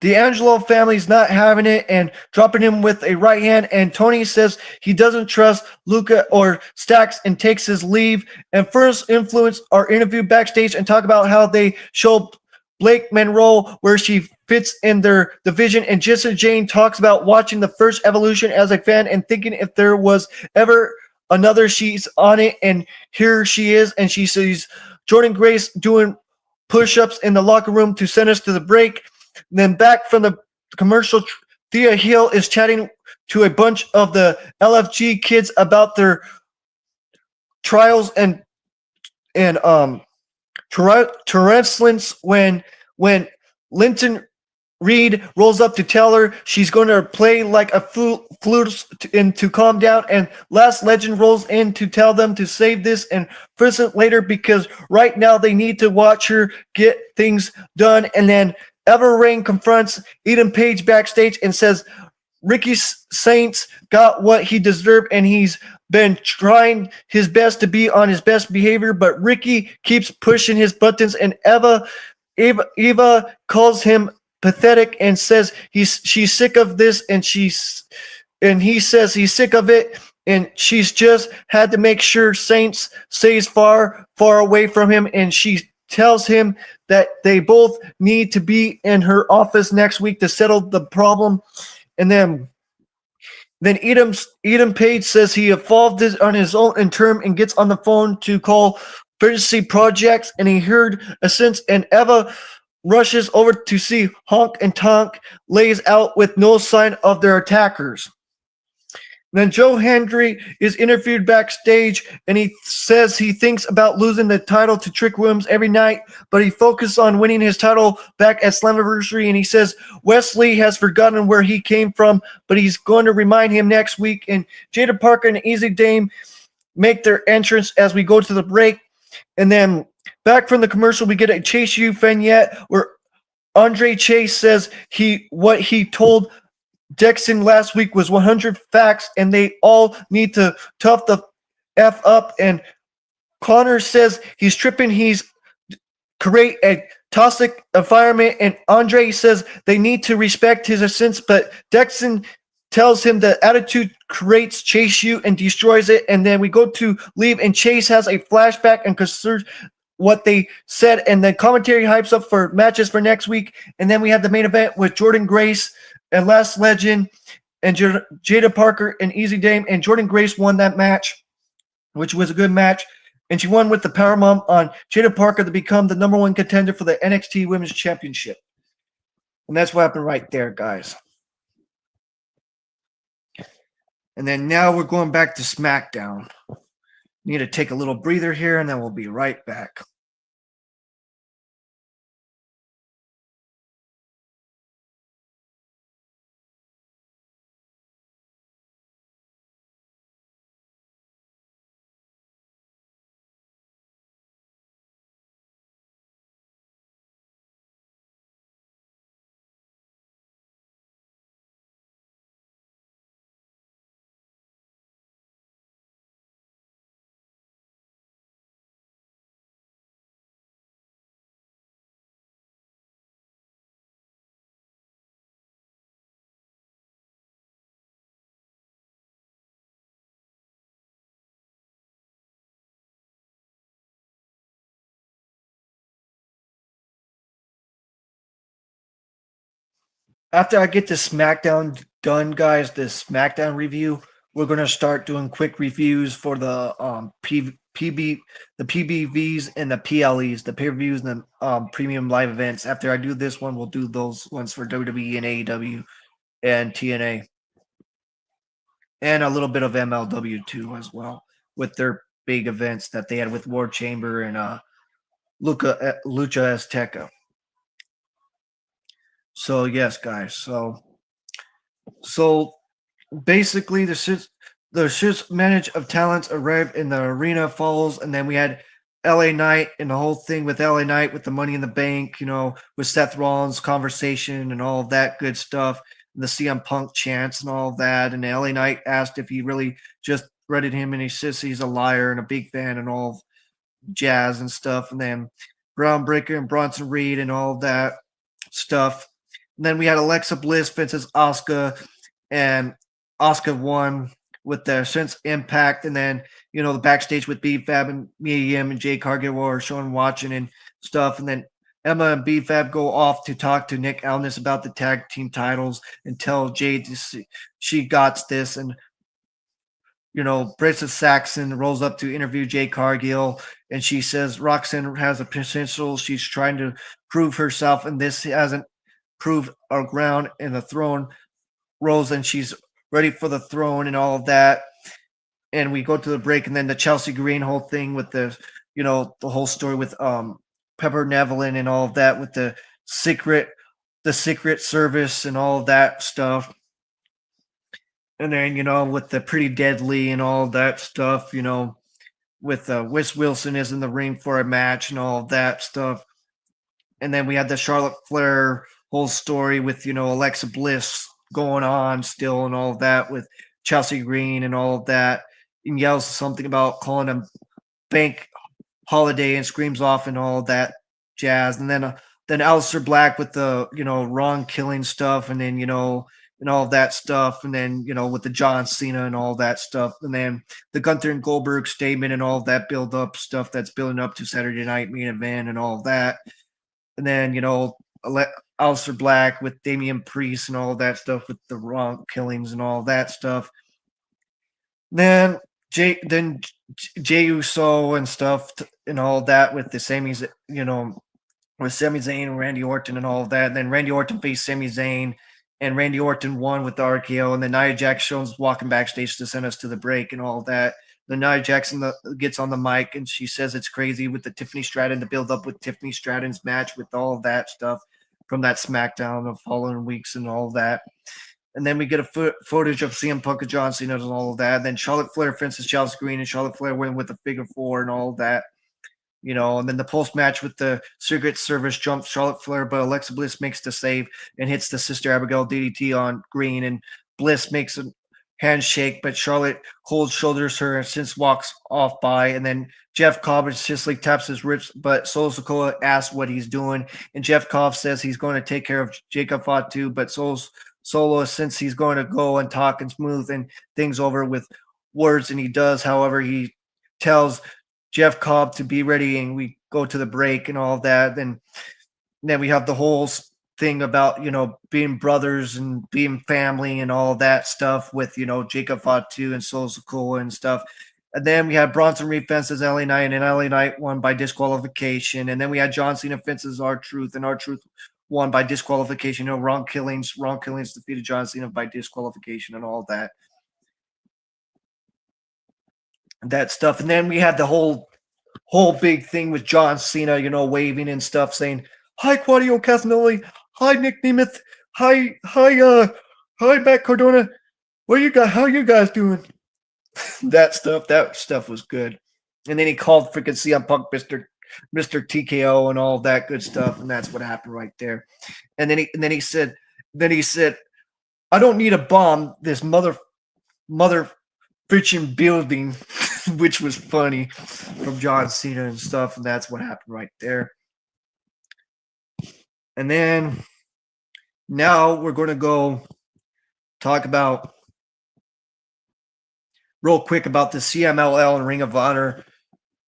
the Angelo family's not having it and dropping him with a right hand, and Tony says he doesn't trust Luca or Stacks and takes his leave. And First Influence are interviewed backstage and talk about how they show Blake Monroe where she fits in their division, and Jessica Jane talks about watching the first Evolution as a fan and thinking if there was ever another, she's on it, and here she is, and she sees Jordan Grace doing push-ups in the locker room to send us to the break. And then back from the commercial, Thea Hill is chatting to a bunch of the LFG kids about their trials and Torrance when Linton Reed rolls up to tell her she's going to play like a flute and to calm down, and Last Legend rolls in to tell them to save this and present later because right now they need to watch her get things done. And then Ever Rain confronts Eden Page backstage and says Ricky Saints got what he deserved, and he's been trying his best to be on his best behavior, but Ricky keeps pushing his buttons, and Eva calls him pathetic and says she's sick of this, and he says he's sick of it, and she's just had to make sure Saints stays far away from him, and she tells him that they both need to be in her office next week to settle the problem. And then Eden Page says he evolved this on his own in term and gets on the phone to call Fantasy Projects, and he heard a sense, and Eva rushes over to see Honk and Tonk lays out with no sign of their attackers. Then Joe Hendry is interviewed backstage, and he says he thinks about losing the title to Trick Williams every night, but he focused on winning his title back at Slammiversary, and he says Wesley has forgotten where he came from, but he's going to remind him next week. And Jada Parker and Easy Dame make their entrance as we go to the break. And then back from the commercial, we get a Chase U vignette where Andre Chase says what he told Dexon last week was 100 facts, and they all need to tough the F up. And Connor says he's tripping. He's create a toxic environment, and Andre says they need to respect his essence, but Dexon tells him that attitude creates Chase U and destroys it. And then we go to leave, and Chase has a flashback and considers what they said, and then commentary hypes up for matches for next week. And then we have the main event with Jordan Grace and Last Legend and Jada Parker and Easy Dame, and Jordan Grace won that match, which was a good match, and she won with the powerbomb on Jada Parker to become the number 1 contender for the NXT Women's Championship. And that's what happened right there, guys. And then now we're going back to SmackDown. Need to take a little breather here, and then we'll be right back. After I get the SmackDown done, guys, this SmackDown review, we're gonna start doing quick reviews for the the PBVs and the PLEs, the pay-per-views and the premium live events. After I do this one, we'll do those ones for WWE and AEW and TNA, and a little bit of MLW too as well, with their big events that they had with War Chamber and Lucha Azteca. So yes, guys. So basically the ship's manage of talents arrived in the arena falls, and then we had LA Knight and the whole thing with LA Knight with the Money in the Bank, with Seth Rollins conversation and all of that good stuff, and the CM Punk chants and all of that. And LA Knight asked if he really just redded him, and he says he's a liar and a big fan and all of jazz and stuff. And then Brown Breaker and Bronson Reed and all of that stuff. And then we had Alexa Bliss versus Asuka, and Asuka won with the Sense Impact. And then, the backstage with B-Fab and Mia Yim and Jay Cargill were showing watching and stuff. And then Emma and B-Fab go off to talk to Nick Aldis about the tag team titles and tell Jade she got this. And Brisa Saxon rolls up to interview Jay Cargill, and she says Roxanne has a potential. She's trying to prove herself, and this hasn't proved our ground in the throne rose, and she's ready for the throne and all of that. And we go to the break, and then the Chelsea Green whole thing with the whole story with Pepper Nevelin and all of that with secret the secret service and all of that stuff. And then, with the Pretty Deadly and all of that stuff, with Wes Wilson is in the ring for a match and all of that stuff. And then we had the Charlotte Flair whole story with, Alexa Bliss going on still and all of that with Chelsea Green and all of that. And yells something about calling him Bank Holiday and screams off and all of that jazz. And then Aleister Black with the, Ron killing stuff, and then, and all of that stuff. And then, with the John Cena and all that stuff. And then the Gunther and Goldberg statement and all of that build up stuff that's building up to Saturday night main event and all of that. And then, Aleister Black with Damian Priest and all of that stuff with the Ron killings and all of that stuff. Then Jey Uso and stuff and all of that with the Sammy's, with Sami Zayn and Randy Orton and all of that. And then Randy Orton faced Sami Zayn, and Randy Orton won with the RKO. And then Nia Jax shows walking backstage to send us to the break and all of that. Then Nia Jackson gets on the mic, and she says it's crazy with the Tiffany Stratton, the build up with Tiffany Stratton's match with all of that stuff from that SmackDown of following weeks and all of that. And then we get a footage of CM Punk and John Cena and all of that. And then Charlotte Flair fences Chelsea Green, and Charlotte Flair win with a figure four and all of that. And then the post match with the Secret Service jumps Charlotte Flair, but Alexa Bliss makes the save and hits the Sister Abigail DDT on Green, and Bliss makes a handshake, but Charlotte cold shoulders her and since walks off by. And then Jeff Cobb just taps his ribs, but Solo Sikoa asks what he's doing, and Jeff Cobb says he's going to take care of Jacob Fatu, but Solo, since he's going to go and talk and smooth and things over with words, and he does. However, he tells Jeff Cobb to be ready, and we go to the break and all of that. And then we have the whole thing about, being brothers and being family and all that stuff with, Jacob Fatu and Solo Sikoa and stuff. And then we had Bronson Reed fences LA Knight, and LA Knight won by disqualification. And then we had John Cena fences R-Truth, and R-Truth won by disqualification. Ron Killings defeated John Cena by disqualification and all that. that stuff. And then we had the whole big thing with John Cena, waving and stuff, saying, "Hi, Claudio Castagnoli. Hi, Nick Nemeth. Hi, Matt Cardona. What you got? How you guys doing?" That stuff was good. And then he called freaking CM Punk Mister TKO and all that good stuff, and that's what happened right there. And then he said, "I don't need to bomb this mother freaking building," which was funny from John Cena and stuff, and that's what happened right there. And then now we're going to go talk about real quick about the CMLL and Ring of Honor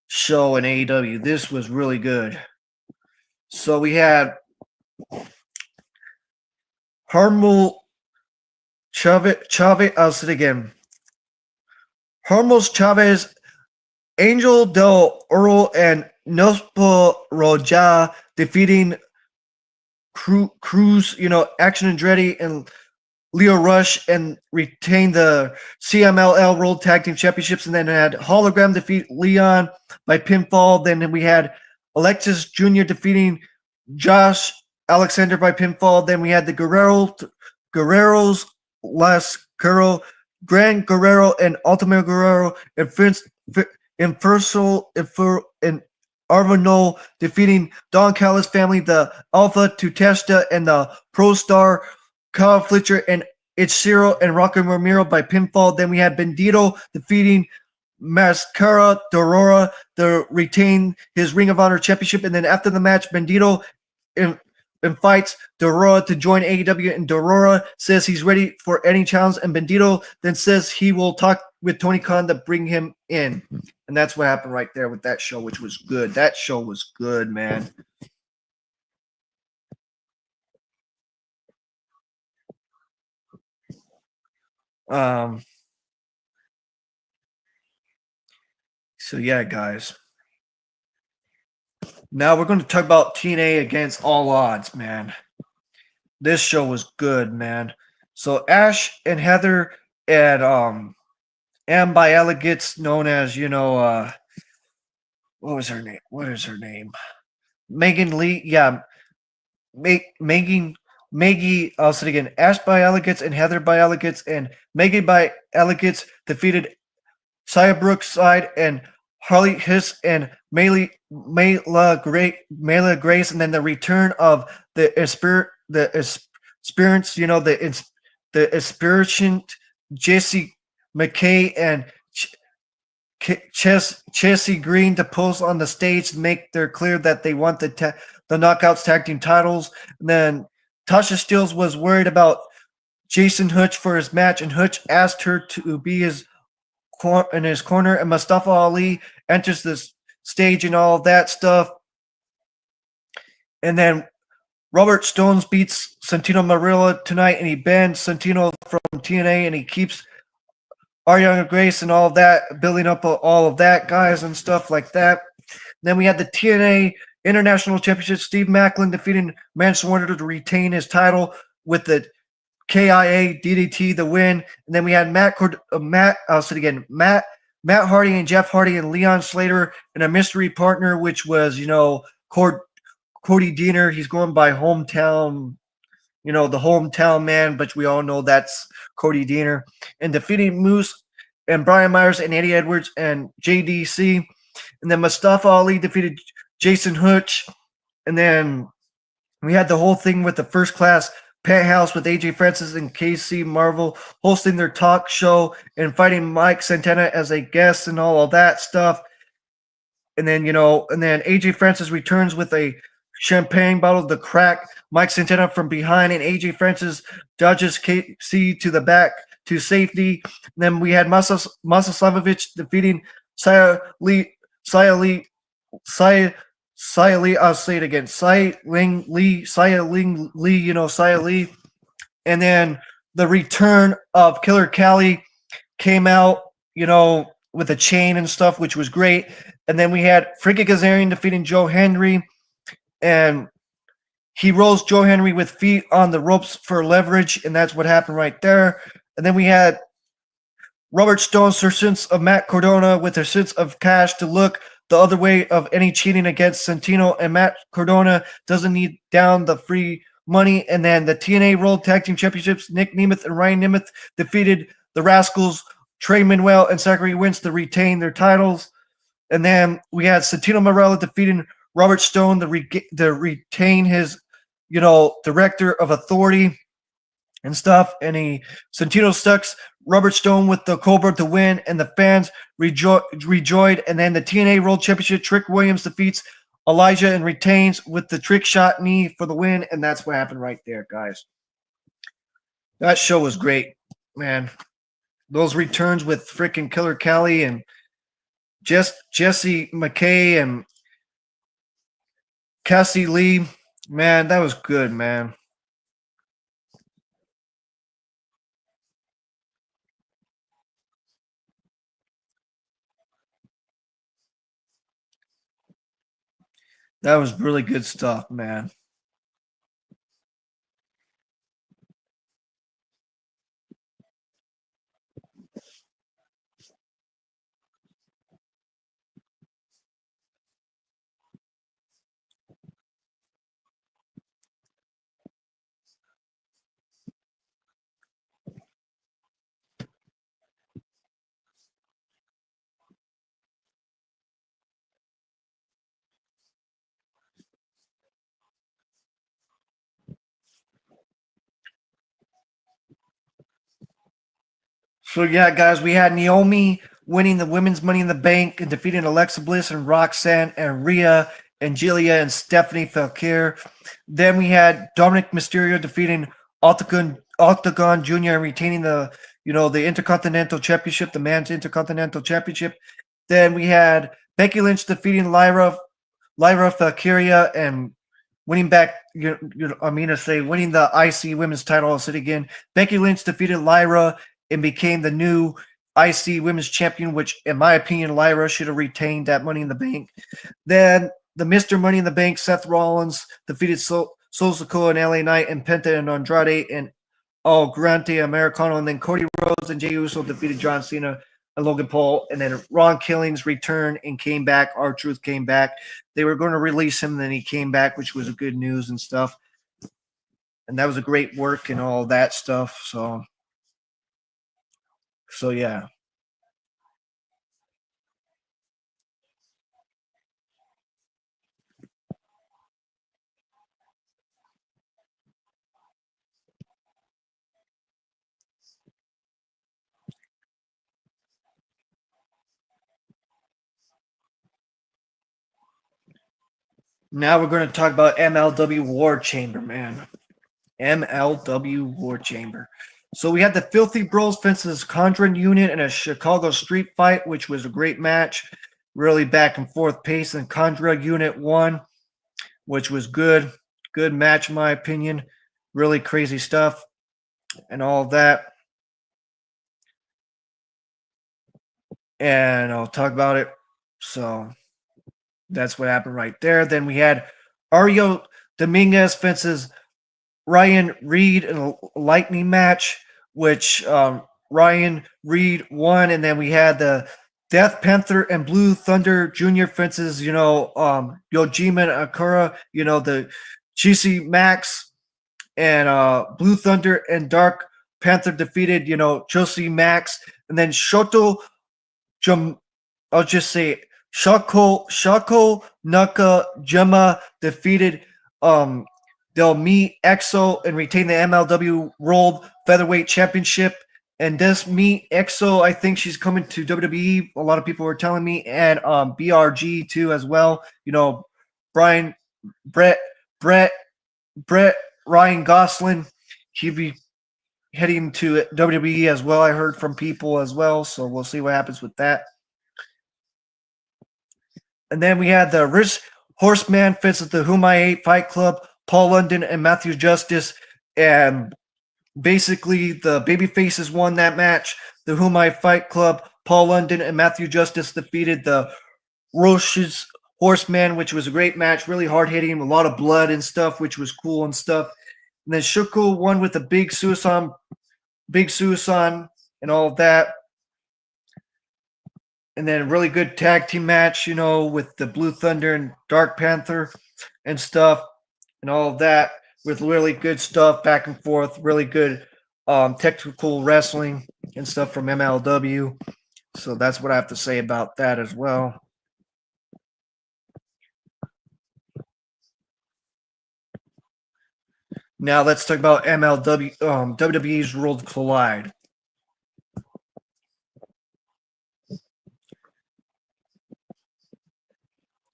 show in AEW. This was really good. So we had Harmel Chavez. I'll say it again. Hermos Chavez, Angel Del Oro, and Nospo Roja defeating Cruz, Action Andretti and Leo Rush, and retain the CMLL World Tag Team Championships. And then had Hologram defeat Leon by pinfall. Then we had Alexis Jr. defeating Josh Alexander by pinfall. Then we had the Guerreros Las Guerrero, Gran Guerrero, and Ultimate Guerrero, and and Arvino defeating Don Callis family, the Alpha Tutesta, and the Pro Star Kyle Fletcher and Ichiro and Rocky Romero by pinfall. Then we had Bandito defeating Mascara Dorora to retain his Ring of Honor championship. And then after the match, Bandito invites Dorora to join AEW, and Dorora says he's ready for any challenge, and Bandito then says he will talk with Tony Khan to bring him in. And that's what happened right there with that show, which was good. That show was good, man. So yeah, guys. Now we're going to talk about TNA Against All Odds, man. This show was good, man. So Ash and Heather and Ambiella gets known as, what was her name? What is her name? Megan Lee. Yeah. Maggie, I'll say it again. Ash by Elegance and Heather by Elegance and Maggie by Elegance defeated Saya Brookside and Harley Hiss and Mayla Grace, and then the return of the experience, the inspiration Jesse McKay and Chelsea Green to pose on the stage to make their clear that they want the Knockouts tag team titles. And then Tasha Steelz was worried about Jason Hutch for his match, and Hutch asked her to be in his corner, and Mustafa Ali enters the stage and all of that stuff. And then Robert Stones beats Santino Marella tonight, and he bans Santino from TNA, and he keeps Ariana Grace and all of that, building up all of that, guys, and stuff like that. Then we had the TNA International Championship. Steve Macklin defeating Manson Wonder to retain his title with the KIA DDT the win. And then we had Matt Hardy and Jeff Hardy and Leon Slater and a mystery partner, which was, Cody Diener. He's going by hometown, the hometown man, but we all know that's Cody Diener. And defeating Moose and Brian Myers and Eddie Edwards and JDC. And then Mustafa Ali defeated Jason Hutch. And then we had the whole thing with the First Class Penthouse with AJ Francis and KC Marvel hosting their talk show and fighting Mike Santana as a guest and all of that stuff. And then, AJ Francis returns with a champagne bottle to crack Mike Santana from behind, and AJ Francis dodges KC to the back to safety. And then we had Masa Slavovich defeating Saya Ling Lee, I'll say it again, Saya Ling Lee, Saya Lee. And then the return of Killer Kelly came out, with a chain and stuff, which was great. And then we had Frankie Kazarian defeating Joe Henry, and he rolls Joe Henry with feet on the ropes for leverage, and that's what happened right there. And then we had Robert Stone's sense of Matt Cardona with her sense of cash to look the other way of any cheating against Santino, and Matt Cardona doesn't need down the free money. And then the TNA World Tag Team Championships, Nick Nemeth and Ryan Nemeth defeated the Rascals, Trey Manuel and Zachary Wentz to retain their titles. And then we had Santino Marella defeating Robert Stone to retain his, director of authority and stuff. And Santino sucks Robert Stone with the Cobra to win, and the fans rejoiced. And then the TNA World Championship, Trick Williams defeats Elijah and retains with the trick shot knee for the win. And that's what happened right there, guys. That show was great, man. Those returns with freaking Killer Kelly and Jesse McKay and Cassie Lee, man, that was good, man. That was really good stuff, man. So yeah, guys, we had Naomi winning the women's Money in the Bank and defeating Alexa Bliss and Roxanne and Rhea and Julia and Stephanie Falkir. Then we had Dominic Mysterio defeating Octagon Jr. and retaining the Intercontinental Championship, the Men's Intercontinental Championship. Then we had Becky Lynch defeating Lyra Valkyria and winning back, winning the IC Women's title. I'll say it again. Becky Lynch defeated Lyra and became the new IC Women's Champion, which, in my opinion, Lyra should have retained that Money in the Bank. Then the Mr. Money in the Bank, Seth Rollins, defeated Sol Sikoa and LA Knight and Penta and Andrade and El Grande Americano. And then Cody Rhodes and Jey Uso defeated John Cena and Logan Paul. And then Ron Killings returned and came back. R-Truth came back. They were going to release him, and then he came back, which was good news and stuff. And that was a great work and all that stuff. So yeah. Now we're going to talk about MLW War Chamber, man. MLW War Chamber. So we had the Filthy Bros versus Conjuring Unit in a Chicago street fight, which was a great match. Really back and forth pace, and Conjuring Unit won, which was good. Good match, in my opinion. Really crazy stuff and all that. And I'll talk about it. So that's what happened right there. Then we had Ario Dominguez versus Ryan Reed in a lightning match, which Ryan Reed won. And then we had the Death Panther and Blue Thunder Jr. versus, Yojima and Akira, the GC Max and Blue Thunder and Dark Panther defeated, Josie Max. And then I'll just say Shako Nakajima defeated Del Mi Exo and retain the MLW World Featherweight Championship. And this Mi Exo, I think she's coming to WWE. A lot of people were telling me, and BRG too as well. Brett Ryan Gosling, he'd be heading to WWE as well. I heard from people as well, so we'll see what happens with that. And then we had the Rich Horseman fits with the Whom I Hate Fight Club, Paul London and Matthew Justice. And basically the babyfaces won that match. The Whom I Fight Club, Paul London and Matthew Justice defeated the Roche's Horseman, which was a great match, really hard hitting, a lot of blood and stuff, which was cool and stuff. And then Shuko won with the Big Suicide and all of that. and then a really good tag team match, with the Blue Thunder and Dark Panther and stuff and all of that, with really good stuff back and forth, really good technical wrestling and stuff from MLW. So that's what I have to say about that as well. Now let's talk about WWE's World Collide.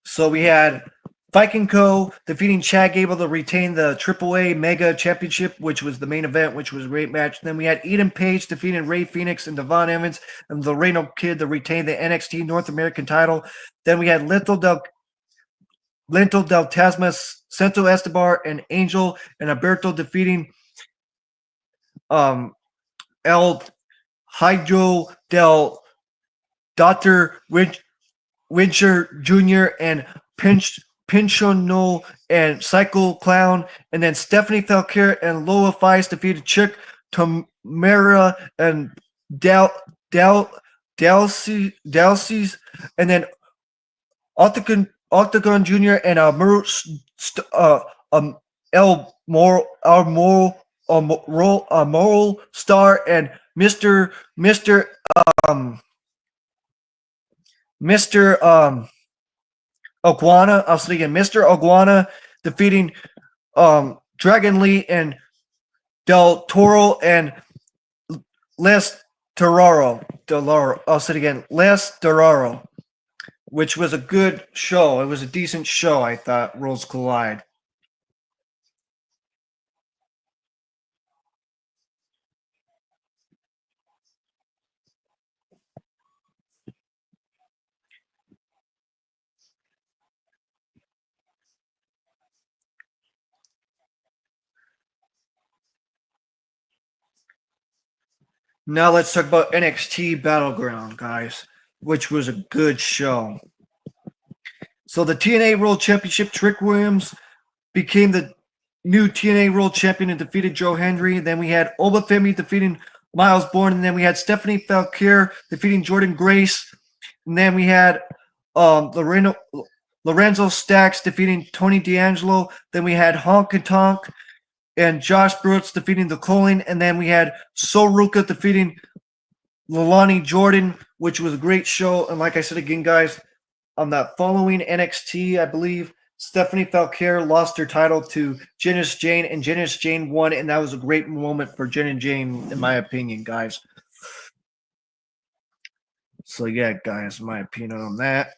So we had Viking Co. defeating Chad Gable to retain the AAA Mega Championship, which was the main event, which was a great match. Then we had Eden Page defeating Ray Phoenix and Devon Evans and the Reno Kid to retain the NXT North American title. Then we had Lento del Tasma, Santo Estebar, and Angel and Alberto defeating El Hydro del Dr. Wincher Jr. and Pinchonol and Psycho Clown, and then Stephanie Falcare and Loa Fice defeated Chick Tamara and Dalcy's, and then Octagon Jr. and El Moral Star and Mr. Iguana. I was thinking Mr. Iguana defeating Dragon Lee and Del Toro and Les Toraro. I'll say it again, Les Toraro, which was a good show. It was a decent show, I thought, Worlds Collide. Now let's talk about NXT Battleground, guys, which was a good show. So the TNA World Championship, Trick Williams became the new TNA World Champion and defeated Joe Hendry. Then we had Obafemi defeating Miles Bourne, and then we had Stephanie Falcare defeating Jordan Grace, and then we had Lorenzo Stacks defeating Tony D'Angelo. Then we had Honk and Tonk and Josh Brooks defeating the Colin, and then we had Soruka defeating Lilani Jordan, which was a great show. And like I said again, guys, on that following NXT, I believe Stephanie Falcare lost her title to Janice Jane, and Janice Jane won, and that was a great moment for Jen and Jane, in my opinion, guys. So yeah, guys, my opinion on that.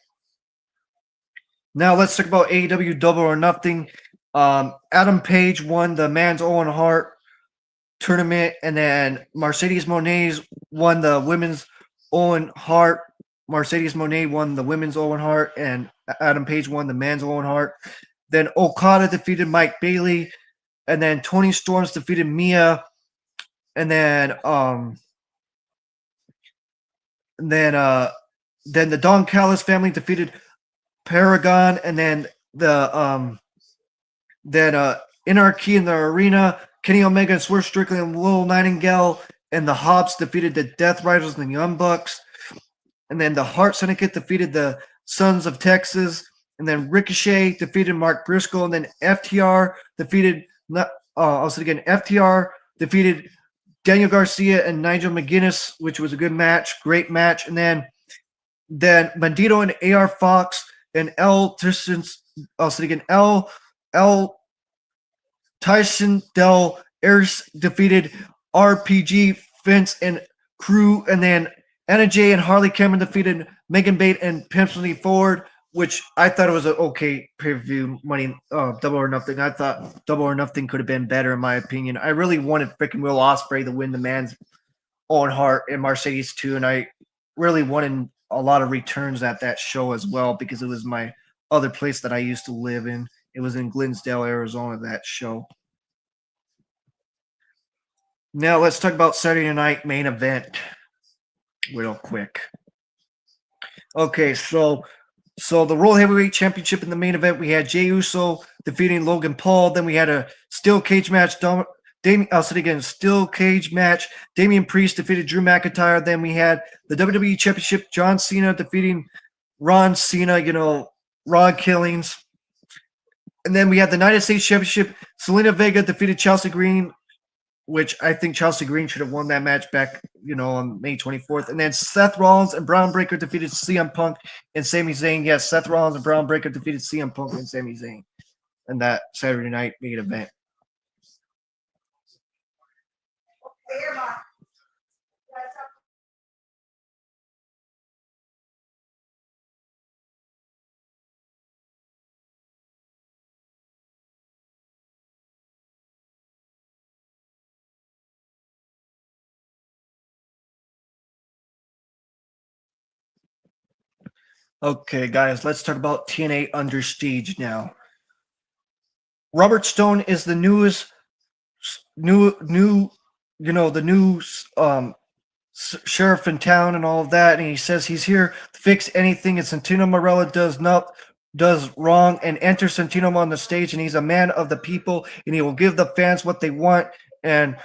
Now let's talk about AEW Double or Nothing. Adam Page won the Man's Owen Hart tournament, and then Mercedes Moné won the Women's Owen Hart. Mercedes Moné won the Women's Owen Hart, and Adam Page won the Man's Owen Hart. Then Okada defeated Mike Bailey, and then Tony Storms defeated Mia, and then the Don Callis family defeated Paragon, and then Anarchy in the Arena, Kenny Omega and Swerve Strickland and Will Nightingale and the Hobbs defeated the Death Riders and the Young Bucks. And then the Hart Syndicate defeated the Sons of Texas. And then Ricochet defeated Mark Briscoe. And then FTR defeated Daniel Garcia and Nigel McGuinness, which was a good match, great match. And then Bandito and AR Fox and L Tyson Del Eris defeated RPG, Vince, and Crew, and then Anna Jay and Harley Cameron defeated Megan Bate and Pimsley Ford, which I thought it was an okay pay-per-view money, Double or Nothing. I thought Double or Nothing could have been better, in my opinion. I really wanted freaking Will Ospreay to win the Man's Owen Hart and Mercedes too, and I really wanted a lot of returns at that show as well, because it was my other place that I used to live in. It was in Glensdale, Arizona, that show. Now let's talk about Saturday night main event real quick. Okay, so the World Heavyweight Championship in the main event, we had Jey Uso defeating Logan Paul. Then we had a steel cage match, I'll say it again, steel cage match. Damian Priest defeated Drew McIntyre. Then we had the WWE Championship, John Cena defeating Ron Cena, Ron Killings. And then we had the United States Championship. Selena Vega defeated Chelsea Green, which I think Chelsea Green should have won that match back, on May 24th. And then Seth Rollins and Braun Breaker defeated CM Punk and Sami Zayn. Yes, Seth Rollins and Braun Breaker defeated CM Punk and Sami Zayn in that Saturday night main event. Okay, guys, let's talk about TNA Understage now. Robert Stone is the the new sheriff in town and all of that, and he says he's here to fix anything and Santino Marella does wrong, and enter Santino on the stage, and he's a man of the people, and he will give the fans what they want. And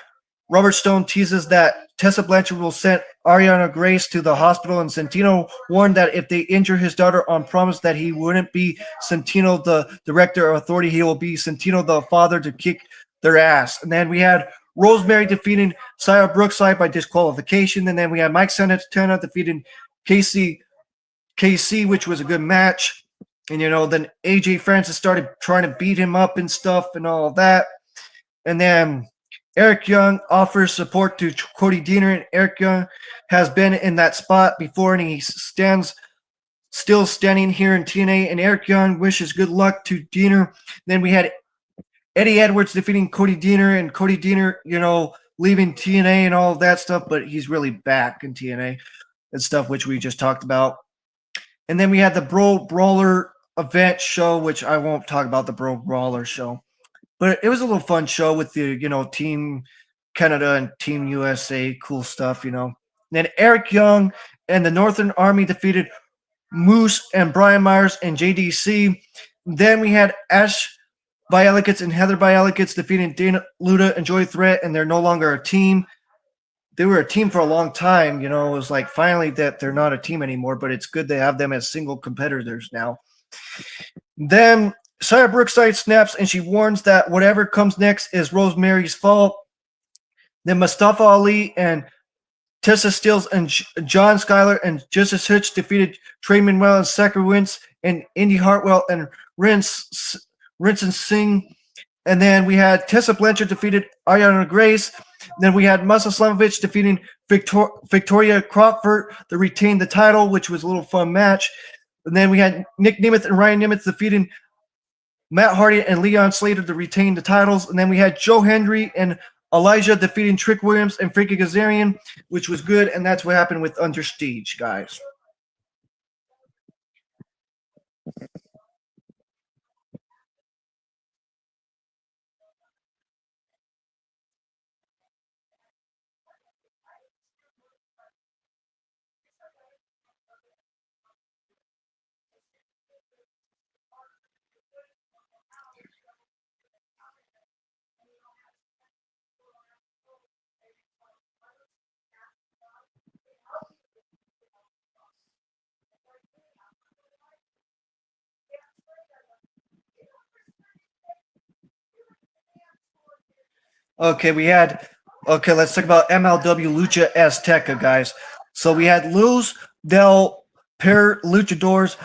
Robert Stone teases that Tessa Blanchard will send Ariana Grace to the hospital, and Santino warned that if they injure his daughter on promise that he wouldn't be Santino the director or authority, he will be Santino the father to kick their ass. And then we had Rosemary defeating Sarah Brookside by disqualification, and then we had Mike Santana defeating KC, which was a good match. And then AJ Francis started trying to beat him up and stuff and all of that. And then Eric Young offers support to Cody Deaner, and Eric Young has been in that spot before, and he still standing here in TNA, and Eric Young wishes good luck to Deaner. Then we had Eddie Edwards defeating Cody Deaner, and Cody Deaner, leaving TNA and all of that stuff, but he's really back in TNA and stuff, which we just talked about. And then we had the Brawler event show, which I won't talk about the Brawler show. But it was a little fun show with the, Team Canada and Team USA, cool stuff, Then Eric Young and the Northern Army defeated Moose and Brian Myers and JDC. Then we had Ash Bielikits and Heather Bielikits defeating Dana Luda and Joy Threat, and they're no longer a team. They were a team for a long time, It was like finally that they're not a team anymore, but it's good to have them as single competitors now. Then Sarah Brookside snaps, and she warns that whatever comes next is Rosemary's fault. Then Mustafa Ali and Tessa Steeles and John Schuyler and Justice Hitch defeated Trey Manuel and Sacker Wentz and Indy Hartwell and Rince and Singh. And then we had Tessa Blanchard defeated Ariana Grace. Then we had Musa Slamovich defeating Victoria Crawford to retain the title, which was a little fun match. And then we had Nick Nemeth and Ryan Nemeth defeating Matt Hardy and Leon Slater to retain the titles. And then we had Joe Hendry and Elijah defeating Trick Williams and Frankie Kazarian, which was good. And that's what happened with Understage, guys. Okay, let's talk about MLW Lucha Azteca, guys. So we had Luz del Per Luchadors,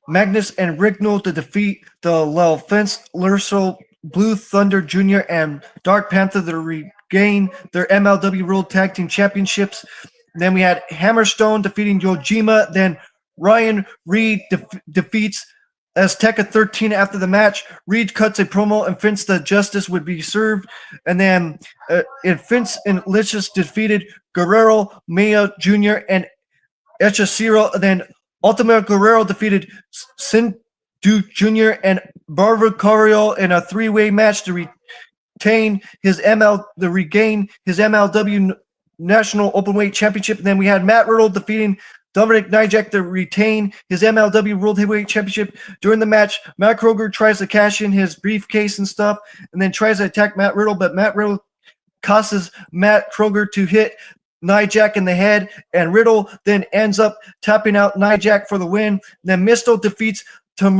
Magnus and Rignal to defeat the Lel Fence, Lurso, Blue Thunder Jr., and Dark Panther to regain their MLW World Tag Team Championships. Then we had Hammerstone defeating Yojima. Then Ryan Reed defeats Azteca 13 after the match. Reed cuts a promo and Vince the Justice would be served. And then Vince and Licious defeated Guerrero, Maya Jr., and Hechicero. And then Ultimate Guerrero defeated Sin Duke Jr. and Barbara Carrillo in a three-way match to regain his MLW National Openweight Championship. And then we had Matt Riddle defeating Dominic Dijak to retain his MLW World Heavyweight Championship. During the match, Matt Kroger tries to cash in his briefcase and stuff, and then tries to attack Matt Riddle, but Matt Riddle causes Matt Kroger to hit Dijak in the head, and Riddle then ends up tapping out Dijak for the win. Then Mysto defeats Tim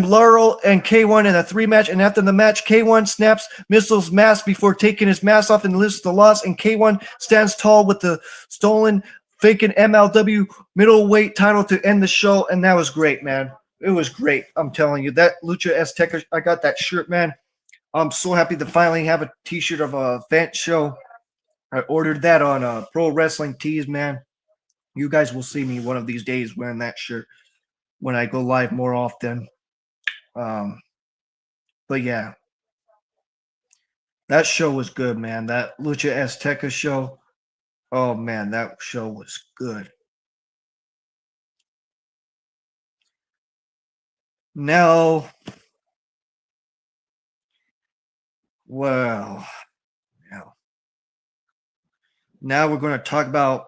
Laurel and K1 in a 3-match, and after the match, K1 snaps Mysto's mask before taking his mask off and lists the loss, and K1 stands tall with the stolen faking MLW middleweight title to end the show, and that was great, man. It was great. I'm telling you, that Lucha Azteca, I got that shirt, man. I'm so happy to finally have a t-shirt of a event show. I ordered that on Pro Wrestling Tees, man. You guys will see me one of these days wearing that shirt when I go live more often. But yeah, that show was good, man. That Lucha Azteca show. Oh man, that show was good. Now, well, now we're going to talk about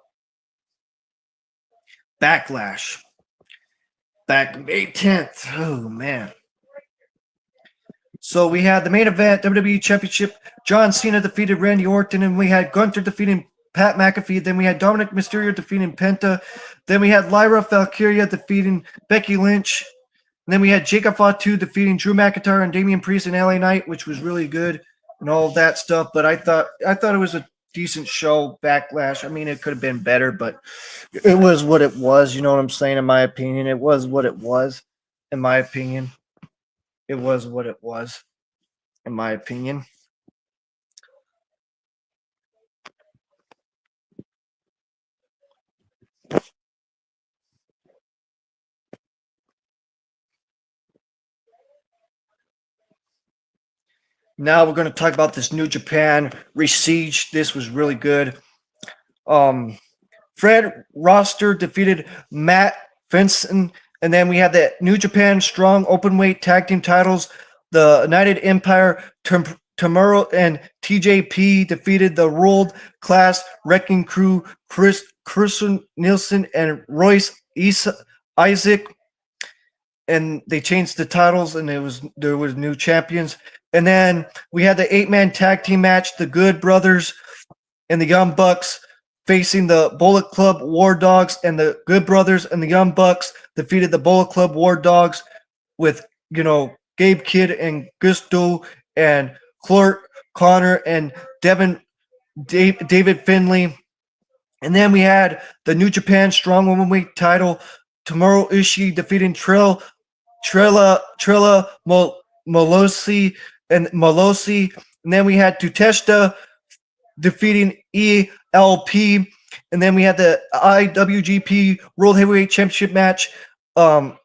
Backlash. Back May 10th. Oh man. So we had the main event, WWE Championship. John Cena defeated Randy Orton, and we had Gunther defeating Pat McAfee. Then we had Dominic Mysterio defeating Penta. Then we had Lyra Valkyria defeating Becky Lynch. And then we had Jacob Fatu defeating Drew McIntyre and Damian Priest and LA Knight, which was really good and all of that stuff. But I thought it was a decent show, Backlash. I mean, it could have been better, but it was what it was. You know what I'm saying? In my opinion, it was what it was. In my opinion. It was what it was, in my opinion. Now we're going to talk about this New Japan Siege. This was really good. Fred Roster defeated Matt Vincent. And then we had the New Japan Strong Openweight Tag Team titles. The United Empire, Tomorrow and TJP defeated the World Class Wrecking Crew, Chris Nielsen and Royce Isaac. And they changed the titles, and there was new champions. And then we had the 8-man tag team match, the Good Brothers and the Young Bucks facing the Bullet Club War Dogs, and the Good Brothers and the Young Bucks defeated the Bullet Club War Dogs with, Gabe Kidd and Gusto and Clark Connor and David Finlay. And then we had the New Japan Strong Womenweight title, Tomohiro Ishii defeating Trilla Molosi. And then we had Tuteshita defeating ELP. And then we had the IWGP World Heavyweight Championship match. Haruki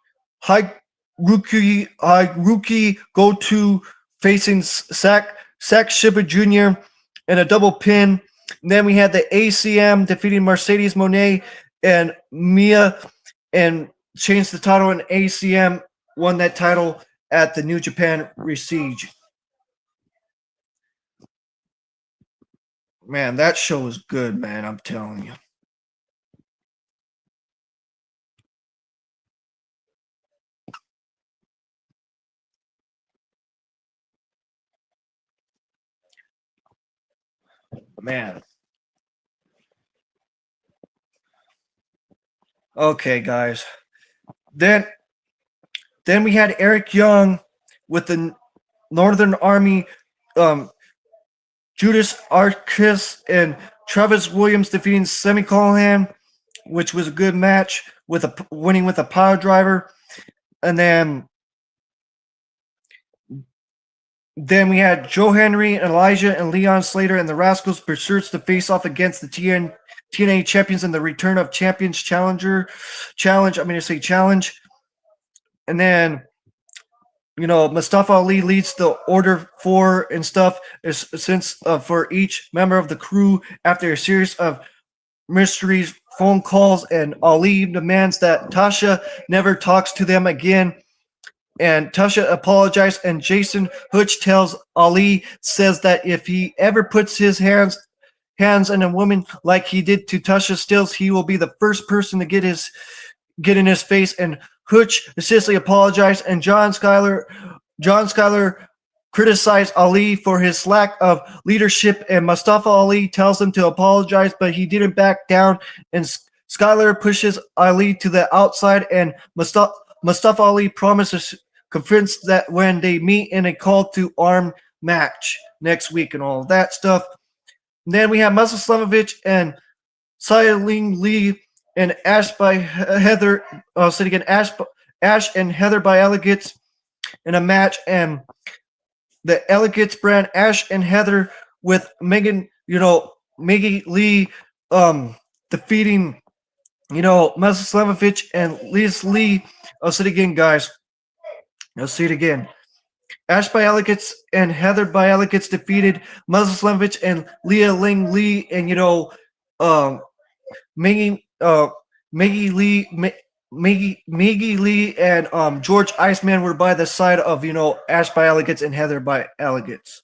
Goto facing Zack Shiba Jr. in a double pin. And then we had the ACM defeating Mercedes Moné and Mia, and changed the title, and ACM won that title at the New Japan Siege. Man, that show was good, man. I'm telling you. Man. Okay, guys. Then we had Eric Young with the Northern Army, Judas Arquez and Travis Williams defeating Sami Callihan, which was a good match, winning with a power driver. And then we had Joe Henry and Elijah and Leon Slater and the Rascals Pursuits to face off against the TNA champions and the Return of Champions Challenge. And then, Mustafa Ali leads the Order 4 and stuff, since for each member of the crew after a series of mysteries phone calls, and Ali demands that Tasha never talks to them again. And Tasha apologized, and Jason Hutch tells Ali, says that if he ever puts his hands hands on a woman like he did to Tasha Stills, he will be the first person to get in his face. And Hutch essentially apologized, and John Schuyler criticized Ali for his lack of leadership, and Mustafa Ali tells him to apologize, but he didn't back down, and Schuyler pushes Ali to the outside, and Mustafa Ali promises convince that when they meet in a call to arm match next week and all of that stuff. And then we have Muscle Slamovich and Xialing Lee and Ash by Heather. Ash and Heather by Elegates in a match, and the Elegates brand Ash and Heather with Maggie Lee defeating Muscle Slamovich and Liz Lee. I'll say it again, guys. I'll see it again. Ash by Elegates and Heather by Elegates defeated Muscle Slamovich and Leah Ling Lee, and Maggie Lee and George Iceman were by the side of Ash by Elegates and Heather by Elegates.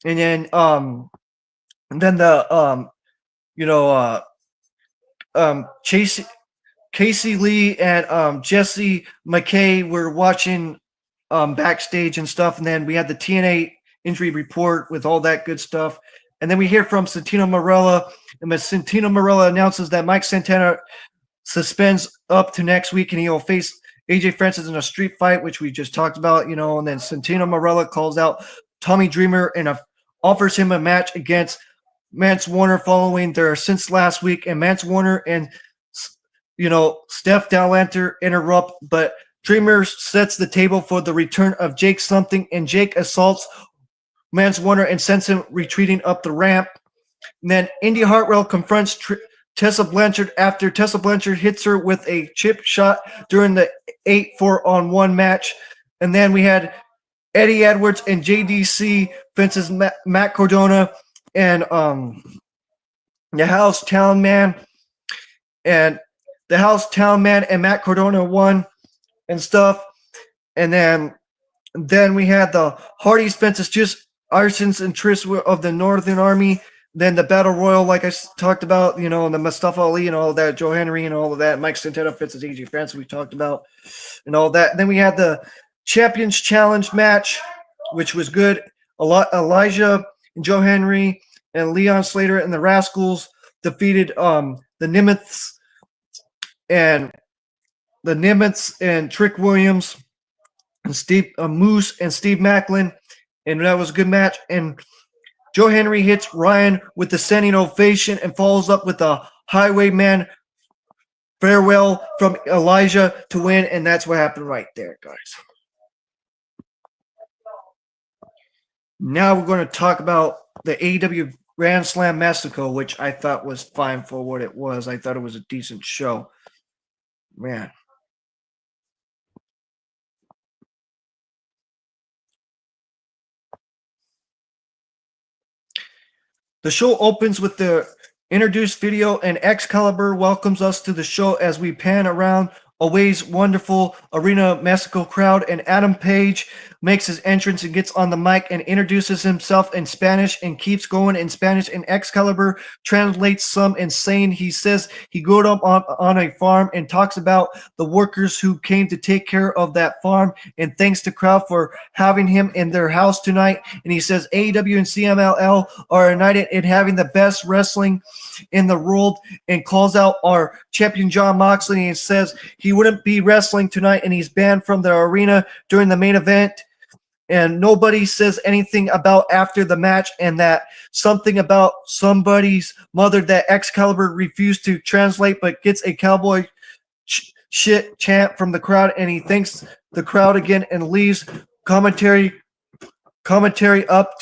And then Casey Lee and Jesse McKay were watching backstage and stuff, and then we had the TNA injury report with all that good stuff. And then we hear from Santino Marella, and Santino Marella announces that Mike Santana suspends up to next week, and he'll face AJ Francis in a street fight, which we just talked about, and then Santino Marella calls out Tommy Dreamer and offers him a match against Mance Warner following their since last week, and Mance Warner and Steph Dowlanter interrupt, but Dreamer sets the table for the return of Jake Something, and Jake assaults Mance Warner and sends him retreating up the ramp. And then Indy Hartwell confronts Tessa Blanchard after Tessa Blanchard hits her with a chip shot during the 8-4-on-1 match. And then we had Eddie Edwards and JDC fences Matt Cardona and the House Town Man. And the House Town Man and Matt Cardona won and stuff. And then we had the Hardys fences just Arsons and Triss of the Northern Army. Then the Battle Royal, like I talked about, and the Mustafa Ali and all that, Joe Henry and all of that, Mike Santana fences AJ Francis, we talked about, and all that. And then we had the Champions Challenge match, which was good. Elijah and Joe Henry and Leon Slater and the Rascals defeated the Nimitz and Trick Williams and Steve Moose and Steve Macklin, and that was a good match. And Joe Henry hits Ryan with the standing ovation and follows up with a Highwayman farewell from Elijah to win, and that's what happened right there, guys. Now we're going to talk about the AEW Grand Slam Mexico, which I thought was fine for what it was. I thought it was a decent show. Man. The show opens with the introduced video, and Excalibur welcomes us to the show as we pan around Always Wonderful Arena Mexico crowd, and Adam Page makes his entrance and gets on the mic and introduces himself in Spanish and keeps going in Spanish, and Excalibur translates some and saying he says he grew up on a farm and talks about the workers who came to take care of that farm, and thanks to crowd for having him in their house tonight. And he says AEW and CMLL are united in having the best wrestling in the world, and calls out our champion Jon Moxley and says he wouldn't be wrestling tonight and he's banned from the arena during the main event. And nobody says anything about after the match, and that something about somebody's mother that Excalibur refused to translate, but gets a cowboy shit chant from the crowd, and he thanks the crowd again and leaves. Commentary up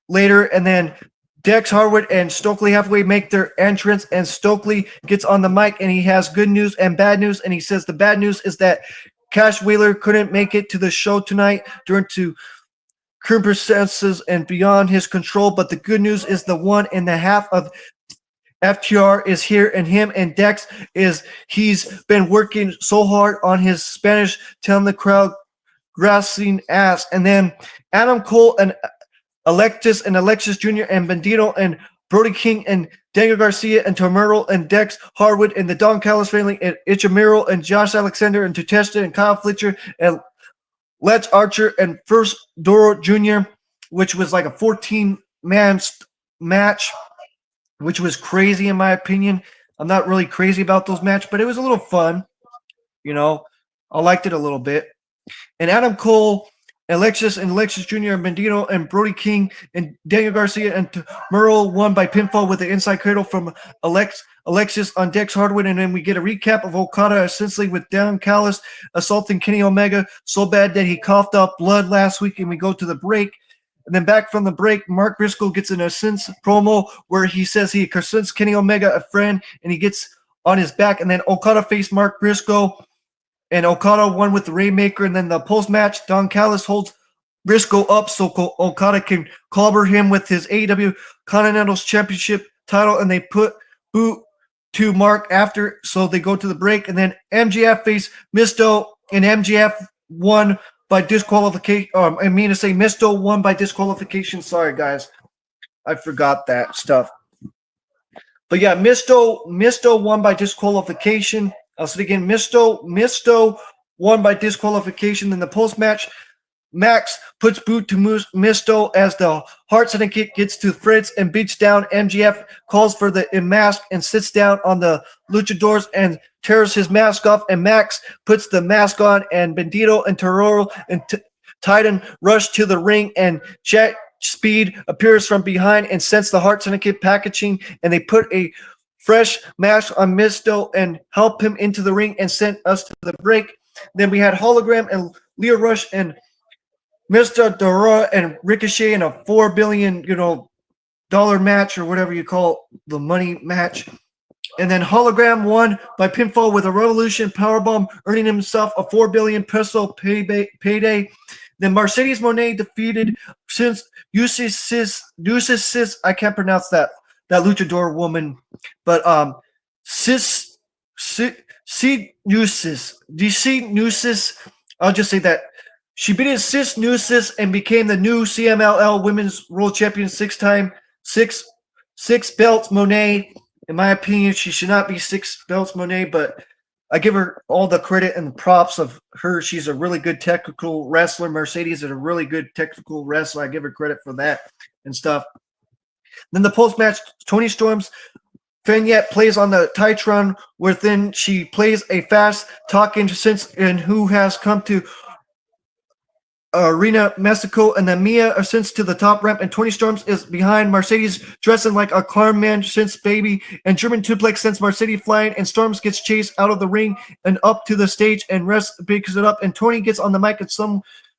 later, and then Dex Harwood and Stokely Hathaway make their entrance, and Stokely gets on the mic and he has good news and bad news, and he says the bad news is that Cash Wheeler couldn't make it to the show tonight due to circumstances and beyond his control, but the good news is the 1.5 of FTR is here, and him and Dex he's been working so hard on his Spanish, telling the crowd grassing ass. And then Adam Cole and Alexis Jr. and Bandito and Brody King and Daniel Garcia and Tomero and Dex Harwood and the Don Callis family and Ichimuro and Josh Alexander and Tutesta and Kyle Fletcher and Let's Archer and First Doro Jr., which was like a 14-man match, which was crazy in my opinion. I'm not really crazy about those matches, but it was a little fun. I liked it a little bit. And Adam Cole, Alexis Jr. and Bandito and Brody King and Daniel Garcia and Merle won by pinfall with the inside cradle from Alexis on Dex Hardwood. And then we get a recap of Okada essentially with Don Callis assaulting Kenny Omega so bad that he coughed up blood last week. And we go to the break. And then back from the break, Mark Briscoe gets an Ascense promo where he says he considers Kenny Omega a friend and he gets on his back. And then Okada faced Mark Briscoe. And Okada won with the Rainmaker. And then the post-match, Don Callis holds Briscoe up so Okada can clobber him with his AEW Continental Championship title. And they put boot to Mark after. So they go to the break. And then MJF faced Misto. And MJF won by disqualification. Misto won by disqualification. Sorry, guys. I forgot that stuff. But yeah, Misto won by disqualification. I'll say it again, Misto won by disqualification. In the post-match, Max puts boot to Misto as the Heart Syndicate gets to Fritz and beats down MJF, calls for the mask and sits down on the luchadors and tears his mask off, and Max puts the mask on, and Bandito and Tororo and Titan rush to the ring, and Jet Speed appears from behind and sends the Heart Syndicate packaging, and they put a fresh mask on Misto and help him into the ring and sent us to the break. Then we had Hologram and Leo Rush and Mr. Dora and Ricochet in a $4 billion, dollar match or whatever you call the money match. And then Hologram won by pinfall with a Revolution Powerbomb, earning himself a 4 billion peso payday. Then Mercedes Moné defeated since Usis, I can't pronounce that luchador woman, but Nusis, I'll just say that she beat Sis Nusis and became the new CMLL Women's World Champion six belts Moné. In my opinion, she should not be 6 belts Moné, but I give her all the credit and props of her. She's a really good technical wrestler. Mercedes is a really good technical wrestler. I give her credit for that and stuff. Then the post-match, Tony Storm's Fanyette plays on the Titron, within she plays a fast talking since and who has come to Arena Mexico, and then Mia ascends to the top ramp, and Tony Storms is behind Mercedes, dressing like a Carman since baby, and German Suplex sends Mercedes flying, and Storms gets chased out of the ring and up to the stage, and Rest picks it up, and Tony gets on the mic at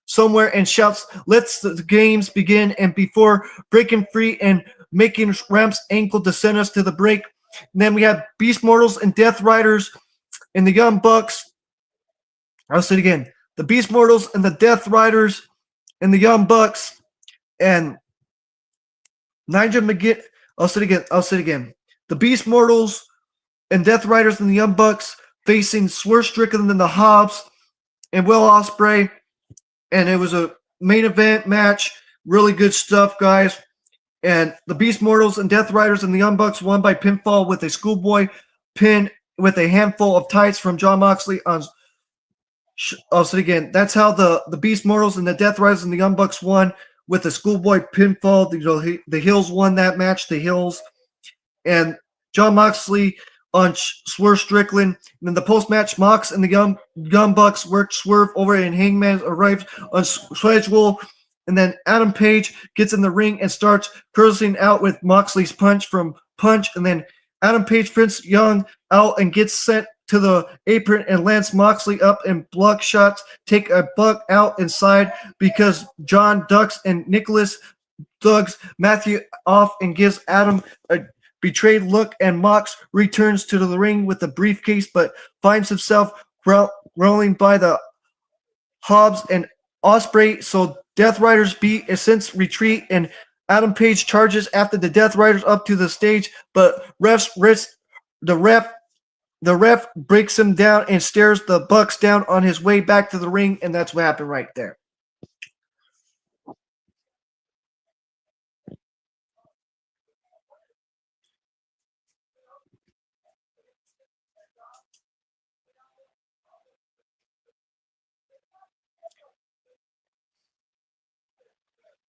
somewhere and shouts, "Let's the games begin!" And before breaking free and making Ramp's ankle to send us to the break. And then we have Beast Mortals and Death Riders and the Young Bucks. I'll say it again. The Beast Mortals and the Death Riders and the Young Bucks and Nigel McGinn. I'll say it again. The Beast Mortals and Death Riders and the Young Bucks facing Swerve Strickland and the Hobbs and Will Ospreay. And it was a main event match. Really good stuff, guys. And the Beast Mortals and Death Riders and the Young Bucks won by pinfall with a schoolboy pin with a handful of tights from Jon Moxley on. I'll say it again. That's how the Beast Mortals and the Death Riders and the Young Bucks won with the schoolboy pinfall. The Hills won that match. The Hills and Jon Moxley on Swerve Strickland. And then the post-match, Mox and the Young Bucks worked Swerve over, and Hangman arrived on schedule. And then Adam Page gets in the ring and starts cursing out with Moxley's punch from Punch. And then Adam Page prints Young out and gets sent to the apron, and Lance Moxley up and block shots, take a buck out inside because John ducks and Nicholas dugs Matthew off and gives Adam a betrayed look, and Mox returns to the ring with the briefcase but finds himself rolling by the Hobbs and Ospreay. So Death Riders beat a sense retreat, and Adam Page charges after the Death Riders up to the stage, but the ref breaks him down and stares the Bucks down on his way back to the ring, and that's what happened right there.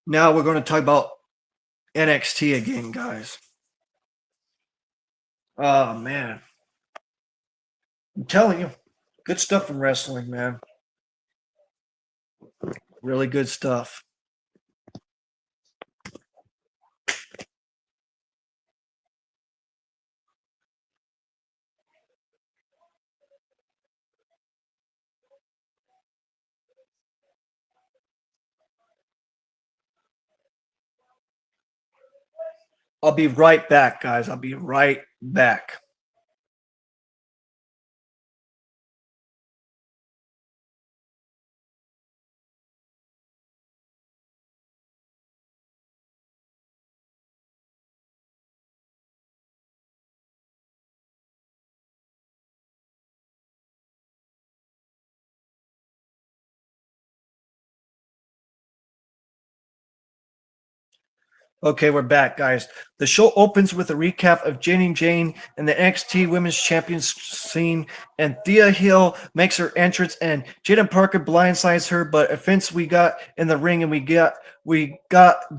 Now we're going to talk about NXT again, guys. Oh man, I'm telling you, good stuff from wrestling, man. Really good stuff. I'll be right back, guys. I'll be right back. Okay, we're back, guys. The show opens with a recap of Jane and Jane and the NXT Women's Champions scene, and Thea Hill makes her entrance, and Jaden Parker blindsides her, but offense we got in the ring, and we got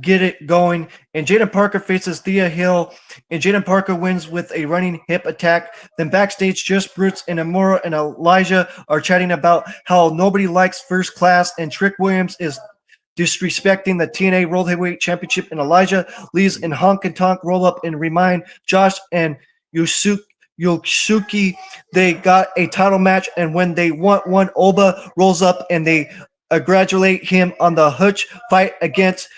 get it going, and Jaden Parker faces Thea Hill, and Jaden Parker wins with a running hip attack. Then backstage, Just Brutes and Amora and Elijah are chatting about how nobody likes First Class, and Trick Williams is disrespecting the TNA World Heavyweight Championship, and Elijah leaves and Honk and Tonk roll up and remind Josh and Yosuke they got a title match, and when they want one, Oba rolls up and they congratulate him on the Hutch fight against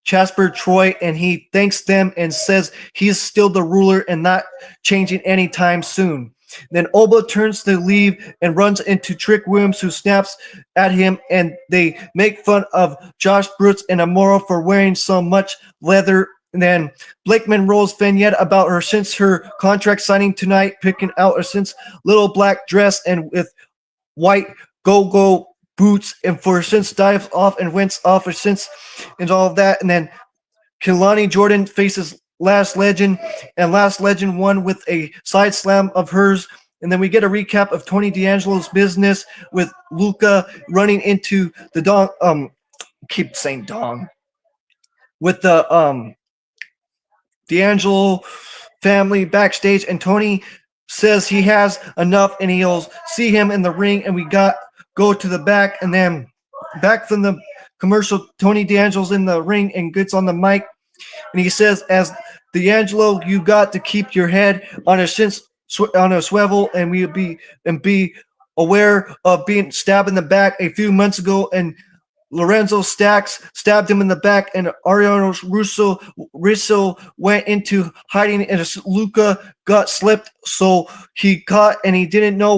Jasper Troy, and he thanks them and says he's still the ruler and not changing anytime soon. Then Oba turns to leave and runs into Trick Williams, who snaps at him, and they make fun of Josh Brooks and Amora for wearing so much leather. And then Blakeman rolls vignette about her since her contract signing tonight, picking out a since little black dress and with white go-go boots, and for since dives off and went off her since and all of that. And then Kilani Jordan faces Last Legend, and Last Legend won with a side slam of hers. And then we get a recap of Tony D'Angelo's business with Luca running into the Dong. Keep saying Dong with the D'Angelo family backstage, and Tony says he has enough, and he'll see him in the ring. And we go to the back, and then back from the commercial, Tony D'Angelo's in the ring and gets on the mic, and he says, "As D'Angelo, you got to keep your head on a swivel, and be aware of being stabbed in the back a few months ago, and Lorenzo Stacks stabbed him in the back, and Ariano Russo went into hiding, and Luca got slipped, so he caught, and he didn't know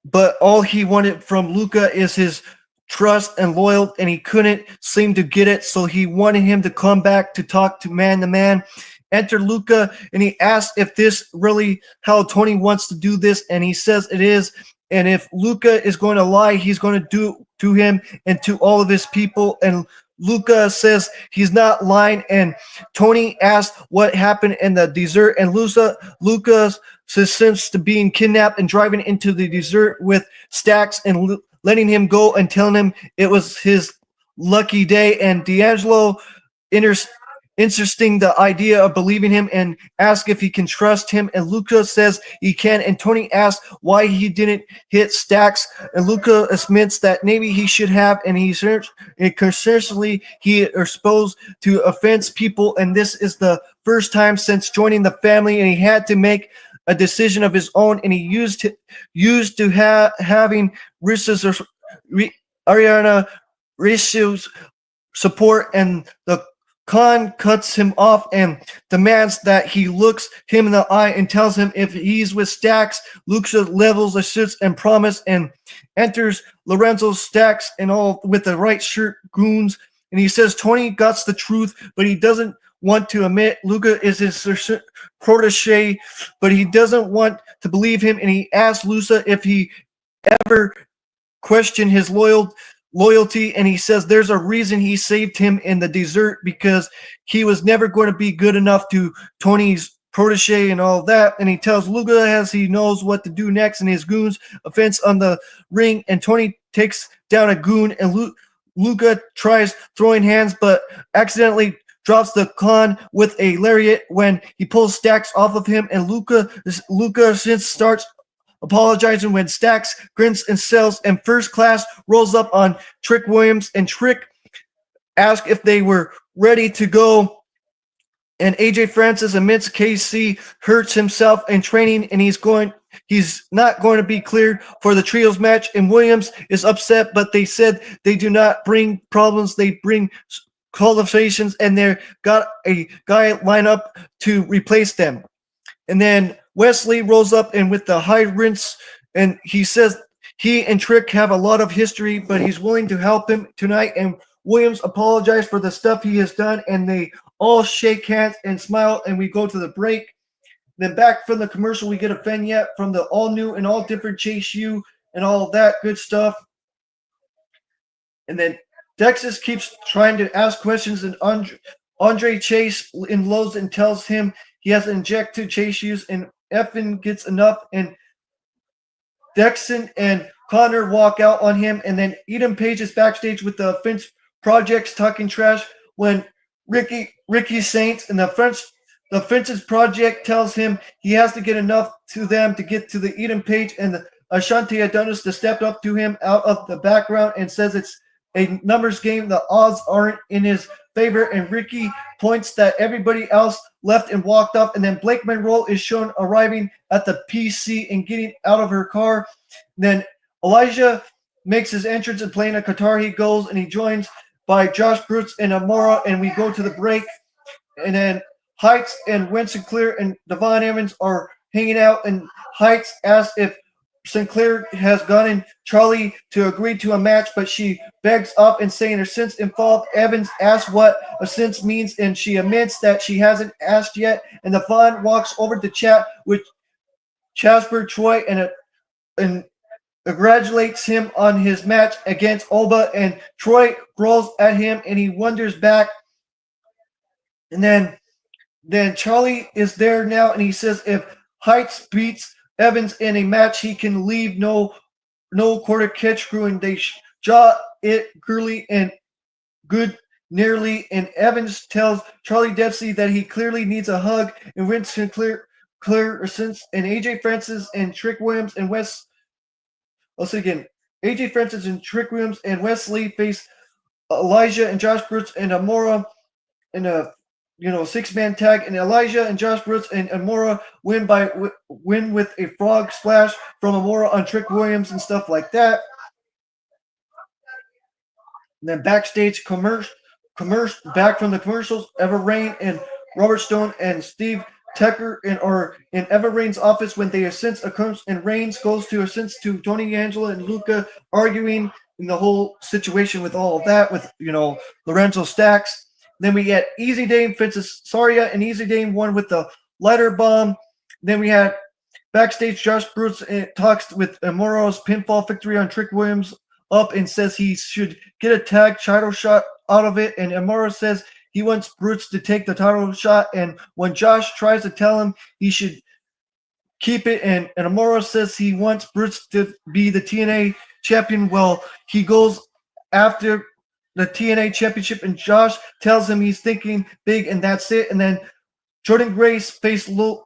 but all he wanted from Luca is his trust and loyal, and he couldn't seem to get it, so he wanted him to come back to talk to man. Enter Luca, and he asks if this really how Tony wants to do this, and he says it is. And if Luca is going to lie, he's going to do to him and to all of his people. And Luca says he's not lying. And Tony asked what happened in the desert. And Luca says since to being kidnapped and driving into the desert with Stacks and letting him go and telling him it was his lucky day. And D'Angelo interesting the idea of believing him and ask if he can trust him, and Luca says he can, and Tony asks why he didn't hit Stacks, and Luca admits that maybe he should have, and consistently he is exposed to offense people, and this is the first time since joining the family, and he had to make a decision of his own, and he used to having Ariana Rissu's support, and the Khan cuts him off and demands that he looks him in the eye and tells him if he's with Stacks. Luca levels the suits and promise, and enters Lorenzo Stacks and all with the right shirt goons, and he says Tony got the truth, but he doesn't want to admit Luca is his protege, but he doesn't want to believe him, and he asks Luca if he ever questioned his loyalty, and he says there's a reason he saved him in the desert, because he was never going to be good enough to Tony's protege and all that. And he tells Luca as he knows what to do next, and his goons offense on the ring, and Tony takes down a goon, and Luca tries throwing hands, but accidentally drops the Khan with a lariat when he pulls Stacks off of him, and Luca since starts apologizing when Stacks grins and sells, and First Class rolls up on Trick Williams, and Trick asks if they were ready to go. And AJ Francis admits KC hurts himself in training, and he's not going to be cleared for the trios match. And Williams is upset, but they said they do not bring problems, they bring qualifications, and they've got a guy line up to replace them. And then Wesley rolls up and with the high rinse, and he says he and Trick have a lot of history, but he's willing to help him tonight. And Williams apologized for the stuff he has done, and they all shake hands and smile, and we go to the break. Then back from the commercial, we get a vignette from the all new and all different Chase U and all of that good stuff. And then Dexus keeps trying to ask questions, and Andre Chase unloads and tells him he has to inject 2 Chase U's, and Effin gets enough, and Dexon and Connor walk out on him, and then Eden Page is backstage with the Finch Projects talking trash when Ricky Saints and the Finch's Project tells him he has to get enough to them to get to the Eden Page, and Ashanti Adonis to step up to him out of the background and says it's a numbers game. The odds aren't in his favor, and Ricky points that everybody else left and walked off, and then Blake Monroe is shown arriving at the PC and getting out of her car. Then Elijah makes his entrance and playing a guitar. He goes and he joins by Josh Brooks and Amora, and we go to the break. And then Heights and Win Sinclair and Devon Evans are hanging out, and Heights asks if Sinclair has gotten Charlie to agree to a match, but she begs off and saying her sense involved. Evans asks what a sense means, and she admits that she hasn't asked yet. And Devon walks over to chat with Jasper Troy and congratulates him on his match against Oba, and Troy growls at him, and he wanders back. And then Charlie is there now, and he says if Heights beats Evans in a match, he can leave no quarter catch crew, and they jaw it girly and good nearly. And Evans tells Charlie Dempsey that he clearly needs a hug, and Vince Sinclair since and AJ Francis and Trick Williams and Wes. I'll say again, AJ Francis and Trick Williams and Wesley face Elijah and Josh Brooks and Amora in a 6-man tag, and Elijah and Josh Brooks and Amora win with a frog splash from Amora on Trick Williams and stuff like that. And then backstage back from the commercials, Ever Rain and Robert Stone and Steve Tucker are in Ever Rain's office when they sense occurs, and Reigns goes to sense to Tony Angela and Luca arguing in the whole situation with all of that with Lorenzo Stacks. Then we get Easy Dame fences Saria, and Easy Dame won with the lighter bomb. Then we had backstage Josh Brooks talks with Amoro's pinfall victory on Trick Williams up and says he should get a tag title shot out of it. And Amoro says he wants Brooks to take the title shot. And when Josh tries to tell him he should keep it, and Amoro says he wants Brooks to be the TNA champion, well, he goes after the TNA championship, and Josh tells him he's thinking big, and that's it. And then Jordan Grace faced Lola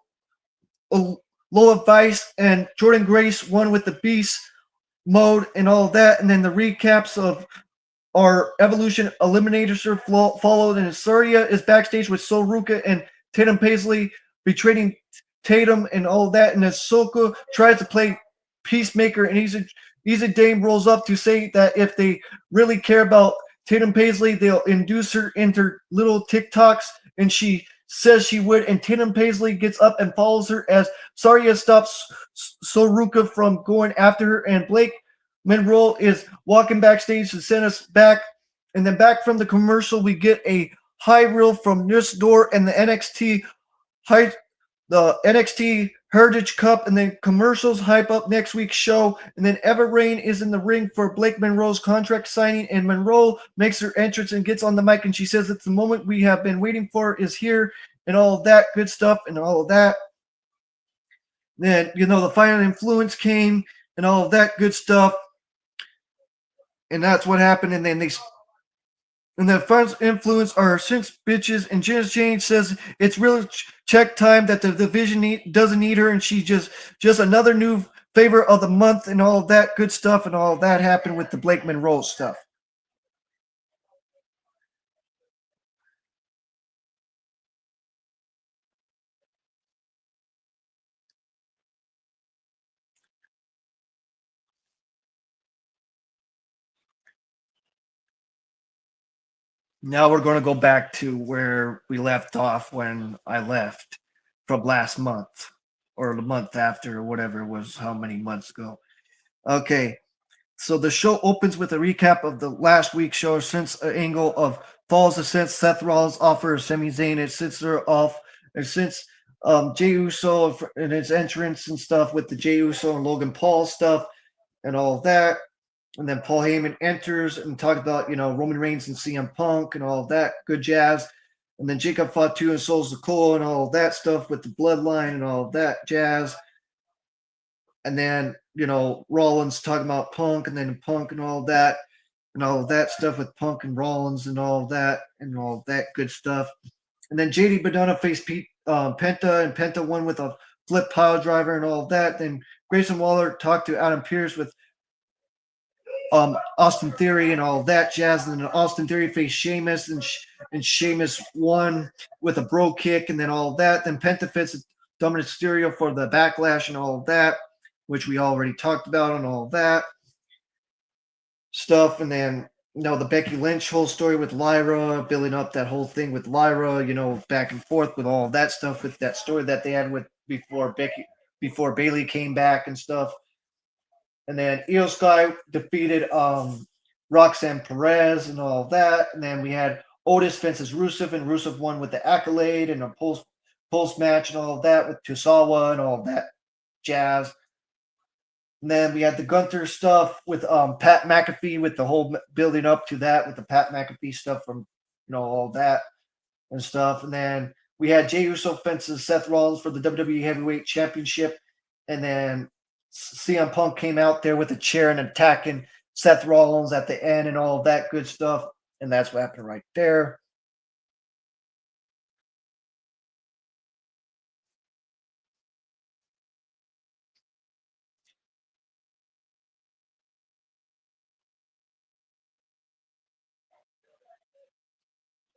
Vice, and Jordan Grace won with the Beast mode and all of that. And then the recaps of our Evolution Eliminators followed, and Saria is backstage with Sol Ruka and Tatum Paisley betraying Tatum and all of that. And then Soka tries to play peacemaker, and Easy Dame rolls up to say that if they really care about Tatum Paisley, they'll induce her into little TikToks, and she says she would. And Tatum Paisley gets up and follows her as Saria stops Soruka from going after her, and Blake Monroe is walking backstage to send us back. And then back from the commercial, we get a high reel from Nurse Door and the NXT Heritage Cup, and then commercials hype up next week's show. And then Ever Rain is in the ring for Blake Monroe's contract signing, and Monroe makes her entrance and gets on the mic, and she says it's the moment we have been waiting for is here, and all of that good stuff and all of that. Then the Final Influence came and all of that good stuff, and that's what happened. And then And that fans influence are since bitches. And Janet Jane says it's really check time that the division doesn't need her, and she just another new favor of the month and all of that good stuff, and all of that happened with the Blake Monroe stuff. Now we're going to go back to where we left off when I left from last month or the month after or whatever it was, how many months ago. Okay, so the show opens with a recap of the last week's show since an angle of Falls Ascent, Seth Rollins offers Sami Zayn and sits her off, and since Jey Uso and his entrance and stuff with the Jey Uso and Logan Paul stuff and all that. And then Paul Heyman enters and talks about, Roman Reigns and CM Punk and all of that good jazz. And then Jacob Fatu and Souls of Cole and all of that stuff with the bloodline and all of that jazz. And then, Rollins talking about Punk and then Punk and all of that stuff with Punk and Rollins and all of that good stuff. And then JD Madonna faced Penta, and Penta won with a flip pile driver and all of that. Then Grayson Waller talked to Adam Pearce with Austin Theory and all of that jazz. And then Austin Theory faced Sheamus, and Sheamus won with a bro kick, and then all of that. Then Penta fits Dominic Mysterio for the backlash and all of that, which we already talked about and all of that stuff. And then the Becky Lynch whole story with Lyra, building up that whole thing with Lyra, back and forth with all of that stuff with that story that they had with before Bailey came back and stuff. And then Io Sky defeated Roxanne Perez and all of that. And then we had Otis fences Rusev, and Rusev won with the accolade and a post match and all of that with Tosawa and all of that jazz. And then we had the Gunther stuff with Pat McAfee with the whole building up to that with the Pat McAfee stuff from all that and stuff. And then we had Jey Uso fences Seth Rollins for the WWE Heavyweight Championship, and then CM Punk came out there with a chair and attacking Seth Rollins at the end and all of that good stuff. And that's what happened right there.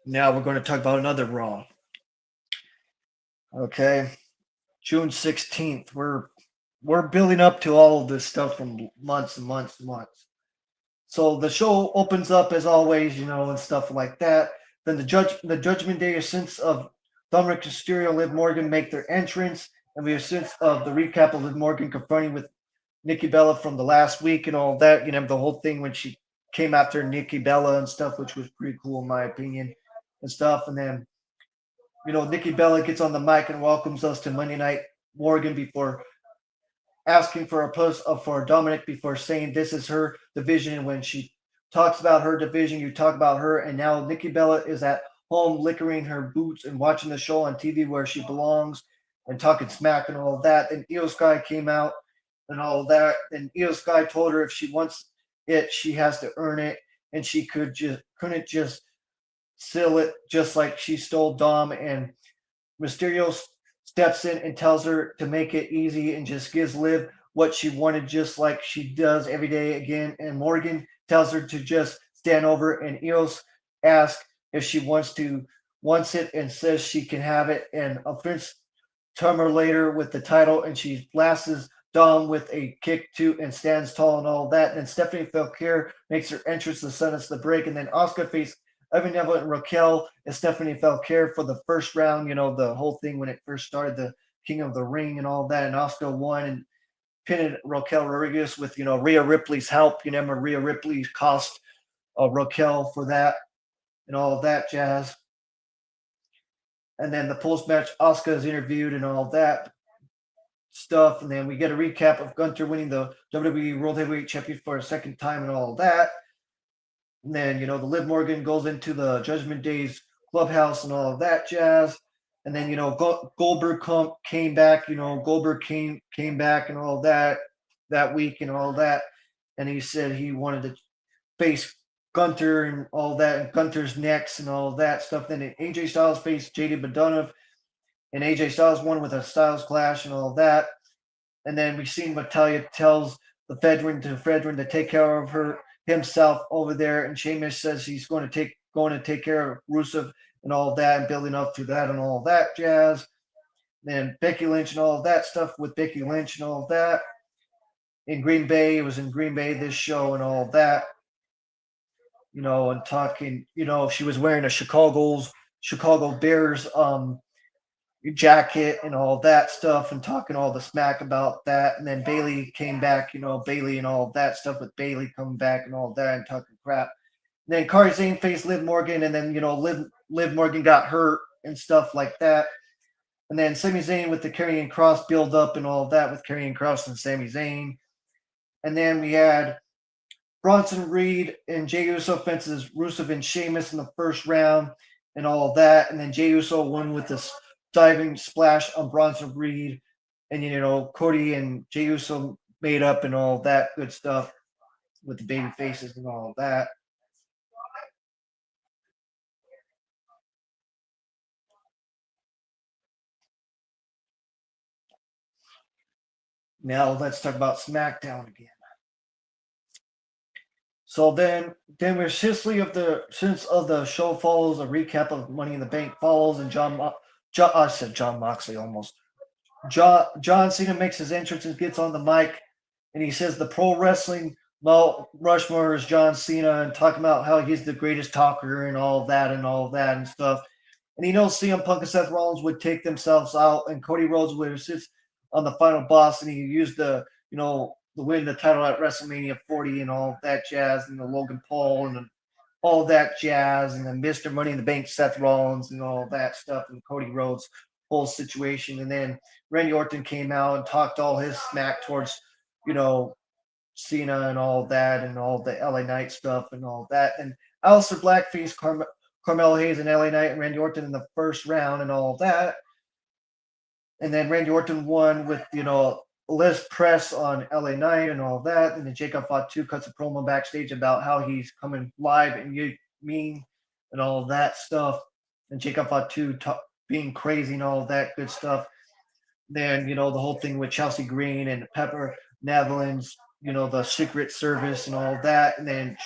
Now we're going to talk about another Raw. Okay. June 16th. We're building up to all of this stuff from months and months and months. So the show opens up as always, and stuff like that. Then the Judgment Day essence of Dominic Mysterio and Liv Morgan make their entrance, and we have sense of the recap of Liv Morgan confronting with Nikki Bella from the last week and all that. The whole thing when she came after Nikki Bella and stuff, which was pretty cool in my opinion and stuff. And then Nikki Bella gets on the mic and welcomes us to Monday Night Morgan before asking for a post for Dominic before saying this is her division. And when she talks about her division, you talk about her. And now Nikki Bella is at home licking her boots and watching the show on TV where she belongs and talking smack and all of that. And Io Sky came out and all of that. And Io Sky told her if she wants it, she has to earn it. And she couldn't just seal it just like she stole Dom. And Mysterio steps in and tells her to make it easy and just gives Liv what she wanted, just like she does every day again. And Morgan tells her to just stand over, and Eos asks if she wants it and says she can have it. And a Prince Tumor later with the title, and she blasts Dom with a kick too and stands tall and all that. And Stephanie Falcare makes her entrance to sentence the break, and then Oscar faced Evan Neville and Raquel and Stephanie Falcare for the first round. The whole thing when it first started, the King of the Ring and all that. And Oscar won and pinned Raquel Rodriguez with Rhea Ripley's help. Rhea Ripley cost Raquel for that and all of that jazz. And then the post match, Oscar is interviewed and all that stuff. And then we get a recap of Gunther winning the WWE World Heavyweight Champion for a second time and all that. And then, the Liv Morgan goes into the Judgment Day's clubhouse and all of that jazz. And then, Goldberg came back. Goldberg came back and all that week and all that. And he said he wanted to face Gunter and all that, and Gunter's necks and all that stuff. Then AJ Styles faced JD Badunov, and AJ Styles won with a Styles Clash and all that. And then we seen Natalia tells the Fedrin to take care of her himself over there, and Sheamus says he's going to take care of Rusev and all that, and building up to that and all that jazz. Then Becky Lynch and all that stuff with Becky Lynch and all that in Green Bay. It was in Green Bay this show and all that, and talking. She was wearing a Chicago Bears jacket and all that stuff, and talking all the smack about that. And then Bailey came back, Bailey and all that stuff with Bailey coming back and all that and talking crap. And then Kari Zane faced Liv Morgan, and then Liv Morgan got hurt and stuff like that. And then Sami Zayn with the Karrion Cross build up and all of that with Karrion Cross and Sami Zayn. And then we had Bronson Reed and Jey Uso fences Rusev and Sheamus in the first round and all of that. And then Jey Uso won with this diving splash on Bronson Reed. And, Cody and Jey Uso made up and all that good stuff with the baby faces and all of that. Now let's talk about SmackDown again. So then we're history of the since of the show follows a recap of Money in the Bank follows, and I said John Moxley almost. John Cena makes his entrance and gets on the mic, and he says the pro wrestling Mount Rushmore is John Cena, and talking about how he's the greatest talker and all that and all that and stuff. And he knows CM Punk and Seth Rollins would take themselves out, and Cody Rhodes would sit on the final boss, and he used the win the title at WrestleMania 40 and all that jazz, and the Logan Paul and all that jazz, and then Mr. Money in the Bank Seth Rollins and all that stuff, and Cody Rhodes' whole situation. And then Randy Orton came out and talked all his smack towards, you know, Cena and all that, and all the LA Knight stuff and all that. And Aleister Black faced Carmelo Hayes and LA Knight and Randy Orton in the first round and all that. And then Randy Orton won with, less press on LA Knight and all that. And then Jacob Fatu cuts a promo backstage about how he's coming live and you mean and all that stuff. And Jacob Fatu being crazy and all that good stuff. Then, the whole thing with Chelsea Green and Pepper Netherlands, the Secret Service and all that. And then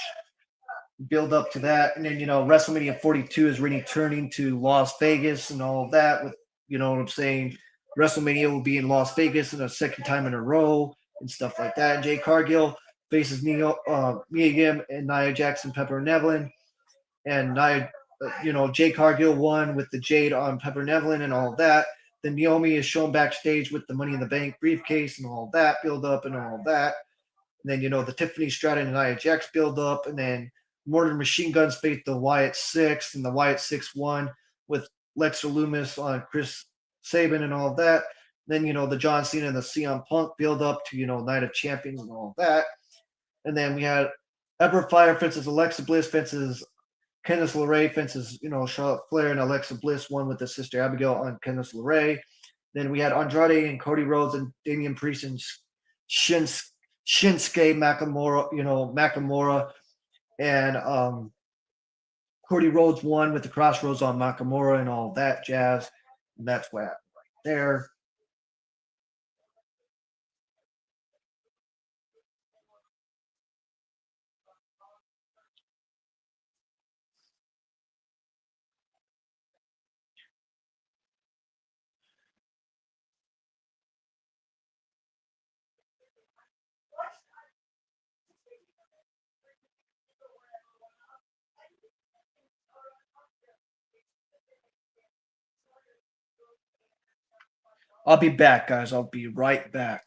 build up to that. And then, WrestleMania 42 is really turning to Las Vegas and all that with, what I'm saying? WrestleMania will be in Las Vegas in a second time in a row and stuff like that. And Jay Cargill faces Mia Yim and Nia Jackson, Pepper Nevlin. And Jay Cargill won with the Jade on Pepper Nevlin and all that. Then Naomi is shown backstage with the Money in the Bank briefcase and all that build up and all that. And then, the Tiffany Stratton and Nia Jax build up. And then Mortar Machine Guns faced the Wyatt Six, and the Wyatt Six won with Lex Loomis on Chris Sabin and all of that. Then, the John Cena and the CM Punk build up to, Night of Champions and all of that. And then we had Ever Fire fences Alexa Bliss fences Candice LeRae fences, Charlotte Flair, and Alexa Bliss won with the Sister Abigail on Candice LeRae. Then we had Andrade and Cody Rhodes and Damian Priest and Shinsuke Nakamura, and Cody Rhodes won with the Crossroads on Nakamura and all that jazz. And that's what happened right there. I'll be back, guys. I'll be right back.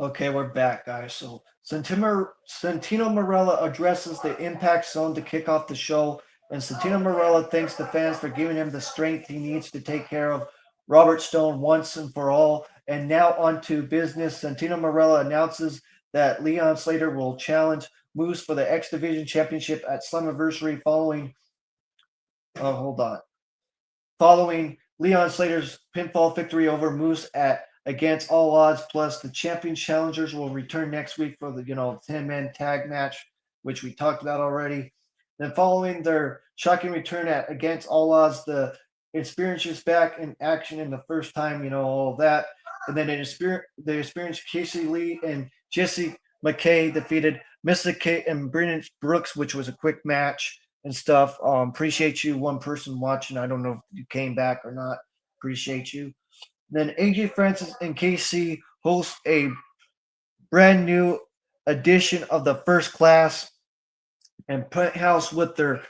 Okay, we're back, guys. So Santino Marella addresses the impact zone to kick off the show, and Santino Marella thanks the fans for giving him the strength he needs to take care of Robert Stone once and for all. And now on to business. Santino Marella announces that Leon Slater will challenge Moose for the X Division Championship at Slammiversary following. Oh, hold on. Following Leon Slater's pinfall victory over Moose at Against All Odds. Plus, the champion challengers will return next week for the 10-man tag match, which we talked about already. Then, following their shocking return at Against All Odds, the Experience is back in action in the first time, all of that. And then they experienced Casey Lee and Jesse McKay defeated Mr. K and Brennan Brooks, which was a quick match and stuff. Appreciate you, one person watching. I don't know if you came back or not. Appreciate you. Then AJ Francis and KC host a brand new edition of the First Class and Penthouse with their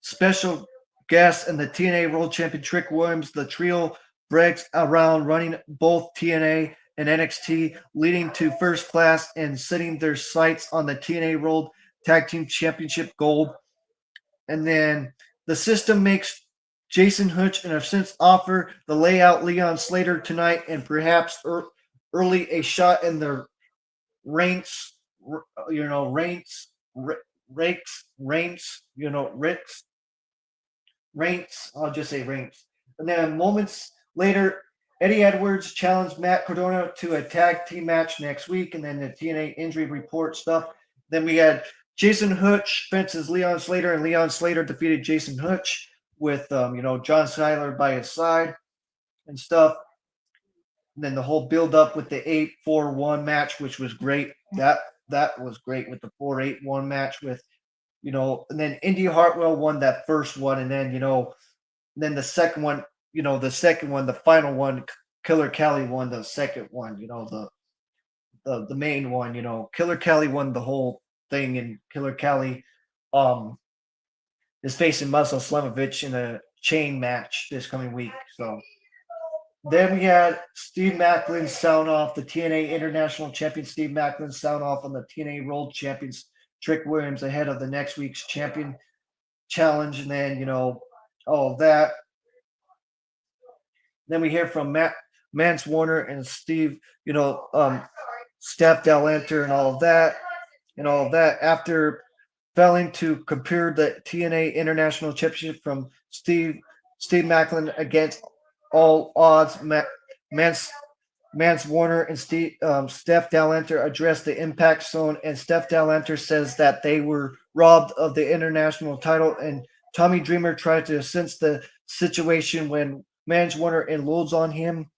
special guest and the TNA World Champion Trick Williams. The trio breaks around running both TNA and NXT, leading to First Class and setting their sights on the TNA World Tag Team Championship gold. And then the system makes Jason Hutch an since offer the layout Leon Slater tonight and perhaps early a shot in the ranks, ranks. I'll just say ranks. And then moments later, Eddie Edwards challenged Matt Cardona to a tag team match next week, and then the TNA injury report stuff. Then we had Jason Hutch fences Leon Slater, and Leon Slater defeated Jason Hutch with John Seiler by his side and stuff. And then the whole build up with the 8-4-1 match, which was great. That was great with the 4-8-1 match with and then Indy Hartwell won that first one, and then then the second one, the final one, Killer Kelly won the second one. The main one. Killer Kelly won the whole thing, and Killer Kelly is facing Muscle Slamovich in a chain match this coming week. So then we had Steve Macklin sound off, the TNA International Champion Steve Macklin sound off on the TNA World Champions Trick Williams ahead of the next week's champion challenge, and then all of that. Then we hear from Mance Warner and Steve, Steph Delanter and all of that, after failing to compare the TNA International Championship from Steve Macklin against all odds. Mance Warner and Steph Delanter addressed the impact zone, and Steph Delanter says that they were robbed of the international title, and Tommy Dreamer tried to sense the situation when Mance Warner unloads on him.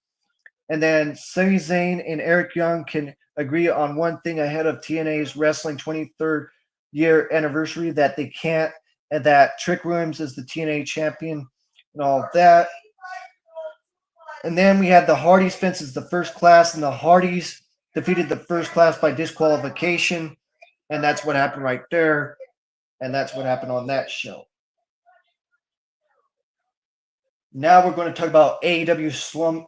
And then Sami Zayn and Eric Young can agree on one thing ahead of TNA's Wrestling 23rd year anniversary, that they can't, and that Trick Williams is the TNA champion and all of that. And then we had the Hardys fences the First Class, and the Hardys defeated the First Class by disqualification. And that's what happened right there. And that's what happened on that show. Now we're going to talk about AEW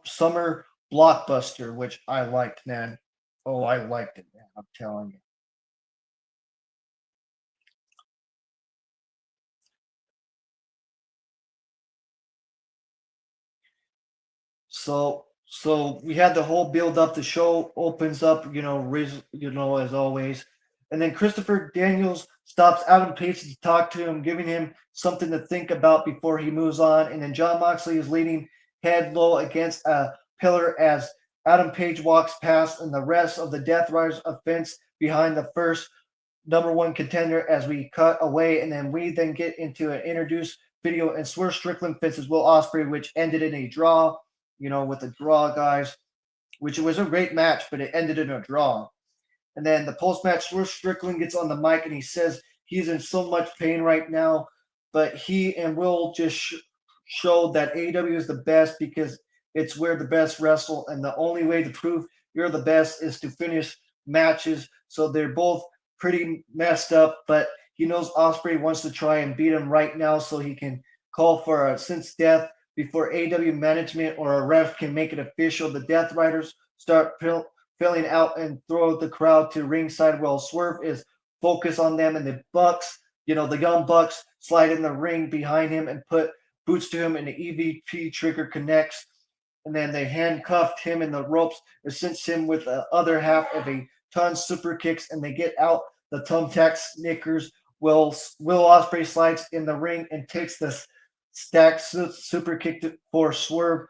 Summer Blockbuster, which I liked, man. Oh, I liked it, man. I'm telling you. So we had the whole build up. The show opens up, as always, and then Christopher Daniels stops Adam Page to talk to him, giving him something to think about before he moves on. And then Jon Moxley is leaning head low against a pillar as Adam Page walks past, and the rest of the Death Riders offense behind the first number one contender as we cut away, and then we then get into an introduced video, and Swerve Strickland faces Will Ospreay, which ended in a draw. With a draw, guys, which was a great match, but it ended in a draw. And then the post-match, Swerve Strickland gets on the mic and he says he's in so much pain right now, but he and Will just showed that AEW is the best because it's where the best wrestle, and the only way to prove you're the best is to finish matches. So they're both pretty messed up, but he knows Ospreay wants to try and beat him right now so he can call for a since death before AEW management or a ref can make it official. The Death Riders start filling out and throw the crowd to ringside while Swerve is focused on them. And the Bucks, the Young Bucks, slide in the ring behind him and put boots to him, and the EVP trigger connects. And then they handcuffed him in the ropes and cinched him with the other half of a ton super kicks, and they get out the thumbtack Snickers. Will Ospreay slides in the ring and takes the stacked super kick for Swerve,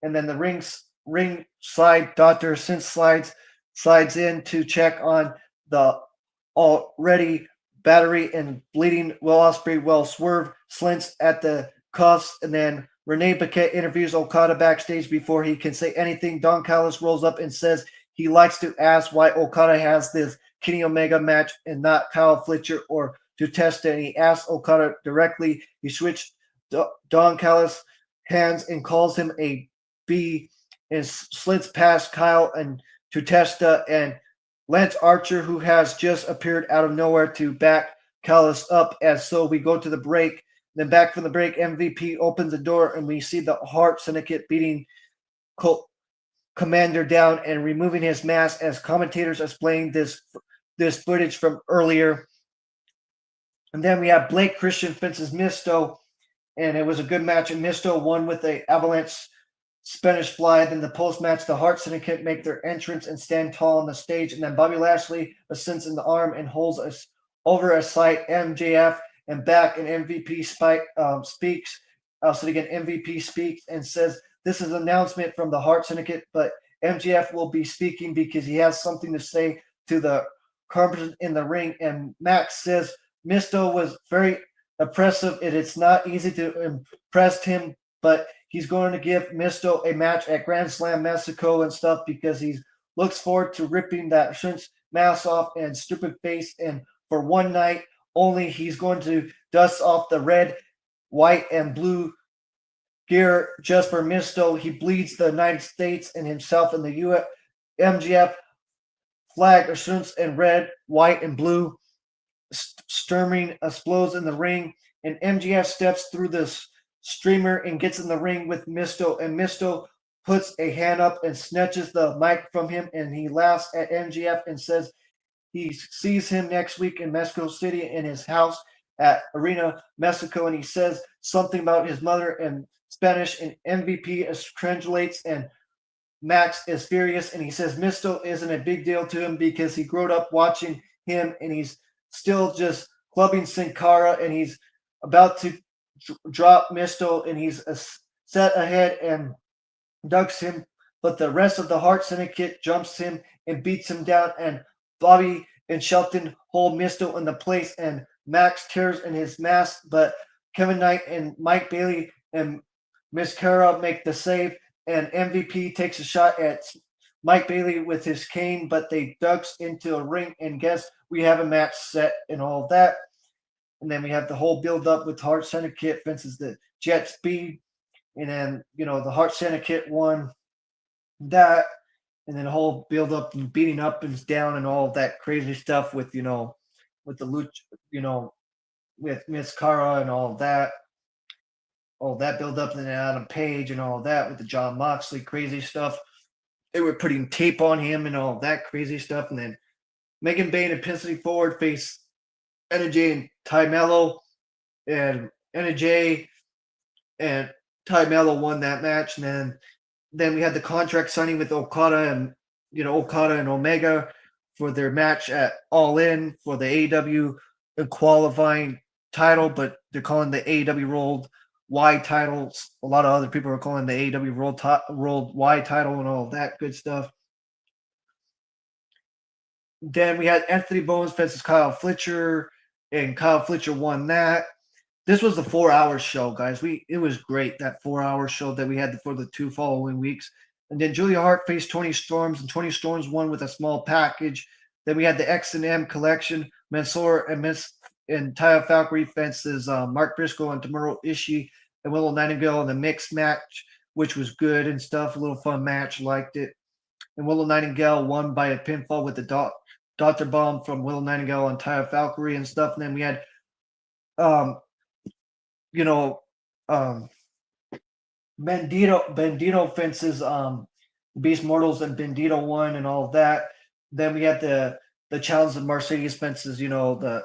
and then the ring slide Dr. Sin slides in to check on the already battery and bleeding Will Ospreay. Well, Swerve slints at the cuffs, and then Renee Paquette interviews Okada backstage before he can say anything. Don Callis rolls up and says he likes to ask why Okada has this Kenny Omega match and not Kyle Fletcher or to test it. And he asks Okada directly. He switched Don Callis' hands and calls him a B and slits past Kyle and to Testa and Lance Archer, who has just appeared out of nowhere to back Callis up. As so we go to the break. Then back from the break, MVP opens the door and we see the Hart Syndicate beating Commander down and removing his mask as commentators explain this footage from earlier. And then we have Blake Christian fences Misto, and it was a good match. And Misto won with a avalanche Spanish fly. Then the post-match, the Hart Syndicate make their entrance and stand tall on the stage. And then Bobby Lashley ascends in the arm and holds us over a sight. MJF and back, and MVP speaks. So again, MVP speaks and says, this is an announcement from the Hart Syndicate, but MJF will be speaking because he has something to say to the carpenters in the ring. And Max says, Misto was very impressive. It's not easy to impress him, but he's going to give Misto a match at Grand Slam Mexico and stuff because he looks forward to ripping that shrink's mask off and stupid face. And for one night only, he's going to dust off the red, white, and blue gear just for Misto. He bleeds the United States and himself in the MGF flag assurance in red, white, and blue. Sturming explodes in the ring, and MGF steps through this streamer and gets in the ring with Misto, and Misto puts a hand up and snatches the mic from him, and he laughs at MGF and says he sees him next week in Mexico City in his house at Arena Mexico, and he says something about his mother in Spanish, and MVP translates, and Max is furious, and he says Misto isn't a big deal to him because he grew up watching him, and he's still just clubbing Sin Cara, and he's about to drop Misto, and he's set ahead and ducks him, but the rest of the Hart Syndicate jumps him and beats him down, and Bobby and Shelton hold Misto in the place, and Max tears in his mask, but Kevin Knight and Mike Bailey and Miss Cara make the save, and MVP takes a shot at Mike Bailey with his cane, but they ducks into a ring, and guess we have a match set and all of that. And then we have the whole build up with Hart Syndicate fences the Jet Speed, and then the Hart Syndicate won that, and then the whole build up and beating up and down and all of that crazy stuff with with the luch, with Miss Cara and all that build up, and then Adam Page and all that with the John Moxley crazy stuff. They were putting tape on him and all that crazy stuff, and then Megan Bayne and Pensity Forward face NJ and Ty Mello, and NJ and Ty Mello won that match, and then we had the contract signing with Okada and Okada and Omega for their match at All In for the AEW qualifying title, but they're calling the AEW World Wide titles. A lot of other people are calling the AEW World Wide title and all that good stuff. Then we had Anthony Bowens versus Kyle Fletcher, and Kyle Fletcher won that. This was the 4-hour show, guys. It was great, that 4-hour show that we had for the 2 following weeks. And then Julia Hart faced Tony Storms, and Tony Storms won with a small package. Then we had the X&M collection, Mansoor and Taya Valkyrie fences Mark Briscoe and Tamuro Ishii and Willow Nightingale in the mixed match, which was good and stuff. A little fun match, liked it. And Willow Nightingale won by a pinfall with the Dr. Bomb from Willow Nightingale and Taya Valkyrie and stuff. And then we had Bandito fences Beast Mortals and Bandito won and all of that. Then we had the challenge of Mercedes fences, the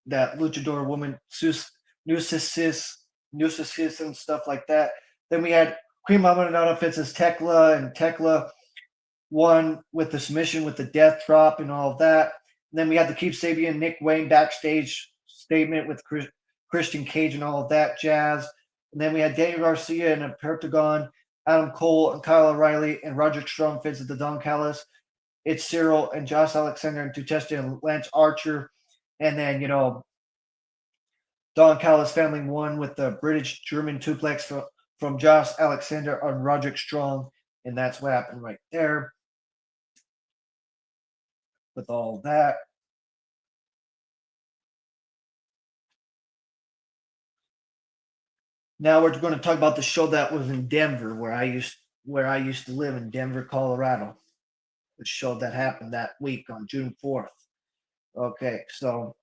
that luchador woman Nucesis Nucesis and stuff like that. Then we had Queen Mamadona fences Tekla, and Tekla won with the submission with the death drop and all of that. And then we had the Keith Sabian Nick Wayne backstage statement with Christian Cage and all of that jazz. And then we had Daniel Garcia and a Pentagon, Adam Cole and Kyle O'Reilly and Roger Strong fits at the Don Callis. It's Cyril and Josh Alexander and Tutesta and Lance Archer. And then, Don Callis family won with the British German suplex from Josh Alexander on Roderick Strong. And that's what happened right there with all that. Now we're going to talk about the show that was in Denver, where I used to live in Denver, Colorado. The show that happened that week on June 4th. Okay, so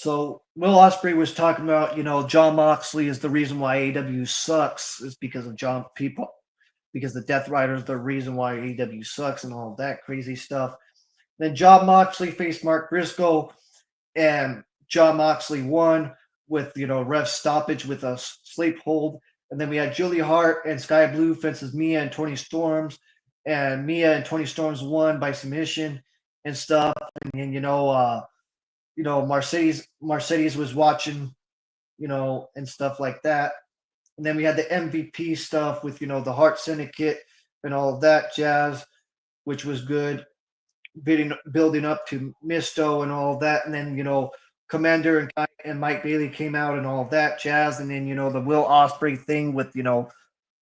Will Ospreay was talking about, Jon Moxley is the reason why AEW sucks is because of because the Death Rider is the reason why AEW sucks and all of that crazy stuff. Then Jon Moxley faced Mark Briscoe, and Jon Moxley won with ref stoppage with a sleep hold. And then we had Julia Hart and Sky Blue fences Mia and Tony Storms, and Mia and Tony Storms won by submission and stuff. And then Mercedes was watching, and stuff like that. And then we had the MVP stuff with the Hart Syndicate and all of that jazz, which was good, building up to Misto and all of that. And then Commander and Mike Bailey came out and all of that jazz. And then the Will Ospreay thing with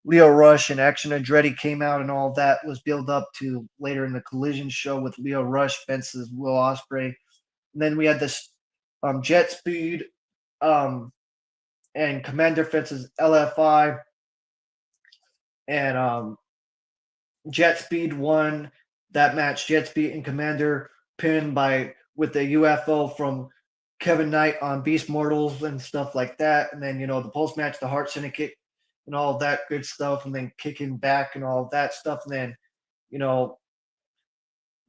Leo Rush and Action Andretti came out and all of that was built up to later in the Collision show with Leo Rush fences Will Ospreay. And then we had this Jet Speed and Commander fences LFI, and Jet Speed won that match. Jet Speed and Commander pinned with the UFO from Kevin Knight on Beast Mortals and stuff like that. And then the post match, the Hart Syndicate and all that good stuff, and then kicking back and all that stuff, and then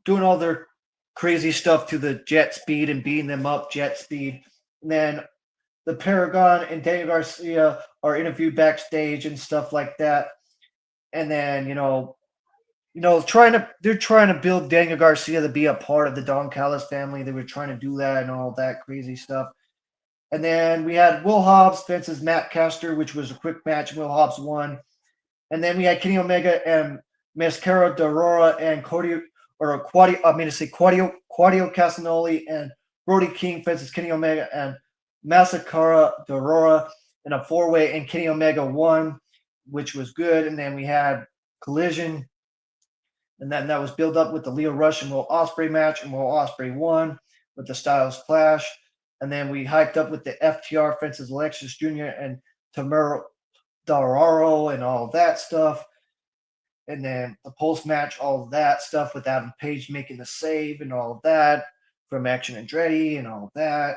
doing all their crazy stuff to the Jet Speed and beating them up Jet Speed. And then the Paragon and Daniel Garcia are interviewed backstage and stuff like that. And then they're trying to build Daniel Garcia to be a part of the Don Callis family. They were trying to do that and all that crazy stuff. And then we had Will Hobbs fences Matt Caster, which was a quick match. Will Hobbs won. And then we had Kenny Omega and Mascara Dorora and Claudio Castagnoli and Brody King fences Kenny Omega and Mascara Dorora in a four-way, and Kenny Omega won, which was good. And then we had Collision, and then that was built up with the Leo Rush and Will Ospreay match, and Will Ospreay won with the Styles Clash. And then we hyped up with the FTR fences Alexis Jr. and Tamura Dararo and all that stuff. And then the post match, all of that stuff with Adam Page making the save and all of that from Action Andretti and all of that.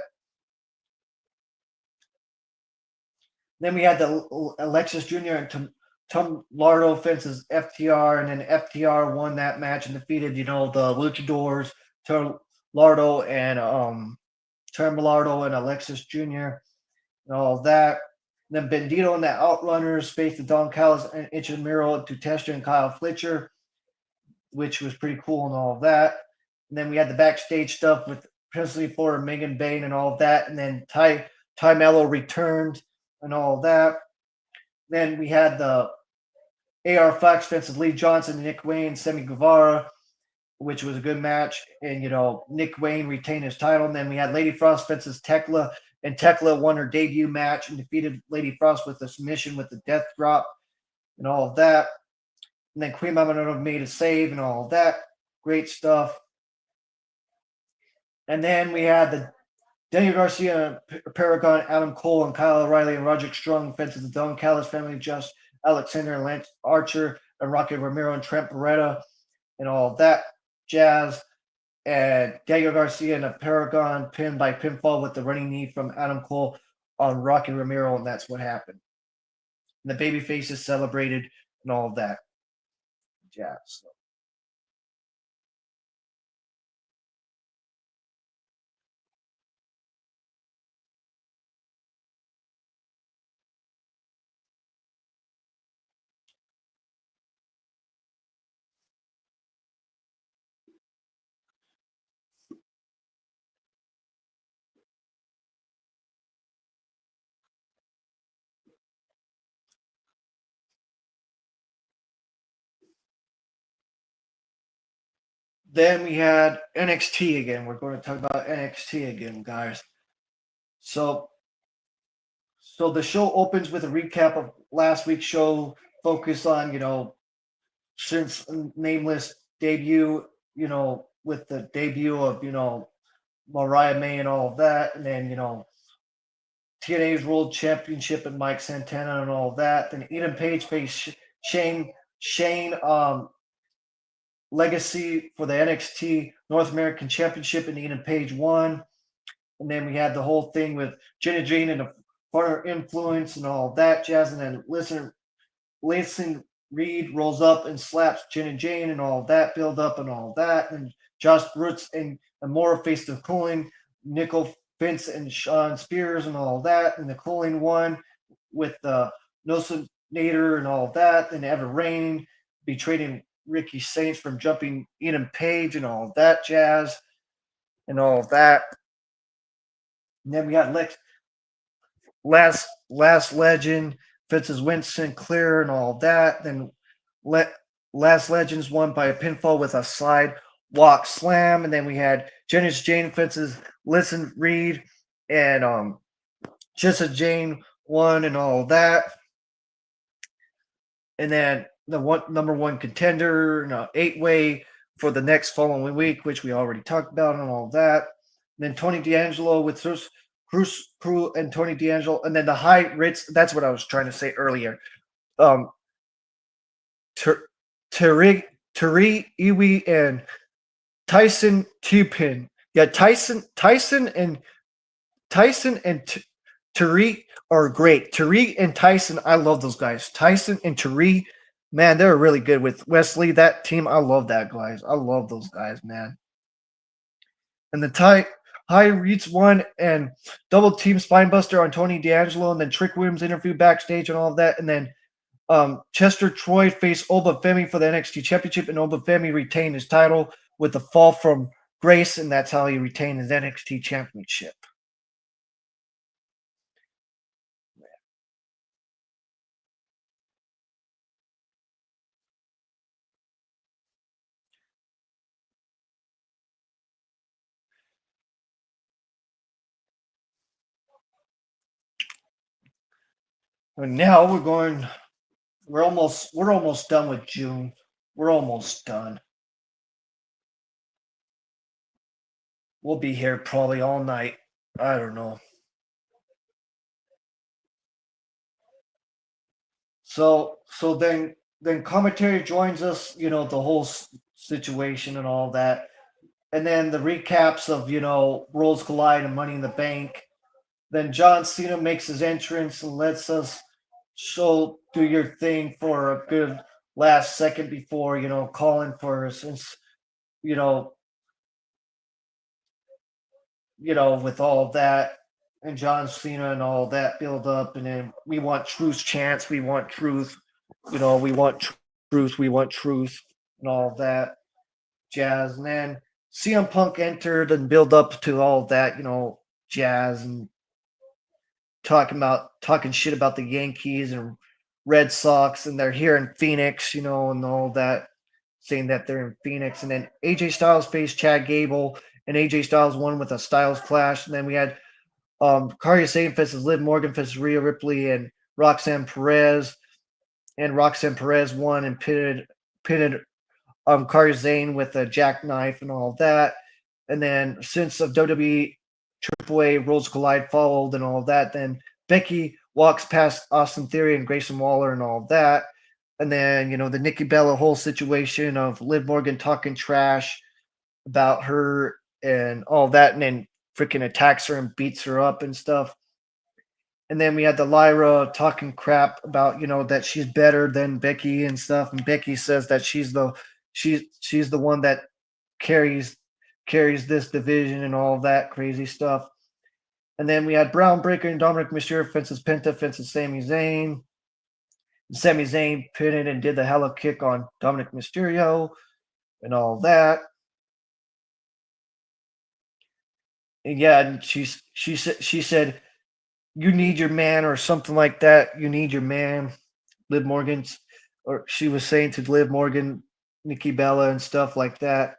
Then we had the Alexis Jr. and Tom Lardo fences FTR, and then FTR won that match and defeated, the Luchadors, Tom Lardo and Alexis Jr. and all of that. And then Bandito and the Outrunners faced the Don Callis and Ichimuro, Tutesta and Kyle Fletcher, which was pretty cool and all of that. And then we had the backstage stuff with Presley Ford and Megan Bain and all of that. And then Ty Mello returned and all of that. Then we had the AR Fox fences Lee Johnson, Nick Wayne, Sammy Guevara, which was a good match. And, Nick Wayne retained his title. And then we had Lady Frost fences Tekla, and Tekla won her debut match and defeated Lady Frost with a submission with the death drop and all of that. And then Queen Mamadona made a save and all of that. Great stuff. And then we had the Daniel Garcia, Paragon, Adam Cole, and Kyle O'Reilly and Roderick Strong fences the Don Callis family, Josh Alexander and Lance Archer and Rocky Romero and Trent Beretta and all of that jazz. And Daniel Garcia and a Paragon pinned by pinfall with the running knee from Adam Cole on Rocky Romero, and that's what happened. And the baby faces celebrated and all that jazz. So then we had NXT again. We're going to talk about NXT again, guys. So so the show opens with a recap of last week's show, focus on since Nameless debut, with the debut of Mariah May and all of that, and then TNA's World Championship and Mike Santana and all of that. Then Eden Page faced Shane Legacy for the NXT North American Championship, and Eden Page won. And then we had the whole thing with Jenna Jane and the foreigner influence and all that jazz. And then Listen Reed rolls up and slaps Jenna Jane and all that build up and all that. And Josh Brooks and Amora faced the Cooling, Nickel Vince and Sean Spears and all that. And the Cooling won with the Nelson Nader and all that. And Ever Rain betraying Ricky Saints from jumping Eden Page and all that jazz and all that. And then we got Last Legend, Vince's Winston Clear and all that. Then Last Legends won by a pinfall with a slide walk slam. And then we had Janice Jane, Vince's Listen Reed, and Jessa Jane won and all that. And then the number one contender, 8-way for the next following week, which we already talked about and all that. And then Tony D'Angelo with Cruz Crew and Tony D'Angelo, and then the High Ritz. That's what I was trying to say earlier. Tari Iwi and Tyson Tupin. Yeah, Tyson and Tariq are great. Tariq and Tyson, I love those guys. Tyson and Tariq, man, they're really good with Wesley. That team, I love that guys. I love those guys, man. And the High Reach won and double team spinebuster on Tony D'Angelo, and then Trick Williams interview backstage and all of that. And then Chester Troy faced Oba Femi for the NXT Championship, and Oba Femi retained his title with the fall from grace, and that's how he retained his NXT Championship. And now we're almost done with June. We're almost done. We'll be here probably all night. I don't know. So then commentary joins us, the whole situation and all that. And then the recaps of, Worlds Collide and Money in the Bank. Then John Cena makes his entrance and lets us do your thing for a good last second before, calling for since, you know, with all of that and John Cena and all that build up, and then we want truth chants, we want truth, we want truth, we want truth, and all of that jazz. And then CM Punk entered and build up to all of that, jazz, and talking shit about the Yankees and Red Sox, and they're here in Phoenix, and all that, saying that they're in Phoenix. And then AJ Styles faced Chad Gable, and AJ Styles won with a Styles clash. And then we had Kairi Sane versus Liv Morgan versus Rhea Ripley and Roxanne Perez, and Roxanne Perez won and pitted Kairi Sane with a jackknife and all that. And then since of WWE AAA Worlds Collide followed and all of that, then Becky walks past Austin Theory and Grayson Waller and all of that. And then, the Nikki Bella whole situation of Liv Morgan talking trash about her and all that, and then freaking attacks her and beats her up and stuff. And then we had the Lyra talking crap about that she's better than Becky and stuff, and Becky says that she's the one that carries this division and all of that crazy stuff. And then we had Brown Breaker and Dominic Mysterio fences Penta fences Sami Zayn. Sami Zayn pinned and did the hella kick on Dominic Mysterio and all that. And yeah, and she said you need your man or something like that. You need your man. Liv Morgan's, or she was saying to Liv Morgan, Nikki Bella, and stuff like that.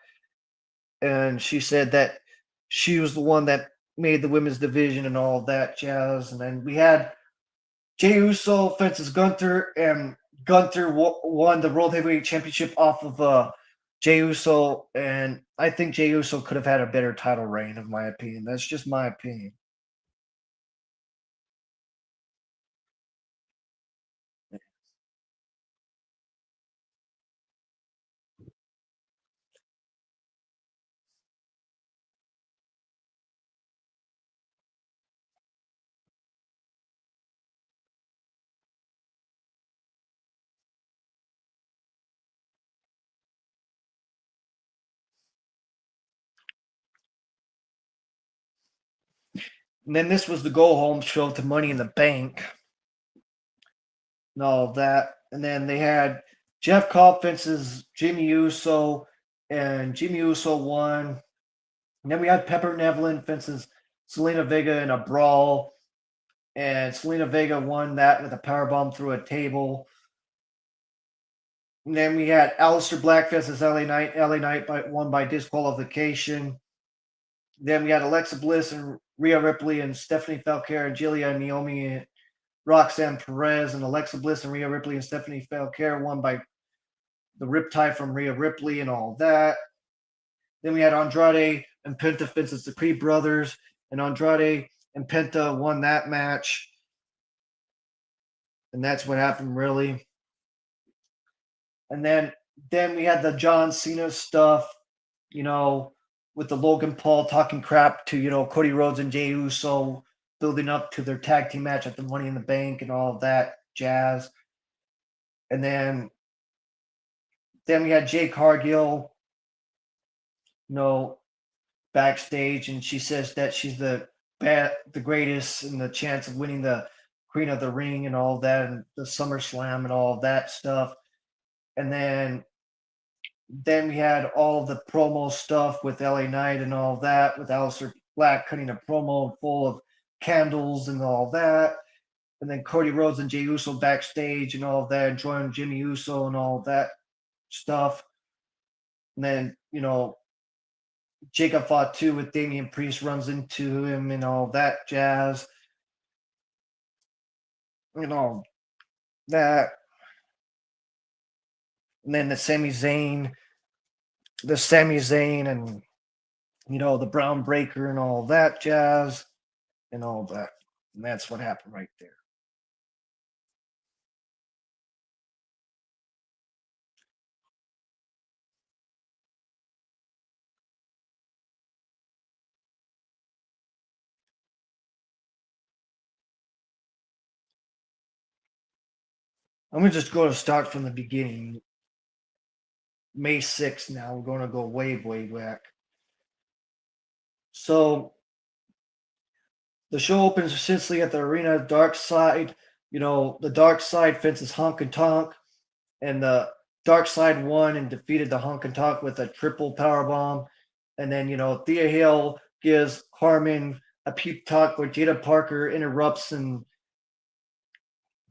And she said that she was the one that made the women's division and all that jazz. And then we had Jey Uso fences Gunther, and Gunther won the World Heavyweight Championship off of Jey Uso. And I think Jey Uso could have had a better title reign, in my opinion. That's just my opinion. And then this was the go home show to Money in the Bank and all of that. And then they had Jeff Cobb fences Jimmy Uso, and Jimmy Uso won. And then we had Pepper Nevlin fences Selena Vega in a brawl, and Selena Vega won that with a powerbomb through a table. And then we had Aleister Black fences LA Knight. LA Knight won by disqualification. Then we had Alexa Bliss and Rhea Ripley and Stephanie Falcare and Jillian Naomi and Roxanne Perez, and Alexa Bliss and Rhea Ripley and Stephanie Falcare won by the riptide from Rhea Ripley and all that. Then we had Andrade and Penta fences the Creed brothers, and Andrade and Penta won that match. And that's what happened, really. And then we had the John Cena stuff, you know, with the Logan Paul talking crap to, Cody Rhodes and Jey Uso, building up to their tag team match at the Money in the Bank and all of that jazz. And then we had Jade Cargill, backstage, and she says that she's the greatest and the chance of winning the Queen of the Ring and all that, and the SummerSlam and all of that stuff. And then we had all the promo stuff with LA Knight and all that, with Aleister Black cutting a promo full of candles and all that. And then Cody Rhodes and Jey Uso backstage and all that, enjoying Jimmy Uso and all that stuff. And then, Jacob Fatu with Damian Priest runs into him and all that jazz. And all that. And then the Sami Zayn and, the Brown Breaker and all that jazz and all that. And that's what happened right there. I'm going to just go to start from the beginning. May 6th now. We're going to go way, way back. So the show opens essentially at the arena Dark Side. The Dark Side fences Honk and Tonk, and the Dark Side won and defeated the Honk and Tonk with a triple power bomb. And then, Thea Hale gives Carmen a peep talk where Jada Parker interrupts and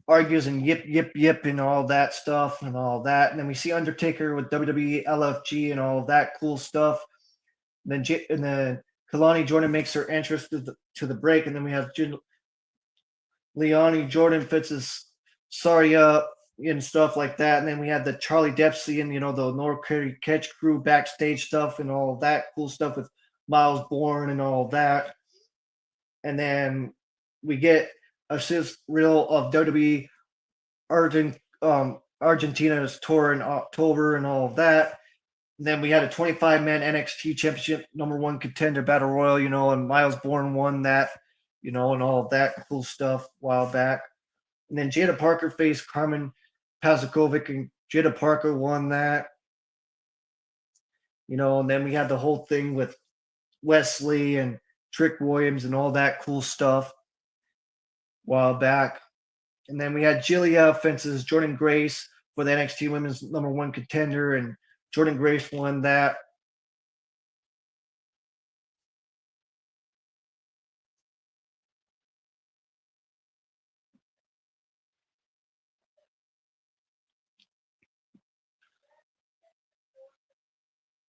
argues and yip and all that stuff and all that. And then we see Undertaker with WWE LFG and all that cool stuff. And then Kalani Jordan makes her entrance to the break, and then we have Leonie Jordan fits his Saria and stuff like that. And then we had the Charlie Dempsey and the North Catch Crew backstage stuff and all that cool stuff with Miles Bourne and all that. And then we get a reel of WWE Argentina's tour in October and all of that. And then we had a 25-man NXT Championship #1 contender battle royal, and Miles Bourne won that and all of that cool stuff a while back. And then Jada Parker faced Carmen Pazakovic, and Jada Parker won that. And then we had the whole thing with Wesley and Trick Williams and all that cool stuff a while back. And then we had Jillia fences Jordan Grace for the NXT Women's #1 contender, and Jordan Grace won that.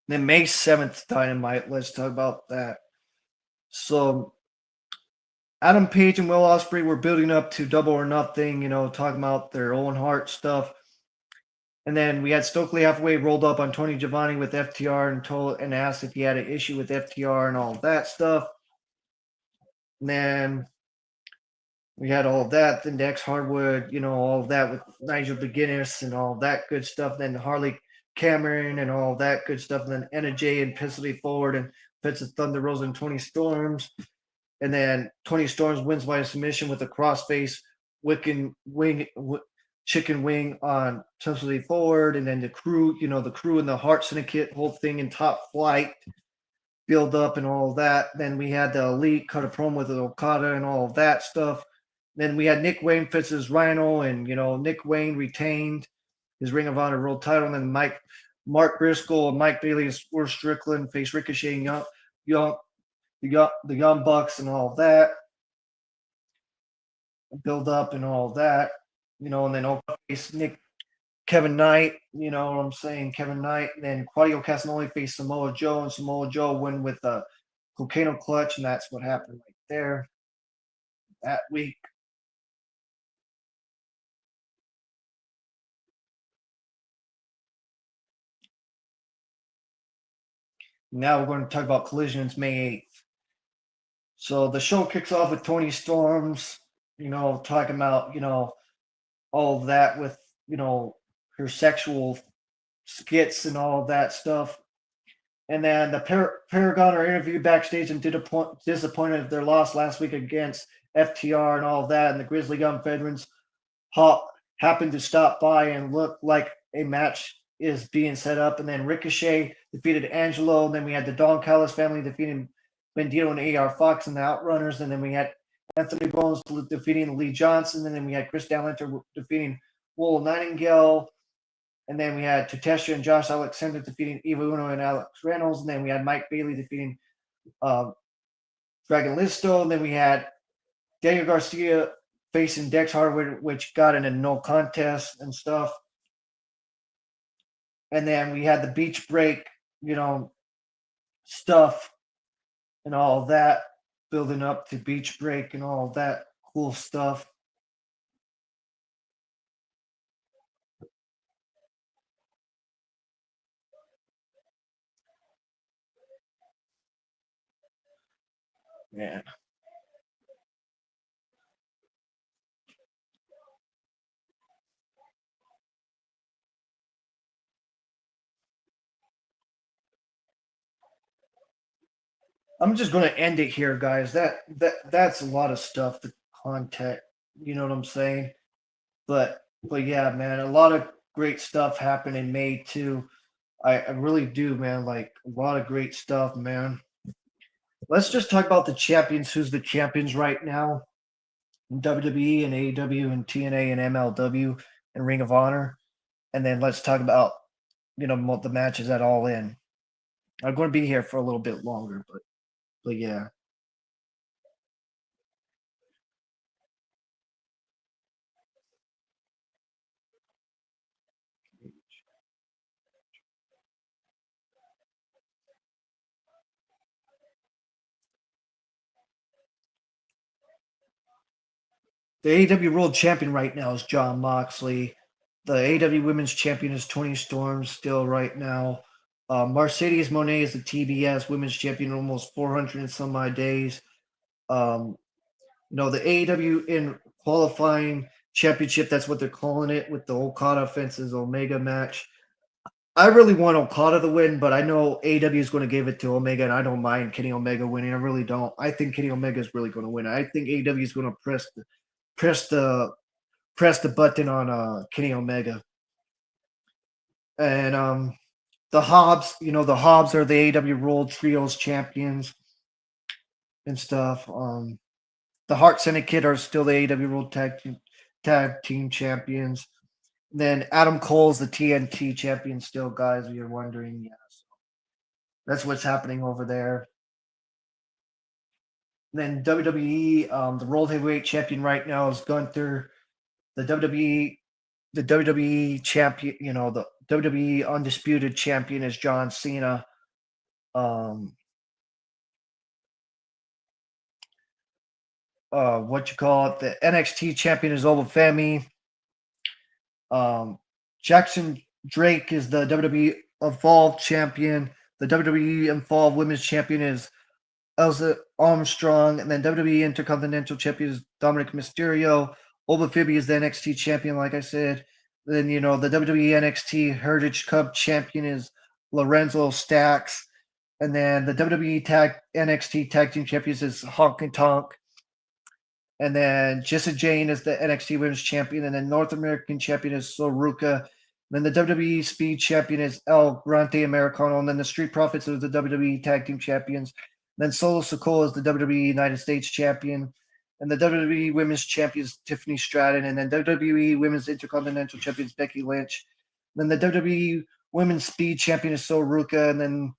Then May 7th, Dynamite. Let's talk about that. So Adam Page and Will Ospreay were building up to Double or Nothing, talking about their Owen Hart stuff. And then we had Stokely halfway rolled up on Tony Giovanni with FTR and asked if he had an issue with FTR and all that stuff. And then we had all of that. Then Dex Hardwood, all of that with Nigel McGuinness and all that good stuff. Then Harley Cameron and all that good stuff. And then Anna Jay and Paisley Forward and Fitz Thunder Rosa and Tony Storms. And then Tony Storms wins by a submission with a crossface chicken wing on Paisley Forward. And then the crew and the Heart Syndicate, whole thing in Top Flight, build up and all of that. Then we had the Elite cut a promo with Okada and all of that stuff. Then we had Nick Wayne fits as Rhino, and Nick Wayne retained his Ring of Honor World Title. And then Mark Briscoe and Mike Bailey and Swerve Strickland face Ricochet and the Young Bucks and all of that. Build up and all of that, and then Okada face Kevin Knight, what I'm saying, Kevin Knight. And then Claudio Castagnoli faced Samoa Joe, and Samoa Joe win with a Volcano Clutch, and that's what happened right there that week. Now we're going to talk about Collisions May 8th. So the show kicks off with Tony Storms, talking about, all of that with, her sexual skits and all of that stuff. And then the Paragon are interviewed backstage and disappointed at their loss last week against FTR and all of that. And the Grizzly Young veterans happened to stop by and look like a match is being set up. And then Ricochet defeated Angelo. And then we had the Don Callis family defeating Bandito and AR Fox and the Outrunners. And then we had Anthony Bones defeating Lee Johnson. And then we had Chris Dalenter defeating Will Nightingale. And then we had Tatesha and Josh Alexander defeating Eva Uno and Alex Reynolds. And then we had Mike Bailey defeating Dragon Listo. And then we had Daniel Garcia facing Dex Hardwood, which got in a no contest and stuff. And then we had the beach break, stuff and all of that, building up to beach break and all of that cool stuff. Yeah. I'm just going to end it here, guys. That's a lot of stuff to contact. You know what I'm saying? But yeah, man, a lot of great stuff happened in May too. I really do, man. Like a lot of great stuff, man. Let's just talk about the champions. Who's the champions right now? In WWE and AEW and TNA and MLW and Ring of Honor, and then let's talk about the matches at All In. I'm going to be here for a little bit longer, but yeah. The AEW World Champion right now is Jon Moxley. The AEW Women's Champion is Toni Storm still right now. Mercedes Moné is the TBS Women's Champion, almost 400 and some odd days. The AEW in qualifying championship, that's what they're calling it, with the Okada fences Omega match. I really want Okada to win, but I know AEW is going to give it to Omega, and I don't mind Kenny Omega winning. I really don't. I think Kenny Omega is really going to win. I think AEW is going to press the press the button on Kenny Omega. And the Hobbs, the Hobbs are the AEW World Trios champions and stuff. The Heart Syndicate are still the AEW World Tag Team champions. Then Adam Cole's the TNT champion still, guys. If you're wondering, yeah, so that's what's happening over there. Then WWE, the World Heavyweight Champion right now is Gunther. The WWE, the WWE champion, the WWE Undisputed Champion is John Cena. Um, what you call it? The NXT Champion is Obafemi. Jackson Drake is the WWE Evolved Champion. The WWE Evolved Women's Champion is Elsa Armstrong, and then WWE Intercontinental Champion is Dominic Mysterio. Obafemi is the NXT Champion, like I said. Then the WWE NXT Heritage Cup Champion is Lorenzo Stacks, and then the WWE NXT Tag Team Champions is Honk and Tonk. And then Jessa Jane is the NXT Women's Champion, and then North American Champion is Soruka. Then the WWE Speed Champion is El Grande Americano, and then the Street Profits are the WWE Tag Team Champions. Then Solo Sikoa is the WWE United States Champion, and the WWE Women's Champion is Tiffany Stratton, and then WWE Women's Intercontinental Champion is Becky Lynch. Then the WWE Women's Speed Champion is Soruka, and then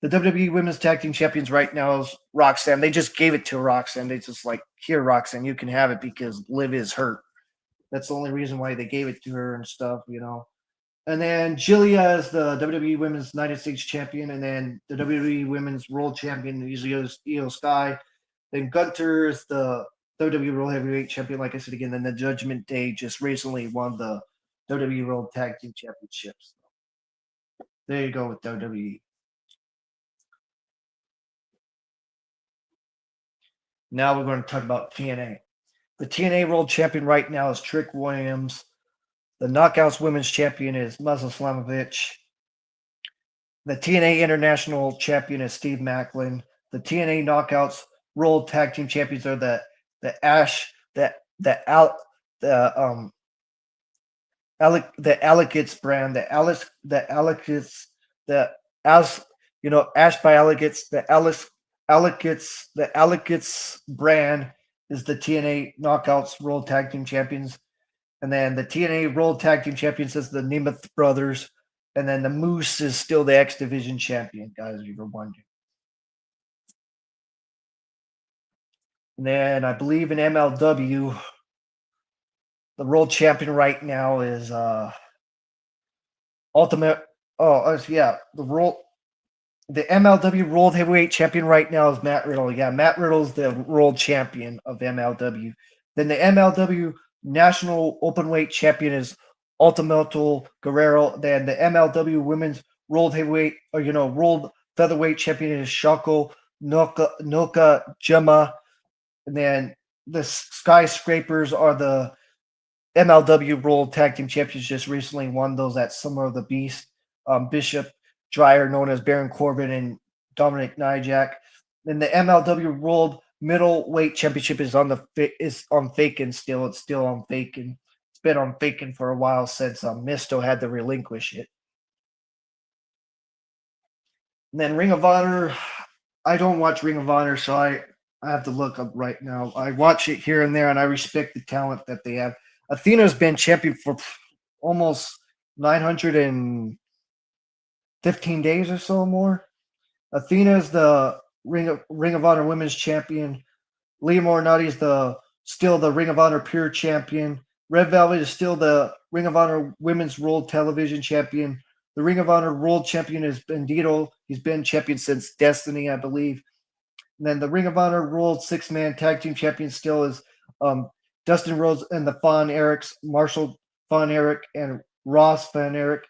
the WWE Women's Tag Team Champions right now is Roxanne. They just gave it to Roxanne. They just like, here, Roxanne, you can have it because Liv is hurt. That's the only reason why they gave it to her and stuff, And then Jillia is the WWE Women's United States Champion, and then the WWE Women's World Champion is Io Sky. Then Gunter is the WWE World Heavyweight Champion, like I said again. Then the Judgment Day just recently won the WWE World Tag Team Championships. There you go with WWE. Now we're going to talk about TNA. The TNA World Champion right now is Trick Williams. The Knockouts Women's Champion is Muslim Slamovich. The TNA International Champion is Steve Macklin. The TNA Knockouts World Tag Team Champions are the Alligates brand, Ash by Alligates, the Alligates brand is the TNA Knockouts World Tag Team Champions. And then the TNA World Tag Team Champions is the Nemeth Brothers. And then the Moose is still the X Division Champion, guys, if you were wondering. And then I believe in MLW, the world champion right now is Ultimate. The MLW World Heavyweight Champion right now is Matt Riddle. Yeah, Matt Riddle's the world champion of MLW. Then the MLW National Openweight Champion is Ultimato Guerrero. Then the MLW Women's World Heavyweight, World Featherweight Champion is Shako Nokajima. And then the Skyscrapers are the MLW World Tag Team Champions. Just recently won those at Summer of the Beast. Bishop Dreyer, known as Baron Corbin, and Dominic Nijak. Then the MLW World Middleweight Championship is on Faken still. It's still on Faken. It's been on Faken for a while since Misto had to relinquish it. And then Ring of Honor. I don't watch Ring of Honor, so I have to look up right now. I watch it here and there, and I respect the talent that they have. Athena's been champion for almost 915 days or so more. Athena's the Ring of Honor Women's Champion. Leah Morinati is still the Ring of Honor Pure Champion. Red Velvet is still the Ring of Honor Women's World Television Champion. The Ring of Honor World Champion is Bandito. He's been champion since Destiny, I believe. And then the Ring of Honor World Six-Man Tag Team Champion still is Dustin Rhodes and the Von Erichs, Marshall Von Erich and Ross Von Erich.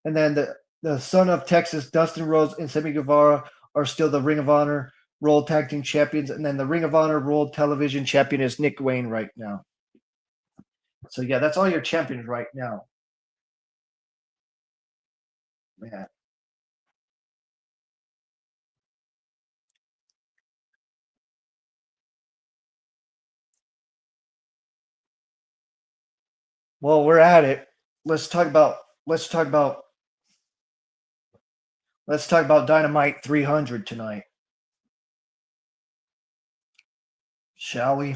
And then the son of Texas, Dustin Rhodes and Sammy Guevara are still the Ring of Honor World Tag Team Champions. And then the Ring of Honor World Television Champion is Nick Wayne right now. So, yeah, that's all your champions right now. man. Well, we're at it. Let's talk about let's talk about let's talk about Dynamite 300 tonight, shall we?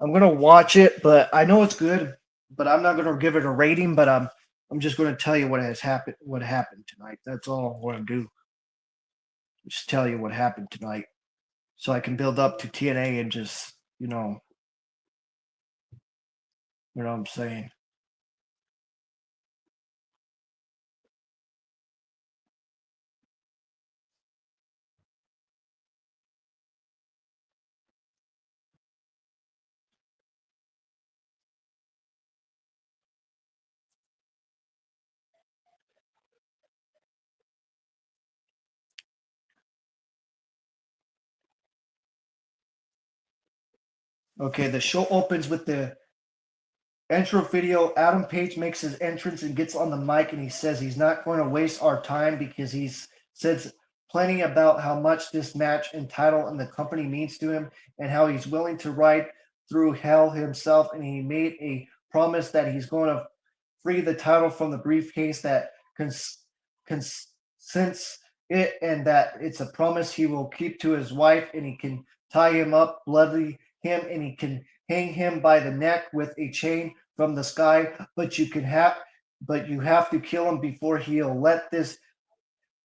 I'm gonna watch it, but I know it's good. But I'm not gonna give it a rating. But I'm just gonna tell you what has happened. What happened tonight? That's all I'm gonna do. Just tell you what happened tonight, so I can build up to TNA and just you know what I'm saying. Okay, the show opens with the intro video. Adam Page makes his entrance and gets on the mic and he says he's not going to waste our time because he's says plenty about how much this match and title and the company means to him and how he's willing to ride through hell himself, and he made a promise that he's going to free the title from the briefcase that consents it, and that it's a promise he will keep to his wife, and he can tie him up, bloody him, and he can hang him by the neck with a chain from the sky. But you have to kill him before he'll let this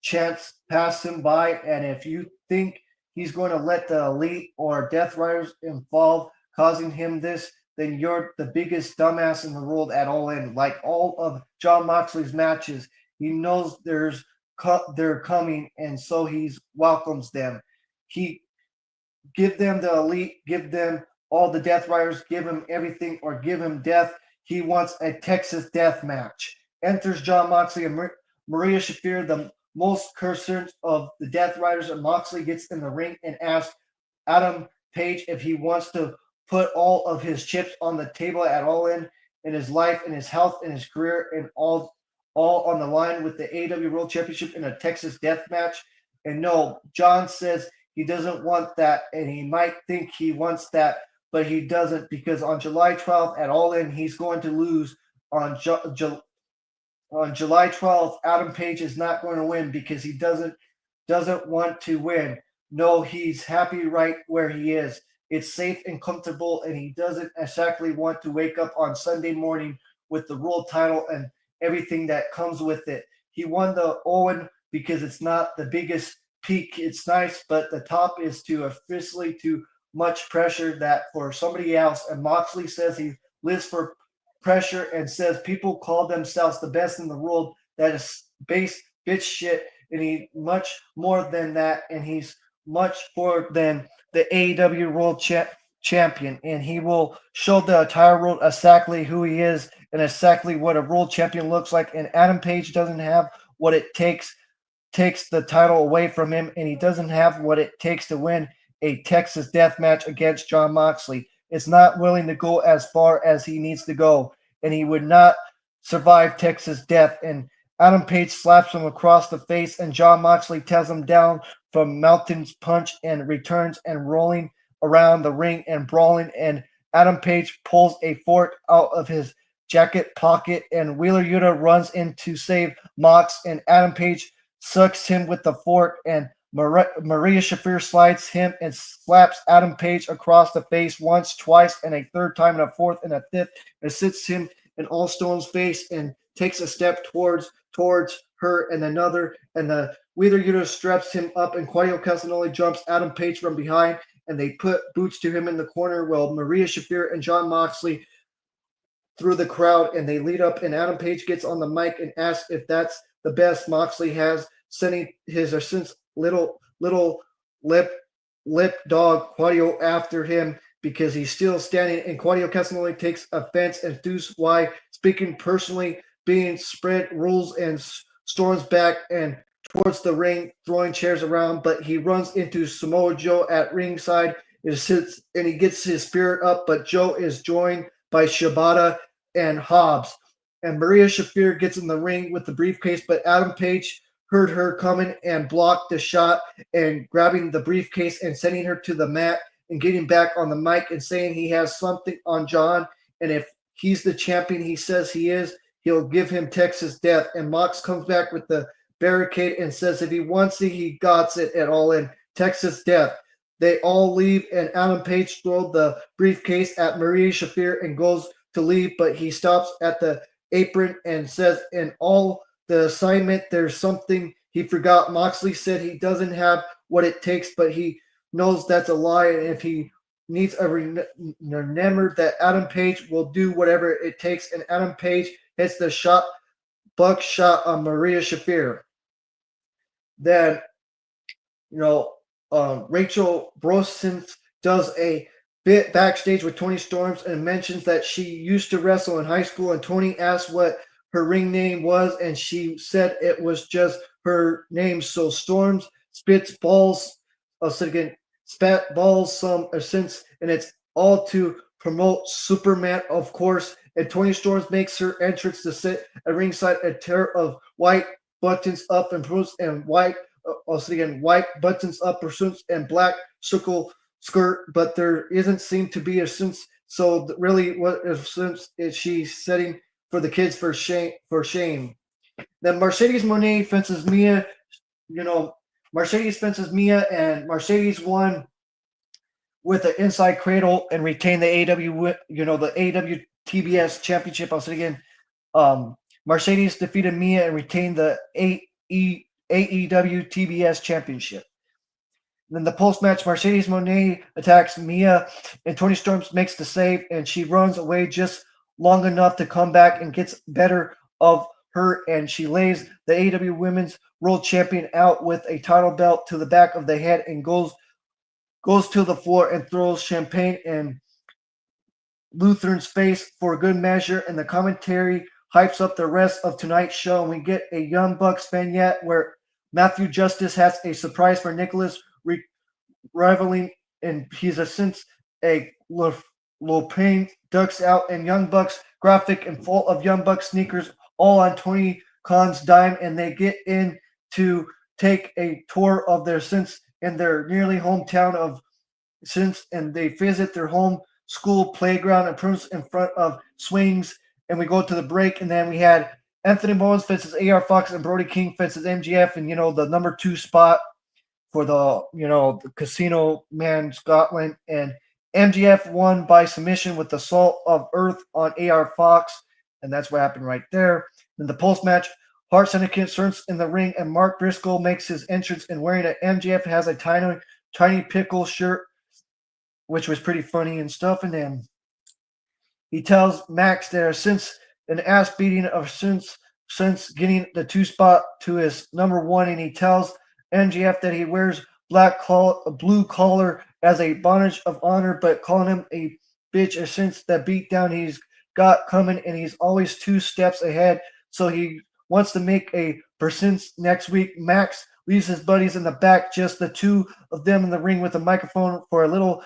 chance pass him by. And if you think he's going to let the elite or Death Riders involved causing him this, then you're the biggest dumbass in the world at All In. Like all of John Moxley's matches, he knows they're coming, and so he welcomes them. He give them the elite, give them all the Death Riders, give him everything, or give him death. He wants a Texas death match. Enters John Moxley and Maria Shafir, the most concerned of the Death Riders, and Moxley gets in the ring and asks Adam Page if he wants to put all of his chips on the table at All in his life and his health and his career and all on the line with the AEW World Championship in a Texas death match. And no, John says he doesn't want that, and he might think he wants that, but he doesn't, because on July 12th at All In, he's going to lose. On July 12th, Adam Page is not going to win because he doesn't want to win. No, he's happy right where he is. It's safe and comfortable, and he doesn't exactly want to wake up on Sunday morning with the world title and everything that comes with it. He won the Owen because it's not the biggest peak. It's nice, but the top is too officially too much pressure that for somebody else. And Moxley says he lives for pressure and says people call themselves the best in the world. That is base bitch shit, and he much more than that, and he's much more than the AEW World Champion, and he will show the entire world exactly who he is and exactly what a world champion looks like. And Adam Page doesn't have what it takes the title away from him, and he doesn't have what it takes to win a Texas death match against John Moxley. It's not willing to go as far as he needs to go, and he would not survive Texas death. And Adam Page slaps him across the face, and John Moxley tells him down from Mountain's punch and returns and rolling around the ring and brawling. And Adam Page pulls a fork out of his jacket pocket, and Wheeler Yuta runs in to save Mox, and Adam Page sucks him with the fork, and Maria Shafir slides him and slaps Adam Page across the face once, twice, and a third time, and a fourth, and a fifth, and sits him in All Stone's face and takes a step towards her and another, and the Wheeler Yuta straps him up, and Claudio Castagnoli jumps Adam Page from behind, and they put boots to him in the corner while Maria Shafir and John Moxley through the crowd, and they lead up, and Adam Page gets on the mic and asks if that's the best Moxley has, sending his or since little lip dog Claudio after him because he's still standing, and Claudio Castagnoli takes offense and Deuce why speaking personally being spread rules and storms back and towards the ring throwing chairs around, but he runs into Samoa Joe at ringside, And he gets his spirit up, but Joe is joined by Shibata and Hobbs. And Maria Shafir gets in the ring with the briefcase, but Adam Page heard her coming and blocked the shot and grabbing the briefcase and sending her to the mat and getting back on the mic and saying he has something on John. And if he's the champion he says he is, he'll give him Texas death. And Mox comes back with the barricade and says if he wants it, he got it at all in Texas death. They all leave, and Adam Page throws the briefcase at Maria Shafir and goes to leave, but he stops at the apron and says, in all the assignment, there's something he forgot. Moxley said he doesn't have what it takes, but he knows that's a lie, and if he needs a remember that Adam Page will do whatever it takes, and Adam Page hits the buckshot on Maria Shafir. Then, Rachel Brosnan does a bit backstage with Toni Storms and mentions that she used to wrestle in high school, and Toni asked what her ring name was, and she said it was just her name. So Storms spits balls, spat balls some since, and it's all to promote Superman, of course. And Toni Storms makes her entrance to sit at ringside, a pair of white buttons up and white white buttons up pursuits and black circle skirt, but there isn't seem to be a sense. So really, what sense is she setting for the kids for shame? Then Mercedes Moné fences Mia. Mercedes fences Mia, and Mercedes won with the inside cradle and retained the AEW Ppv'S championship. I'll say it again. Mercedes defeated Mia and retained the AEW Ppv'S championship. Then the post-match, Mercedes Moné attacks Mia, and Toni Storms makes the save, and she runs away just long enough to come back and gets better of her, and she lays the AEW Women's World Champion out with a title belt to the back of the head and goes to the floor and throws champagne in Luthern's face for good measure, and the commentary hypes up the rest of tonight's show, and we get a Young Bucks vignette where Matthew Justice has a surprise for Nicholas rivaling, and he's a since a Lopin ducks out, and Young Bucks graphic and full of Young Bucks sneakers, all on Tony Khan's dime, and they get in to take a tour of their since in their nearly hometown of since, and they visit their home school playground and Prince in front of swings, and we go to the break, and then we had Anthony Bowens fences AR Fox and Brody King fences MGF, and the number 2 spot for the Casino Man Scotland, and MGF won by submission with the Salt of Earth on AR Fox, and that's what happened right there. In the post-match, Hart Syndicate turns in the ring, and Mark Briscoe makes his entrance, and wearing an MGF has a tiny pickle shirt, which was pretty funny and stuff. And then he tells Max there, since an ass beating of since getting the 2 spot to his number 1, and he tells MGF that he wears blue collar as a badge of honor, but calling him a bitch since that beat down he's got coming, and he's always 2 steps ahead. So he wants to make a percent next week. Max leaves his buddies in the back, just the 2 of them in the ring with a microphone for a little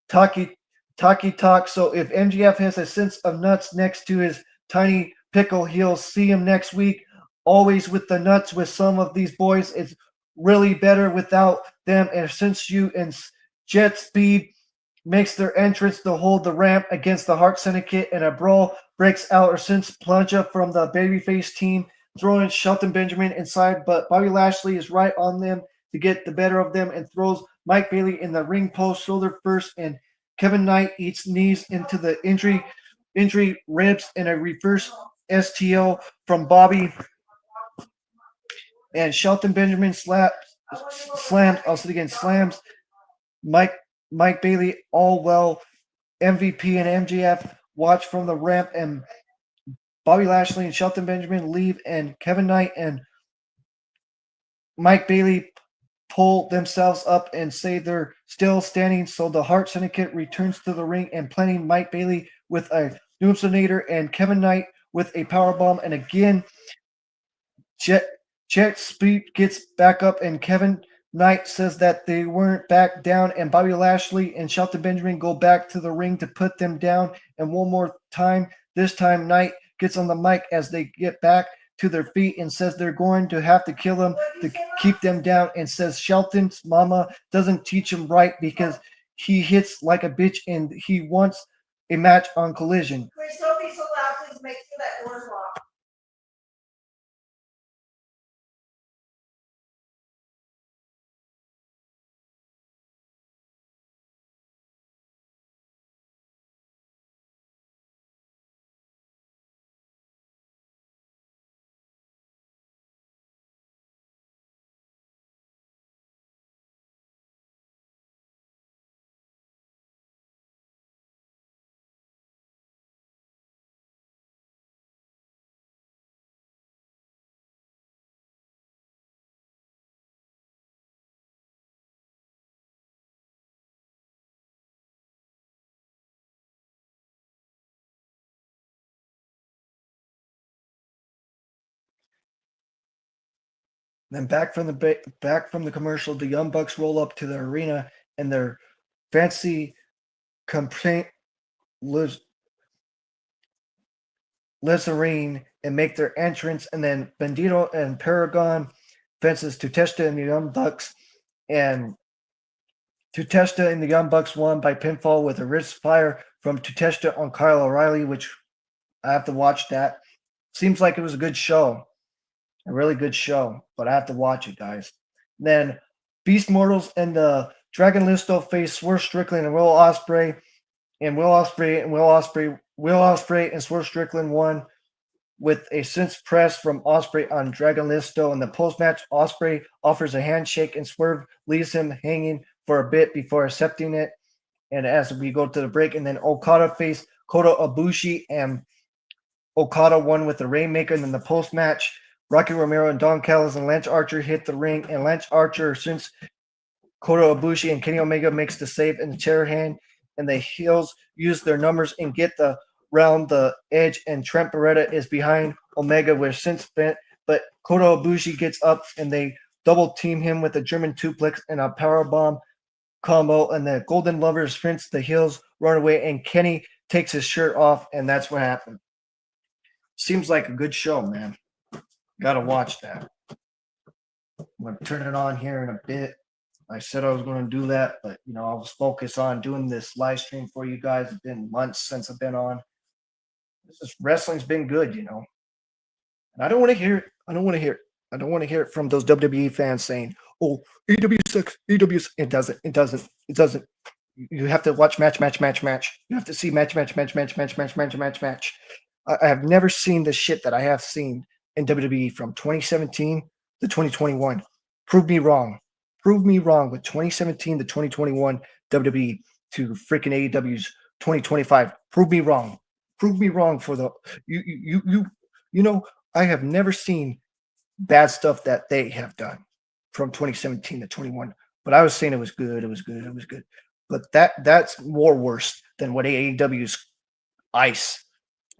talky talk. So if MGF has a sense of nuts next to his tiny pickle, he'll see him next week. Always with the nuts with some of these boys. It's really better without them. And since you and Jet Speed makes their entrance to hold the ramp against the Hart Syndicate, and a brawl breaks out, or since Plancha from the babyface team throwing Shelton Benjamin inside, but Bobby Lashley is right on them to get the better of them and throws Mike Bailey in the ring post shoulder first, and Kevin Knight eats knees into the injury ribs, and a reverse STO from Bobby, and Shelton Benjamin slams Mike Bailey. All well, MVP and MJF watch from the ramp, and Bobby Lashley and Shelton Benjamin leave, and Kevin Knight and Mike Bailey pull themselves up and say they're still standing. So the Hart Syndicate returns to the ring and planting Mike Bailey with a Doomsonator and Kevin Knight with a powerbomb. And again, Jet Speed gets back up, and Kevin Knight says that they weren't back down, and Bobby Lashley and Shelton Benjamin go back to the ring to put them down. And one more time, this time Knight gets on the mic as they get back to their feet and says they're going to have to kill him to keep them down, and says Shelton's mama doesn't teach him right because he hits like a bitch and he wants a match on Collision. Please don't be so loud. Please make sure that door's locked. Then back from the commercial, the Young Bucks roll up to the arena and their fancy complaint Lizarine and make their entrance, and then Bandito and Paragon fences Tutesta and the Young Bucks, and Tutesta and the Young Bucks won by pinfall with a wrist fire from Tutesta on Kyle O'Reilly, which I have to watch that. Seems like it was a good show, a really good show, but I have to watch it, guys. Then Beast Mortals and the Dragon Listo face Swerve Strickland and Will Ospreay, and Will Ospreay and Swerve Strickland won with a cinch press from Ospreay on Dragon Listo. In the post-match, Ospreay offers a handshake and Swerve leaves him hanging for a bit before accepting it. And as we go to the break, and then Okada faced Kota Ibushi, and Okada won with the Rainmaker. And then the post-match, Rocky Romero and Don Callis and Lance Archer hit the ring, and Lance Archer, since Kota Ibushi and Kenny Omega makes the save in the chair hand, and the heels use their numbers and get the round the edge, and Trent Beretta is behind Omega with since bent, but Kota Ibushi gets up and they double team him with a German suplex and a powerbomb combo, and the Golden Lovers fence the heels run away, and Kenny takes his shirt off, and that's what happened. Seems like a good show, man. Gotta watch that. I'm gonna turn it on here in a bit. I said I was going to do that, but I was focused on doing this live stream for you guys. It's been months since I've been on. Wrestling's been good, And I don't want to hear it. I don't want to hear it. I don't want to hear it from those WWE fans saying, "Oh, AEW sucks. AEW." It doesn't. It doesn't. It doesn't. You have to watch match. You have to see match. I have never seen the shit that I have seen in WWE from 2017 to 2021. Prove me wrong. Prove me wrong with 2017 to 2021 WWE to freaking AEW's 2025. Prove me wrong. Prove me wrong for the I have never seen bad stuff that they have done from 2017 to 21. But I was saying it was good. It was good. It was good. But that's more worse than what AEW's ice.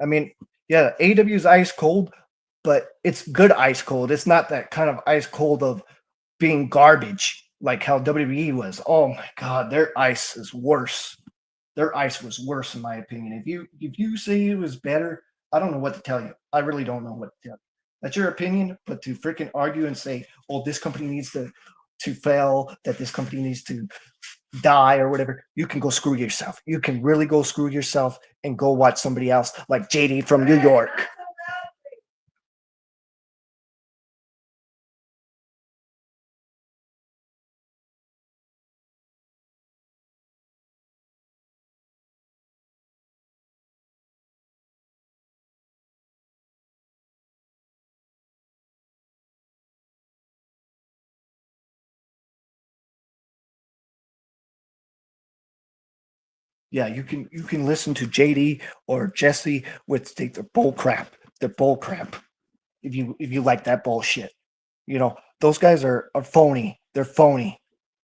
I mean, yeah, AEW's ice cold, but it's good ice cold. It's not that kind of ice cold of being garbage like how WWE was. Oh my God, their ice is worse. Their ice was worse, in my opinion. If you say it was better, I don't know what to tell you. I really don't know what to tell you. That's your opinion, but to freaking argue and say, "Oh, this company needs to fail, that this company needs to die," or whatever, you can go screw yourself. You can really go screw yourself and go watch somebody else like JD from New York. Yeah, you can listen to JD or Jesse with their bull crap. They're bull crap. If you like that bullshit. Those guys are phony. They're phony.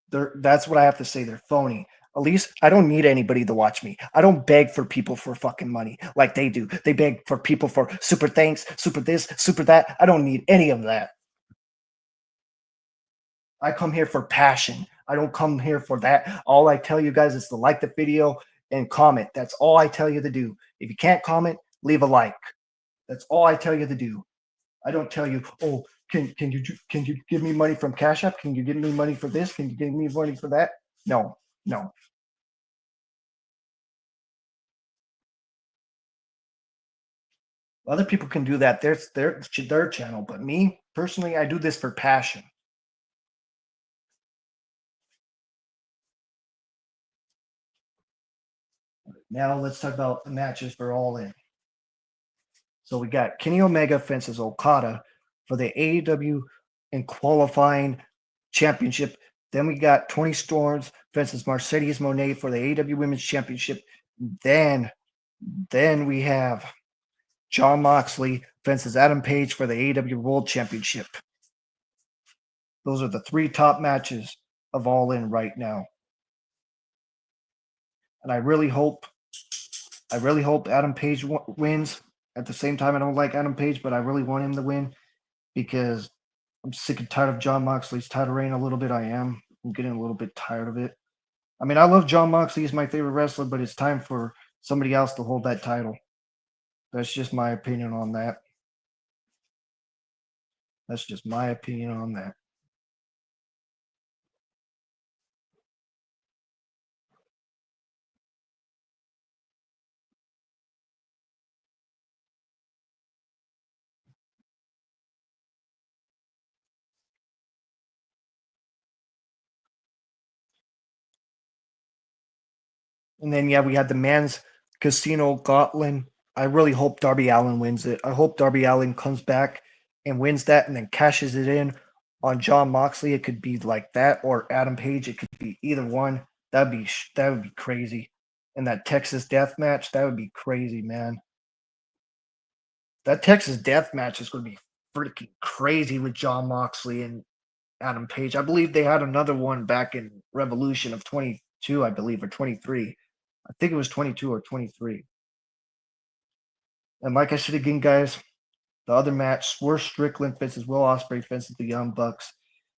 That's what I have to say. They're phony. At least I don't need anybody to watch me. I don't beg for people for fucking money like they do. They beg for people for super thanks, super this, super that. I don't need any of that. I come here for passion. I don't come here for that. All I tell you guys is to like the video and comment. That's all I tell you to do. If you can't comment, leave a like. That's all I tell you to do. I don't tell you, oh, can you give me money from Cash App? Can you give me money for this? Can you give me money for that? No, no. Other people can do that. There's their channel, but me personally, I do this for passion. Now let's talk about the matches for All In. So we got Kenny Omega fences Okada for the AEW and qualifying championship. Then we got Tony Storms fences Mercedes Moné for the AEW Women's Championship. Then we have Jon Moxley fences Adam Page for the AEW World Championship. Those are the three top matches of All In right now. And I really hope Adam Page wins. At the same time, I don't like Adam Page, but I really want him to win because I'm sick and tired of Jon Moxley's title reign a little bit. I'm getting a little bit tired of it. I mean, I love Jon Moxley. He's my favorite wrestler, but it's time for somebody else to hold that title. That's just my opinion on that. That's just my opinion on that. And then, yeah, we had the Man's Casino Gauntlet. I really hope Darby Allin wins it. I hope Darby Allin comes back and wins that and then cashes it in on Jon Moxley. It could be like that or Adam Page. It could be either one. That would be crazy. And that Texas death match, that would be crazy, man. That Texas death match is going to be freaking crazy with Jon Moxley and Adam Page. I believe they had another one back in Revolution of 22, I believe, or 23. I think it was 22 or 23. And like I said again, guys, the other match, Swerve Strickland faces Will Ospreay faces the Young Bucks.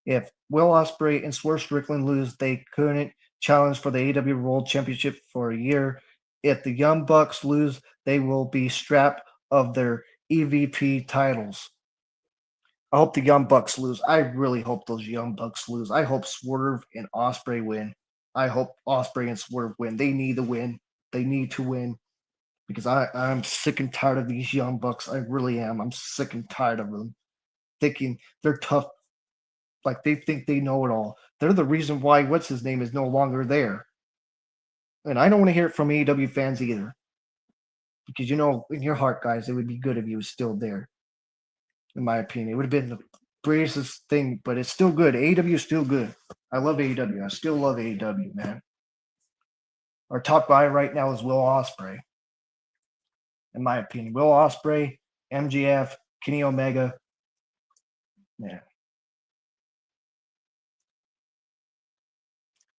If Will Ospreay and Swerve Strickland lose, they couldn't challenge for the AEW World Championship for a year. If the Young Bucks lose, they will be stripped of their EVP titles. I hope the Young Bucks lose. I really hope those Young Bucks lose. I hope Swerve and Ospreay win. I hope Ospreay and Swerve win. They need to win. They need to win because I'm sick and tired of these Young Bucks. I really am. I'm sick and tired of them thinking they're tough. Like they think they know it all. They're the reason why what's his name is no longer there. And I don't want to hear it from AEW fans either. Because you know, in your heart, guys, it would be good if he was still there. In my opinion, it would have been the greatest thing, but it's still good. AEW is still good. I love AEW. I still love AEW, man. Our top guy right now is Will Ospreay. In my opinion, Will Ospreay, MJF, Kenny Omega, man.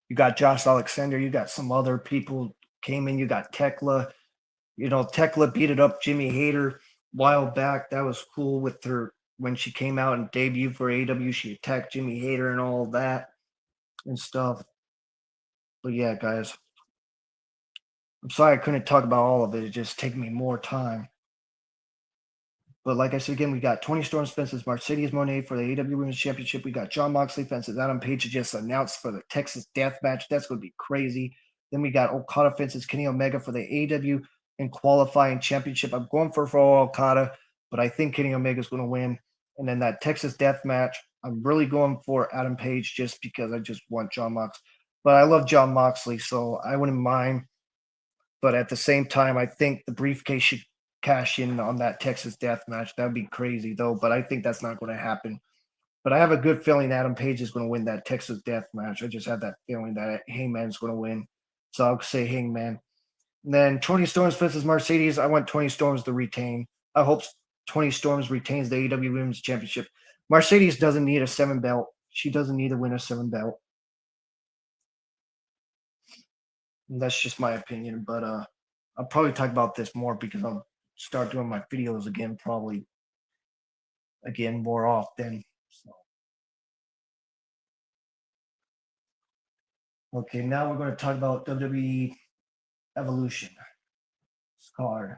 You got Josh Alexander. You got some other people came in. You got Tekla. You know, Tekla beat it up Jimmy Hayter a while back. That was cool with her when she came out and debuted for AEW. She attacked Jimmy Hayter and all that and stuff. But yeah, guys, I'm sorry I couldn't talk about all of it. It just taking me more time. But like I said again, we got Tony Storm fences Mercedes Moné for the AEW Women's Championship. We got Jon Moxley fences Adam Page just announced for the Texas Death Match. That's going to be crazy. Then we got Okada fences Kenny Omega for the AEW and qualifying championship. I'm going for Okada, but I think Kenny Omega is going to win. And then that Texas Death Match, I'm really going for Adam Page just because I just want Jon Moxley. But I love Jon Moxley, so I wouldn't mind. But at the same time, I think the briefcase should cash in on that Texas death match. That'd be crazy though, but I think that's not going to happen. But I have a good feeling Adam Page is going to win that Texas death match. I just have that feeling that Hangman's going to win. So I'll say Hangman. And then Tony Storms versus Mercedes. I want Tony Storms to retain. I hope Tony Storms retains the AEW Women's Championship. Mercedes doesn't need a 7 belt. She doesn't need to win a 7 belt. And that's just my opinion. But I'll probably talk about this more because I'll start doing my videos again, probably again more often. So Okay, now we're going to talk about WWE Evolution card.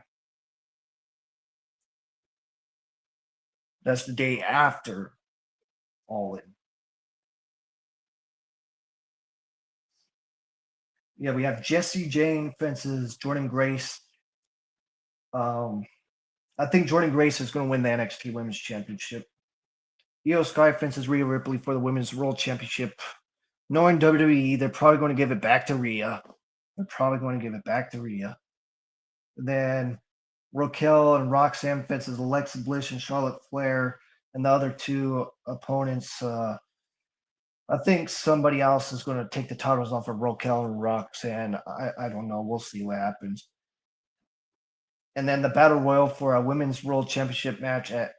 That's the day after All In. Yeah, we have Jesse Jane fences Jordan Grace. Um, I think Jordan Grace is going to win the NXT Women's Championship. Io Sky fences Rhea Ripley for the Women's World Championship. Knowing WWE, they're probably going to give it back to Rhea. And then Raquel and Roxanne fences Alexa Bliss and Charlotte Flair, and the other two opponents. I think somebody else is going to take the titles off of Raquel and Roxanne. I don't know. We'll see what happens. And then the Battle Royal for a Women's World Championship match at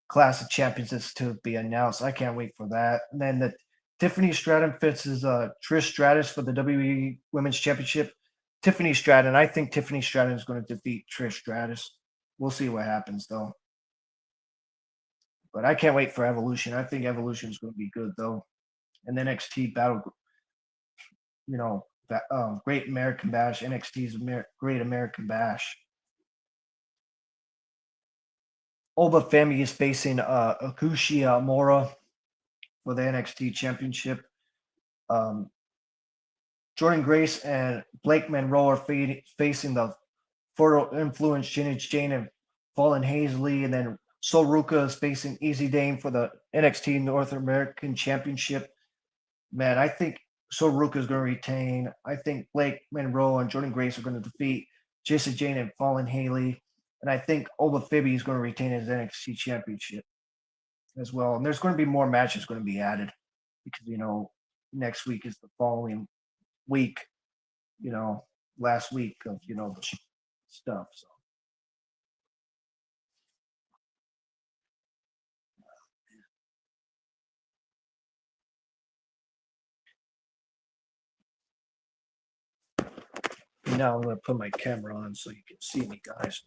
Clash of Champions is to be announced. I can't wait for that. And then the Tiffany Stratton fences Trish Stratus for the WWE Women's Championship. Tiffany Stratton. I think Tiffany Stratton is going to defeat Trish Stratus. We'll see what happens, though. But I can't wait for Evolution. I think Evolution is going to be good, though. And the NXT Battle, Great American Bash, NXT's Great American Bash. Oba Femi is facing Akushi Amora for the NXT Championship. Jordan Grace and Blake Monroe are facing the Photo Influence Jane and Fallen Hazley, and then Sol Ruka is facing Easy Dame for the NXT North American Championship. Man, I think Sol Ruka is going to retain. I think Blake Monroe and Jordan Grace are going to defeat Jesse Jane and Fallen Haley. And I think Oba Fibby is going to retain his NXT Championship as well. And there's going to be more matches going to be added because, next week is the following week, last week of, the stuff. So. Now I'm going to put my camera on so you can see me, guys.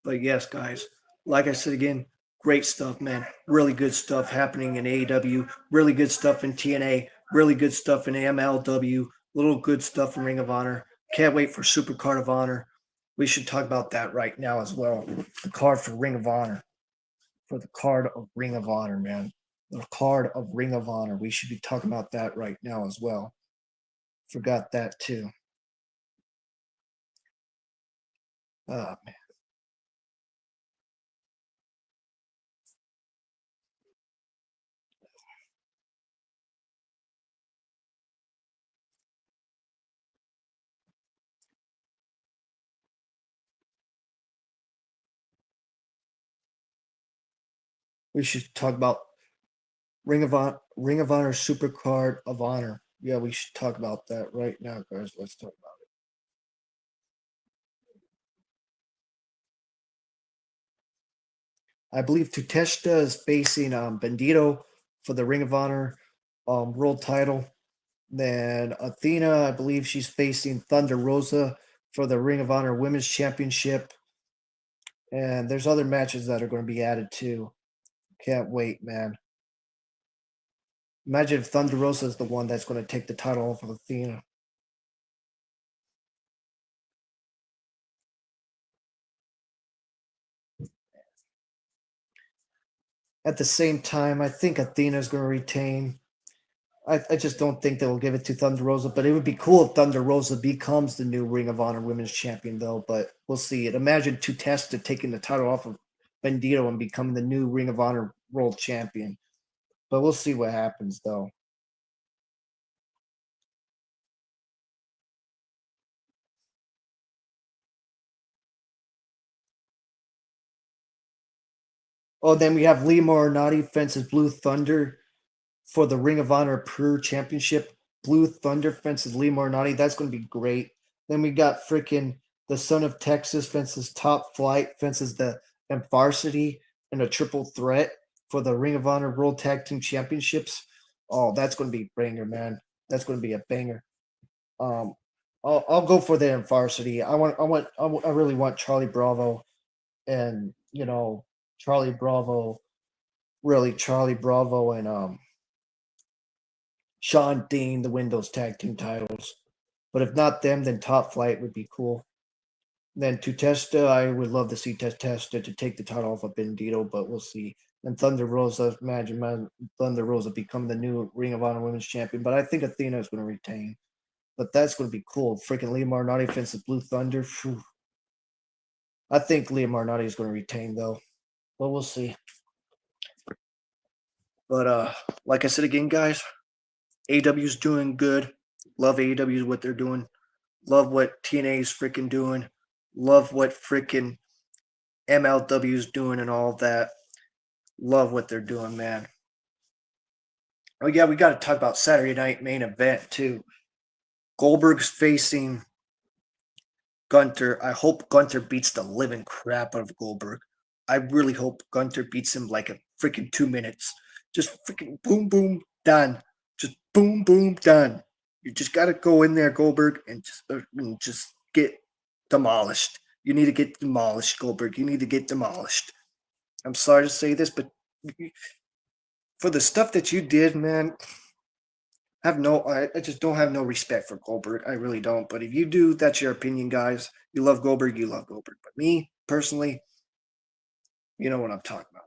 But yes, guys, like I said again, great stuff, man. Really good stuff happening in AEW. Really good stuff in TNA. Really good stuff in MLW. Little good stuff in Ring of Honor. Can't wait for Super Card of Honor. We should talk about that right now as well. The card for Ring of Honor. For the card of Ring of Honor, man. The card of Ring of Honor. We should be talking about that right now as well. Forgot that too. Oh, man. We should talk about Ring of Honor Super Card of Honor. Yeah, we should talk about that right now, guys. Let's talk about it. I believe Tuteshta is facing Bandito for the Ring of Honor world title. Then Athena, I believe she's facing Thunder Rosa for the Ring of Honor Women's Championship. And there's other matches that are going to be added too. Can't wait, man. Imagine if Thunder Rosa is the one that's going to take the title off of Athena. At the same time, I think Athena is going to retain. I just don't think they'll give it to Thunder Rosa, but it would be cool if Thunder Rosa becomes the new Ring of Honor Women's Champion, though. But we'll see it. Imagine Tutesta taking the title off of Bandito and becoming the new Ring of Honor World Champion. But we'll see what happens, though. Oh, then we have Lee Morinati fences Blue Thunder for the Ring of Honor Pro Championship. Blue Thunder fences Lee Morinati. That's going to be great. Then we got freaking the Son of Texas fences Top Flight fences the Varsity in a triple threat for the Ring of Honor World Tag Team Championships. Oh, that's going to be a banger, man. That's going to be a banger. Um, I'll go for the Varsity. I really want Charlie Bravo and Charlie Bravo, really Charlie Bravo and Sean Dean to win those tag team titles. But if not them, then Top Flight would be cool. Then Tutesta, I would love to see Tutesta to take the title off of Bandito, but we'll see. And Thunder Rosa, imagine Thunder Rosa become the new Ring of Honor Women's Champion. But I think Athena is going to retain. But that's going to be cool. Freaking Leah Marnotti against Blue Thunder. Phew. I think Leah Marnotti is going to retain, though. But we'll see. But like I said again, guys, AEW's doing good. Love AEW what they're doing. Love what TNA's freaking doing. Love what freaking MLW's doing and all that. Love what they're doing, man. Oh yeah, we got to talk about Saturday night main event too. Goldberg's facing Gunter. I hope Gunter beats the living crap out of Goldberg. I really hope Gunter beats him like a freaking 2 minutes. Just freaking boom, boom, done. Just boom, boom, done. You just got to go in there, Goldberg, and just get demolished. You need to get demolished, Goldberg. You need to get demolished. I'm sorry to say this, but for the stuff that you did, man, I just don't have no respect for Goldberg. I really don't. But if you do, that's your opinion, guys. You love Goldberg, you love Goldberg. But me, personally, you know what I'm talking about.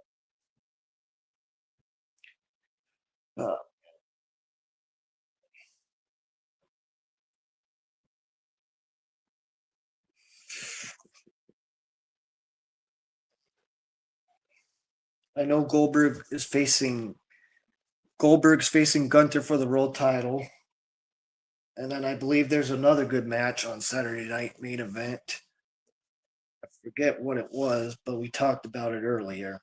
I know Goldberg's facing Gunter for the world title. And then I believe there's another good match on Saturday night main event. I forget what it was, but we talked about it earlier.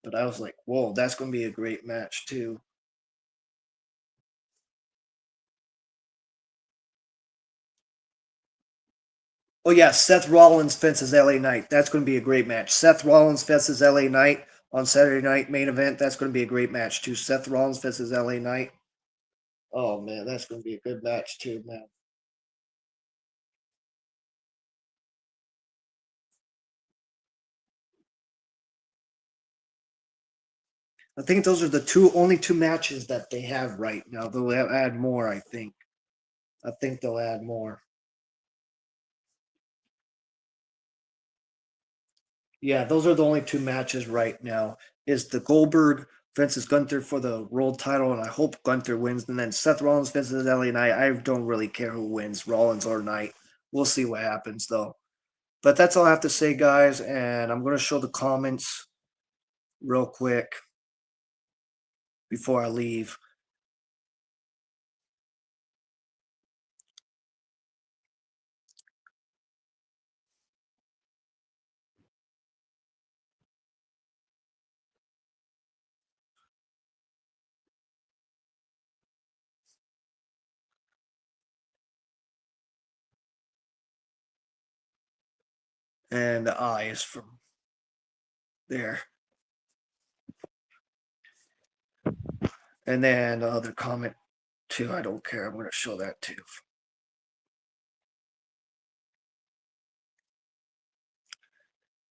But I was like, whoa, that's going to be a great match too. Oh yeah, Seth Rollins fences LA Knight. That's going to be a great match. Seth Rollins fences LA Knight on Saturday night main event. That's going to be a great match too. Seth Rollins fences LA Knight. Oh man, that's going to be a good match too, man. I think those are the only two matches that they have right now. They'll add more, I think. I think they'll add more. Yeah, those are the only two matches right now. Is the Goldberg versus Gunther for the world title, and I hope Gunther wins. And then Seth Rollins versus LA Knight. I don't really care who wins, Rollins or Knight. We'll see what happens though. But that's all I have to say, guys. And I'm going to show the comments real quick before I leave. And the eyes from there. And then the other comment too. I don't care. I'm going to show that too.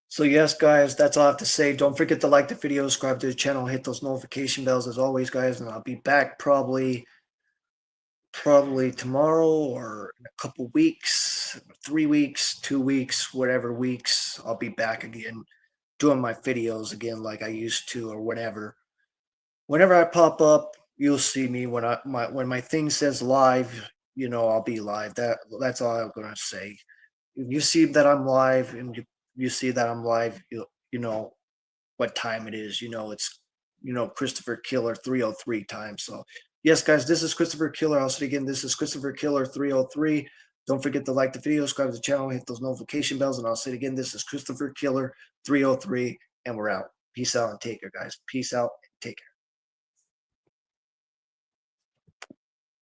So yes, guys, that's all I have to say. Don't forget to like the video, subscribe to the channel, hit those notification bells as always, guys. And I'll be back probably tomorrow or in a couple weeks, 3 weeks, 2 weeks, whatever weeks. I'll be back again doing my videos again like I used to or whatever. Whenever I pop up, you'll see me when my thing says live. I'll be live. That's all I'm gonna say. If you see that I'm live and you see that I'm live, you know what time it is. It's Christopher Killer 303 time. So yes, guys, this is Christopher Killer. I'll say again, this is Christopher Killer 303. Don't forget to like the video, subscribe to the channel, hit those notification bells, and I'll say it again, this is Christopher Killer 303, and we're out. Peace out and take care, guys. Peace out and take care.